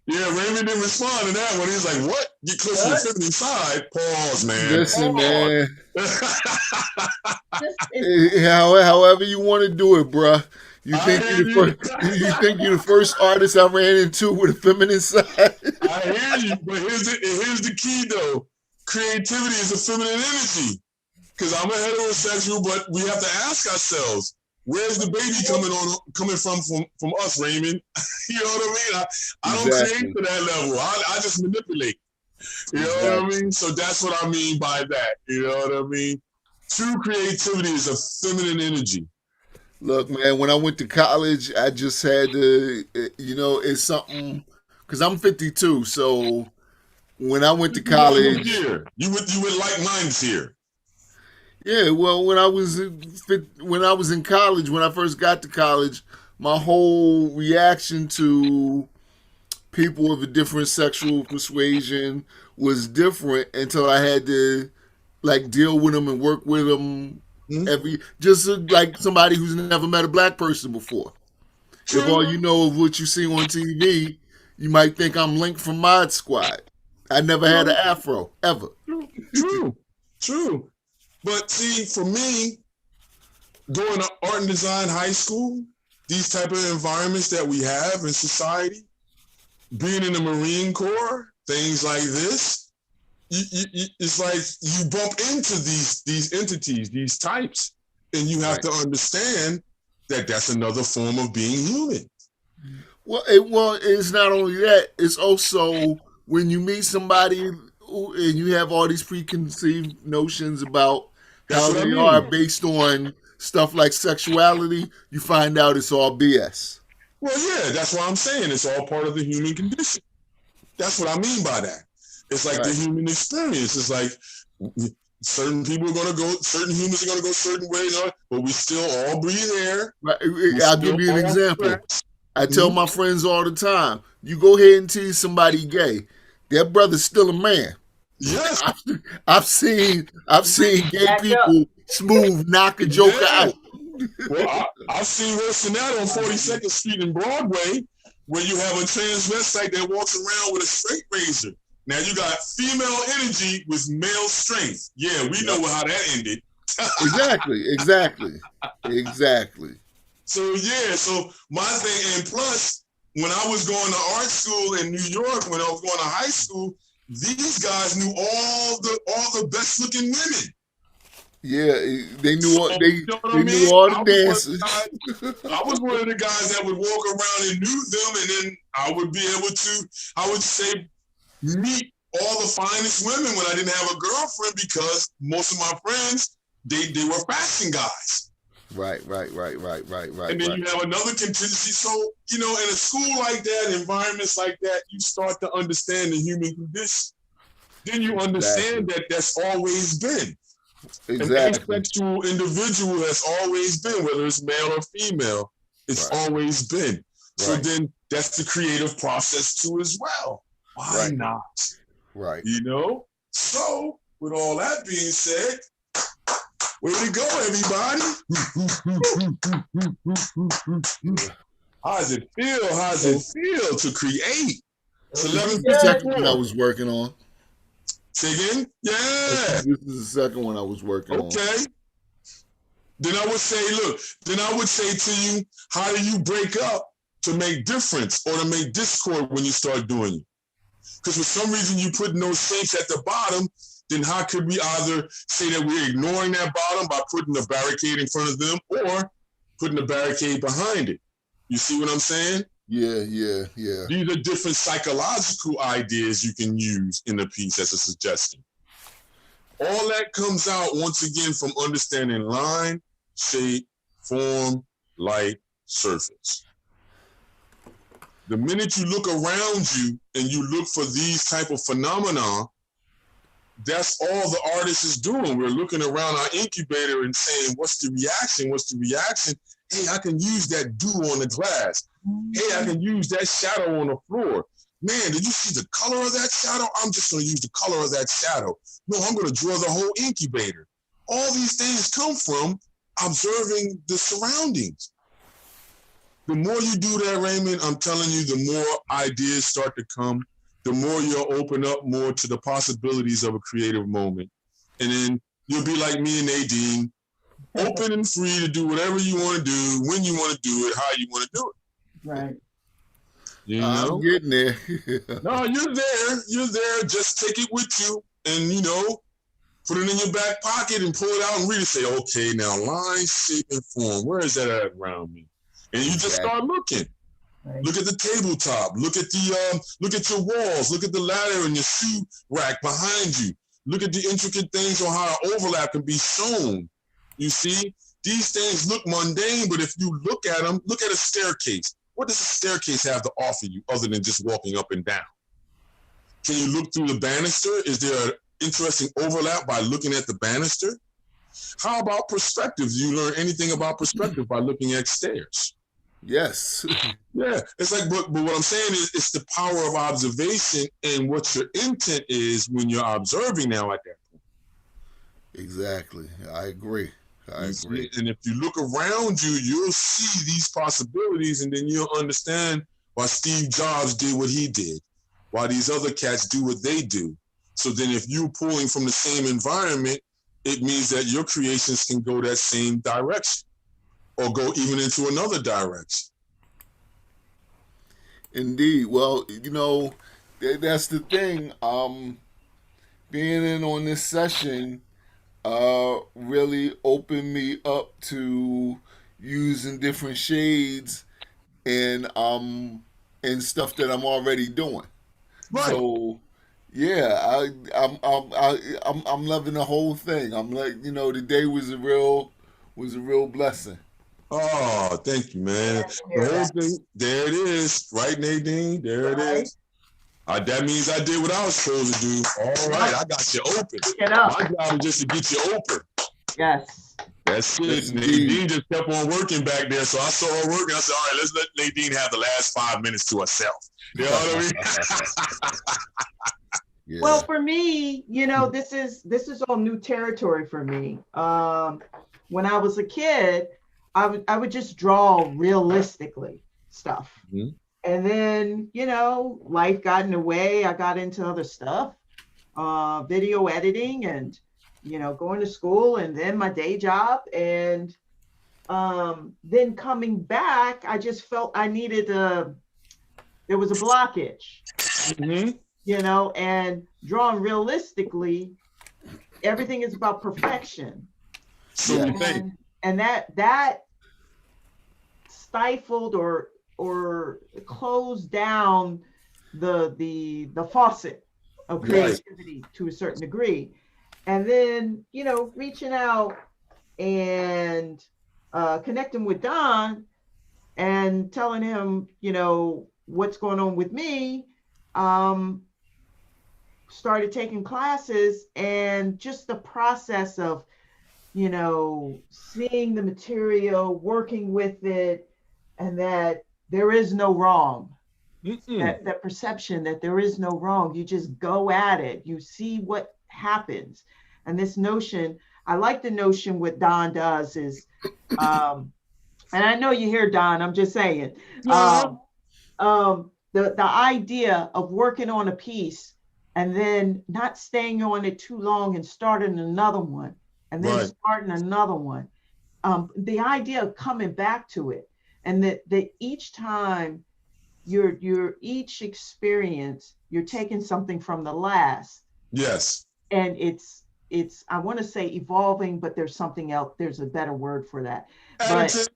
Speaker 1: Yeah, Raymond didn't respond to that one. He was like, what? Get closer to the feminine side? Pause, man.
Speaker 2: Listen,
Speaker 1: Pause.
Speaker 2: man. However you want to do it, bruh. You think you're the first artist I ran into with a feminine side?
Speaker 1: I hear you, but here's the key though. Creativity is a feminine energy. Because I'm a heterosexual, but we have to ask ourselves, Where's the baby coming from us, Raymond? You know what I mean? I don't create
Speaker 2: Exactly.
Speaker 1: to that level. I just manipulate. You know what I
Speaker 2: Exactly.
Speaker 1: mean? So that's what I mean by that. You know what I mean? True creativity is a feminine energy.
Speaker 2: Look, man, when I went to college, I just had to, it's something, because I'm 52. So when I went to
Speaker 1: What
Speaker 2: college,
Speaker 1: year? You would like mine's here.
Speaker 2: yeah, well, when I was in college, when I first got to college, my whole reaction to people of a different sexual persuasion was different until I had to like deal with them and work with them
Speaker 1: Hmm?
Speaker 2: like somebody who's never met a black person before. If all
Speaker 1: True.
Speaker 2: you know of what you see on TV, you might think I'm Link from Mod Squad. I never had an
Speaker 1: True.
Speaker 2: afro ever.
Speaker 1: True. True. True. But see, for me, going to art and design high school, these type of environments that we have in society, being in the Marine Corps, things like this, it's like you bump into these entities, these types, and you have
Speaker 2: Right.
Speaker 1: to understand that that's another form of being human.
Speaker 2: Well, it's not only that. It's also when you meet somebody and you have all these preconceived notions about
Speaker 1: That's
Speaker 2: how
Speaker 1: what I
Speaker 2: they are
Speaker 1: mean.
Speaker 2: based on stuff like sexuality, you find out it's all BS.
Speaker 1: Well, yeah, that's why I'm saying it's all part of the human condition. That's what I mean by that. It's like the
Speaker 2: Right.
Speaker 1: human experience. It's like certain people are going to go, certain humans are going to go certain ways, but we still all breathe air.
Speaker 2: Right.
Speaker 1: We
Speaker 2: I'll
Speaker 1: still
Speaker 2: give you an
Speaker 1: all
Speaker 2: example.
Speaker 1: stress.
Speaker 2: I tell
Speaker 1: Mm-hmm.
Speaker 2: my friends all the time, you go ahead and tease somebody gay. That brother's still a man.
Speaker 1: Yes.
Speaker 2: I've seen gay
Speaker 3: Back up.
Speaker 2: people smooth knock a joker
Speaker 1: Yeah.
Speaker 2: out.
Speaker 1: Well, I've seen worse than that on 42nd Street in Broadway, where you have a transvestite that walks around with a straight razor. Now you got female energy with male strength. Yeah, we know
Speaker 2: Yep.
Speaker 1: how that ended.
Speaker 2: Exactly.
Speaker 1: So yeah, so my thing, and plus, when I was going to art school in New York, when I was going to high school, these guys knew all the best looking women.
Speaker 2: Yeah, they knew
Speaker 1: So
Speaker 2: all,
Speaker 1: you know what I
Speaker 2: they knew
Speaker 1: mean?
Speaker 2: all the dances.
Speaker 1: I was one of the guys that would walk around and knew them, and then I would be able to, I would say, meet all the finest women when I didn't have a girlfriend, because most of my friends, they were fashion guys.
Speaker 2: Right.
Speaker 1: And then you have another contingency. So, you know, in a school like that, environments like that, you start to understand the human condition. Then you understand that that's always been. An
Speaker 2: Exactly.
Speaker 1: asexual individual has always been, whether it's male or female, it's
Speaker 2: Right.
Speaker 1: always been. So
Speaker 2: Right.
Speaker 1: then that's the creative process too as well. Why
Speaker 2: Right.
Speaker 1: not?
Speaker 2: Right.
Speaker 1: You know? So, with all that being said, way to go, everybody. How does it feel? How does it feel to create? It's
Speaker 2: This is the second one I
Speaker 1: 11:54.
Speaker 2: was working on.
Speaker 1: Say again? Yeah.
Speaker 2: This is the second one I was working on.
Speaker 1: Okay. Then I would say to you, how do you break up to make difference or to make discord when you start doing it? Because for some reason you put those shapes at the bottom, then how could we either say that we're ignoring that bottom by putting a barricade in front of them or putting a barricade behind it? You see what I'm saying?
Speaker 2: Yeah.
Speaker 1: These are different psychological ideas you can use in the piece as a suggestion. All that comes out once again from understanding line, shape, form, light, surface. The minute you look around you and you look for these type of phenomena, that's all the artist is doing. We're looking around our incubator and saying, what's the reaction? What's the reaction? Hey, I can use that dew on the glass. Hey, I can use that shadow on the floor. Man, did you see the color of that shadow? I'm just going to use the color of that shadow. No, I'm going to draw the whole incubator. All these things come from observing the surroundings. The more you do that, Raymond, I'm telling you, the more ideas start to come, the more you'll open up more to the possibilities of a creative moment. And then you'll be like me and Nadine, open and free to do whatever you want to do, when you want to do it, how you want to do it.
Speaker 3: Right.
Speaker 1: You
Speaker 2: I'm
Speaker 1: know?
Speaker 2: getting there.
Speaker 1: No, you're there. You're there. Just take it with you and, you know, Put it in your back pocket and pull it out and read it. Say, okay, now line, shape, and form. Where is that at around me? And you just start looking.
Speaker 3: Right.
Speaker 1: Look at the tabletop. Look at your walls. Look at the ladder and your shoe rack behind you. Look at the intricate things on how overlap can be shown. You see, these things look mundane, but if you look at them, look at a staircase. What does a staircase have to offer you other than just walking up and down? Can you look through the banister? Is there an interesting overlap by looking at the banister? How about perspective? Do you learn anything about perspective by looking at stairs?
Speaker 2: Yes.
Speaker 1: Yeah, it's like, but what I'm saying is, it's the power of observation and what your intent is when you're observing now at that point.
Speaker 2: Exactly. I agree. I agree.
Speaker 1: And if you look around you, you'll see these possibilities, and then you'll understand why Steve Jobs did what he did, why these other cats do what they do. So then if you're pulling from the same environment, it means that your creations can go that same direction or go even into another direction.
Speaker 2: Indeed. Well, that's the thing. Being in on this session really opened me up to using different shades and stuff that I'm already doing.
Speaker 1: Right.
Speaker 2: So yeah, I'm loving the whole thing. I'm like, today was a real blessing.
Speaker 1: Oh, thank you, man. The whole thing, there it is. Right, Nadine? There it is. That means I did what I was supposed to do. All right, I got you open. My job is just to get you open.
Speaker 3: Yes.
Speaker 1: That's it.
Speaker 2: Yes,
Speaker 1: Nadine just kept on working back there. So I saw her working. I said, all right, let's let Nadine have the last 5 minutes to herself. You know what I mean?
Speaker 2: Yeah.
Speaker 3: Well, for me, this is all new territory for me. When I was a kid, I would just draw realistically stuff.
Speaker 1: Mm-hmm.
Speaker 3: And then, life got in the way. I got into other stuff, video editing and, going to school and then my day job. And then coming back, I just felt I needed there was a blockage, and drawing realistically, everything is about perfection.
Speaker 1: So you think.
Speaker 3: And that stifled or closed down the faucet of creativity to a certain degree. And then, reaching out and connecting with Don and telling him, what's going on with me, started taking classes, and just the process of, seeing the material, working with it, and that there is no wrong. That perception that there is no wrong. You just go at it. You see what happens. And this notion, I like the notion what Don does is, and I know you hear Don, I'm just saying, the idea of working on a piece and then not staying on it too long and starting another one and then starting another one. The idea of coming back to it, and that each time each experience, you're taking something from the last.
Speaker 1: Yes.
Speaker 3: And it's I want to say evolving, but there's something else. There's a better word for that.
Speaker 1: Additive.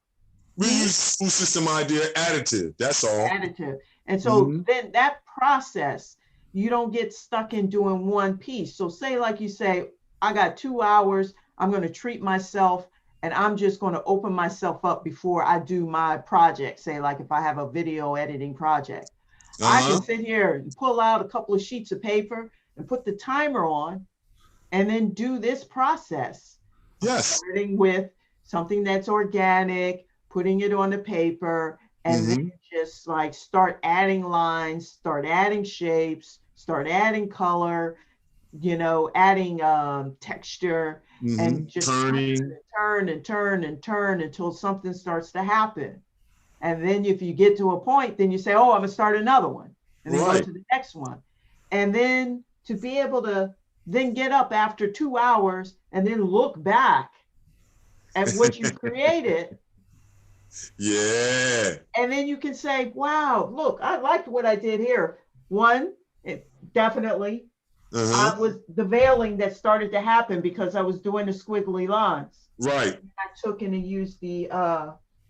Speaker 1: We use school system idea, additive. That's all.
Speaker 3: Additive. And so then that process, you don't get stuck in doing one piece. So say, like you say, I got 2 hours, I'm going to treat myself, and I'm just going to open myself up before I do my project. Say, like if I have a video editing project, I can sit here and pull out a couple of sheets of paper and put the timer on and then do this process.
Speaker 1: Yes.
Speaker 3: Starting with something that's organic, putting it on the paper, and then just like start adding lines, start adding shapes, start adding color, adding texture, and just turn until something starts to happen. And then if you get to a point, then you say, oh, I'm gonna start another one, and then go to the next one. And then to be able to then get up after 2 hours and then look back at what you created.
Speaker 1: Yeah.
Speaker 3: And then you can say, wow, look, I liked what I did here. One, definitely. I was the veiling that started to happen because I was doing the squiggly lines.
Speaker 1: Right.
Speaker 3: I took in and used the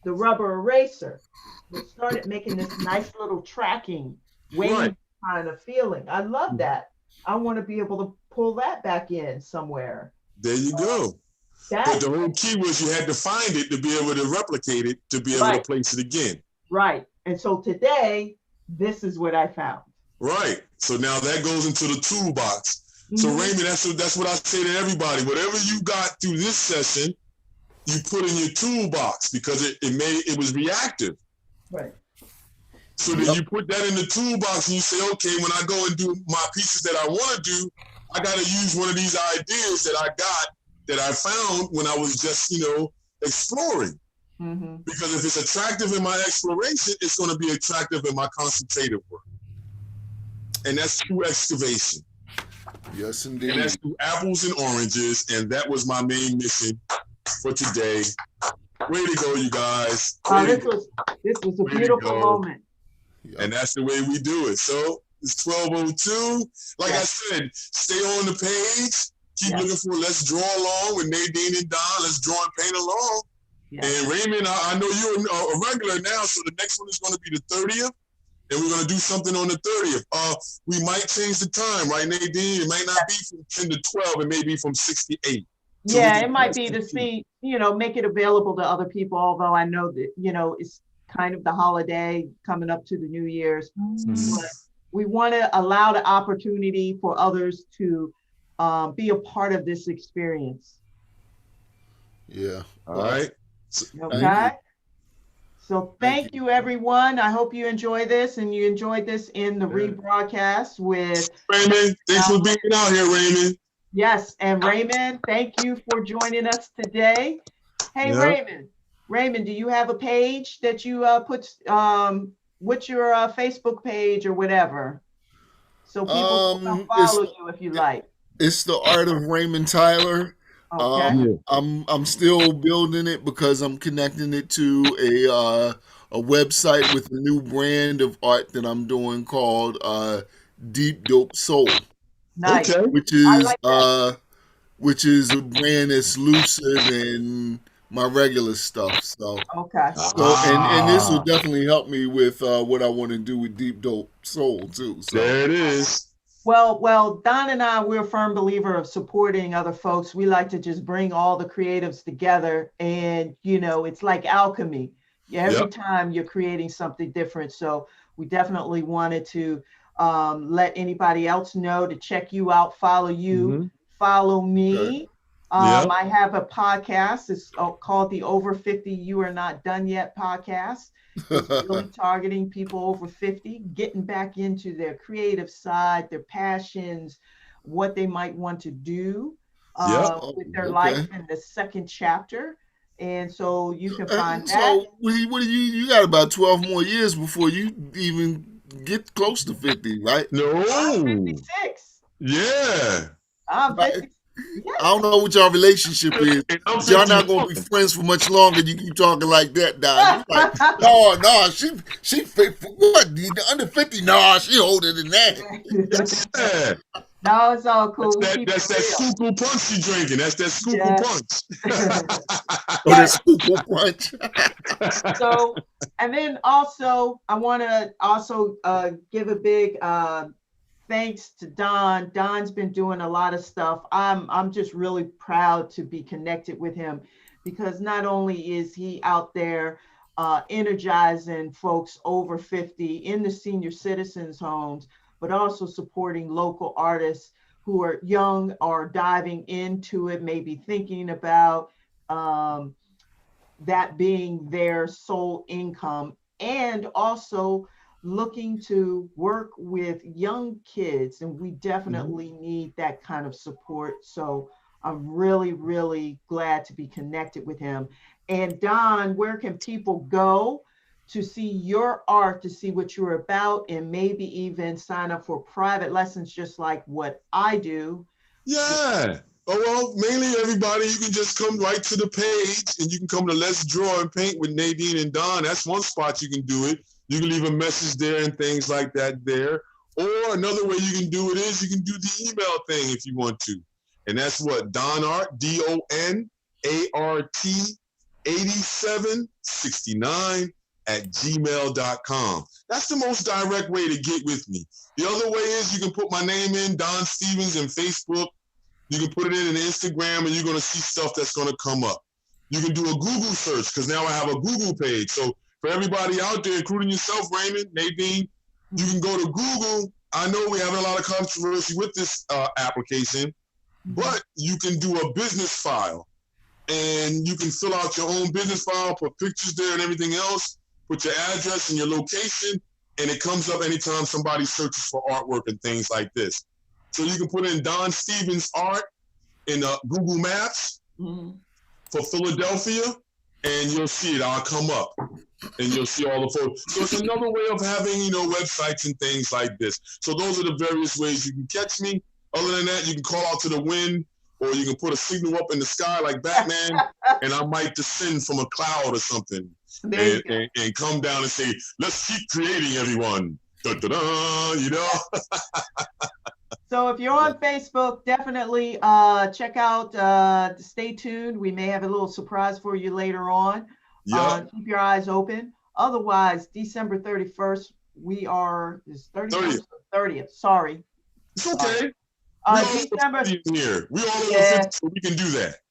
Speaker 3: rubber eraser, which started making this nice little tracking
Speaker 1: Right.
Speaker 3: wave kind of feeling. I love that. I want to be able to pull that back in somewhere.
Speaker 1: There you go. But the whole key was you had to find it to be able to replicate it, to be able to place it again.
Speaker 3: Right. And so today, this is what I found.
Speaker 1: Right. So now that goes into the toolbox. So Raymond, that's what I say to everybody. Whatever you got through this session, you put in your toolbox because it was reactive.
Speaker 3: Right.
Speaker 1: So then you put that in the toolbox and you say, okay, when I go and do my pieces that I want to do, I got to use one of these ideas that I found when I was just, exploring. Because if it's attractive in my exploration, it's going to be attractive in my consultative work. And that's true excavation.
Speaker 2: Yes, indeed.
Speaker 1: And that's through apples and oranges. And that was my main mission for today. Way to go, you guys.
Speaker 3: This was a beautiful moment.
Speaker 2: Yep.
Speaker 1: And that's the way we do it. So it's 12:02. Like I said, stay on the page. Keep looking for Let's Draw Along with Nadine and Don. Let's draw and paint along. And Raymond, I know you're a regular now, so the next one is going to be the 30th. And we're going to do something on the 30th. We might change the time, right, Nadine? It might not be from 10 to 12. It may be from 6 to 8. So
Speaker 3: it might be to see, make it available to other people, although I know that, it's kind of the holiday coming up to the New Year's. But we want to allow the opportunity for others to be a part of this experience.
Speaker 2: Yeah.
Speaker 1: All right.
Speaker 3: Okay. So thank you, everyone. I hope you enjoy this and you enjoyed this in the rebroadcast with
Speaker 1: Raymond. Thanks for being out here, Raymond.
Speaker 3: Yes, and Raymond, thank you for joining us today. Hey, Raymond, do you have a page that you put? What's your Facebook page or whatever, so people can follow you if you like?
Speaker 2: It's the Art of Raymond Tyler.
Speaker 3: Okay.
Speaker 2: I'm still building it because I'm connecting it to a website with a new brand of art that I'm doing called Deep Dope Soul.
Speaker 3: Nice.
Speaker 1: Okay.
Speaker 2: Which is a brand that's looser than my regular stuff. So and this will definitely help me with what I want to do with Deep Dope Soul too. So
Speaker 1: there it is.
Speaker 3: Well, Don and I, we're a firm believer of supporting other folks. We like to just bring all the creatives together, and it's like alchemy. Every time you're creating something different. So we definitely wanted to let anybody else know to check you out, follow you, follow me. I have a podcast. It's called the Over 50 You Are Not Done Yet podcast. It's really targeting people over 50, getting back into their creative side, their passions, what they might want to do with their life in the second chapter. And so you can find that.
Speaker 2: So what do you got about 12 more years before you even get close to 50, right?
Speaker 1: No.
Speaker 3: I'm 56.
Speaker 1: Yeah.
Speaker 3: I'm 56.
Speaker 2: I don't know what y'all relationship is. Y'all not gonna be friends for much longer. You keep talking like that, Don. Like, no, she what? Under 50? No, she older than that.
Speaker 3: No, it's all cool.
Speaker 1: That's that scoopal punch you drinking. That's that scoopal punch.
Speaker 2: That scoopal punch.
Speaker 3: So, and then also, I want to also give a big thanks to Don. Don's been doing a lot of stuff. I'm just really proud to be connected with him because not only is he out there energizing folks over 50 in the senior citizens homes, but also supporting local artists who are young or diving into it, maybe thinking about that being their sole income, and also looking to work with young kids. And we definitely need that kind of support. So I'm really, really glad to be connected with him. And Don, where can people go to see your art, to see what you're about, and maybe even sign up for private lessons, just like what I do?
Speaker 1: Yeah. Oh, well, mainly everybody, you can just come right to the page and you can come to Let's Draw and Paint with Nadine and Don. That's one spot you can do it. You can leave a message there and things like that there. Or another way you can do it is you can do the email thing if you want to. And that's what? Donart, DONART 8769 at gmail.com. That's the most direct way to get with me. The other way is you can put my name in, Don Stevens, in Facebook. You can put it in Instagram, and you're going to see stuff that's going to come up. You can do a Google search, because now I have a Google page. So for everybody out there, including yourself, Raymond, Nadine, you can go to Google. I know we have a lot of controversy with this application, but you can do a business file, and you can fill out your own business file, put pictures there and everything else, put your address and your location, and it comes up anytime somebody searches for artwork and things like this. So you can put in Don Stevens art in Google Maps for Philadelphia, and you'll see it. I'll come up, and you'll see all the photos. So it's another way of having, websites and things like this. So those are the various ways you can catch me. Other than that, you can call out to the wind, or you can put a signal up in the sky like Batman, and I might descend from a cloud or something and come down and say, let's keep creating, everyone. Da-da-da,
Speaker 3: So if you're on Facebook, definitely check out, stay tuned. We may have a little surprise for you later on. Keep your eyes open. Otherwise, December 31st, is 30th. Sorry.
Speaker 1: It's okay.
Speaker 3: December
Speaker 1: here. We all over 50, so we can do that.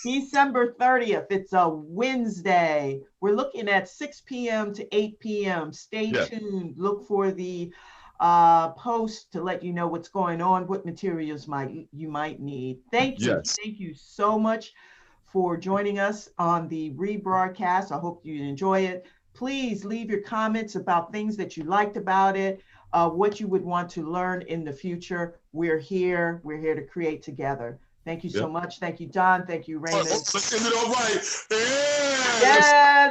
Speaker 3: December 30th. It's a Wednesday. We're looking at 6 p.m. to 8 p.m. Stay tuned. Look for the post to let you know what's going on, what materials you might need. Thank you. Thank you so much for joining us on the rebroadcast. I hope you enjoy it. Please leave your comments about things that you liked about it, what you would want to learn in the future. We're here to create together. Thank you so much. Thank you, Don. Thank you, Raymond.
Speaker 1: Let's end it all right.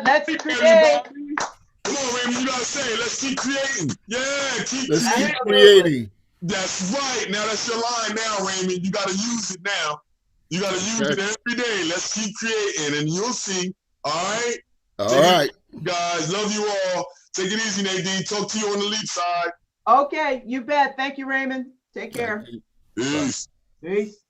Speaker 3: Let's create.
Speaker 1: Come on, Raymond, you gotta say, let's keep creating. Let's keep
Speaker 2: creating.
Speaker 1: That's right. Now that's your line now, Raymond. You gotta use it now. You gotta use it every day. Let's keep creating, and you'll see. All right?
Speaker 2: All right.
Speaker 1: Guys, love you all. Take it easy, Nadine. Talk to you on the leap side.
Speaker 3: Okay, you bet. Thank you, Raymond. Take care.
Speaker 1: Peace.
Speaker 3: Peace.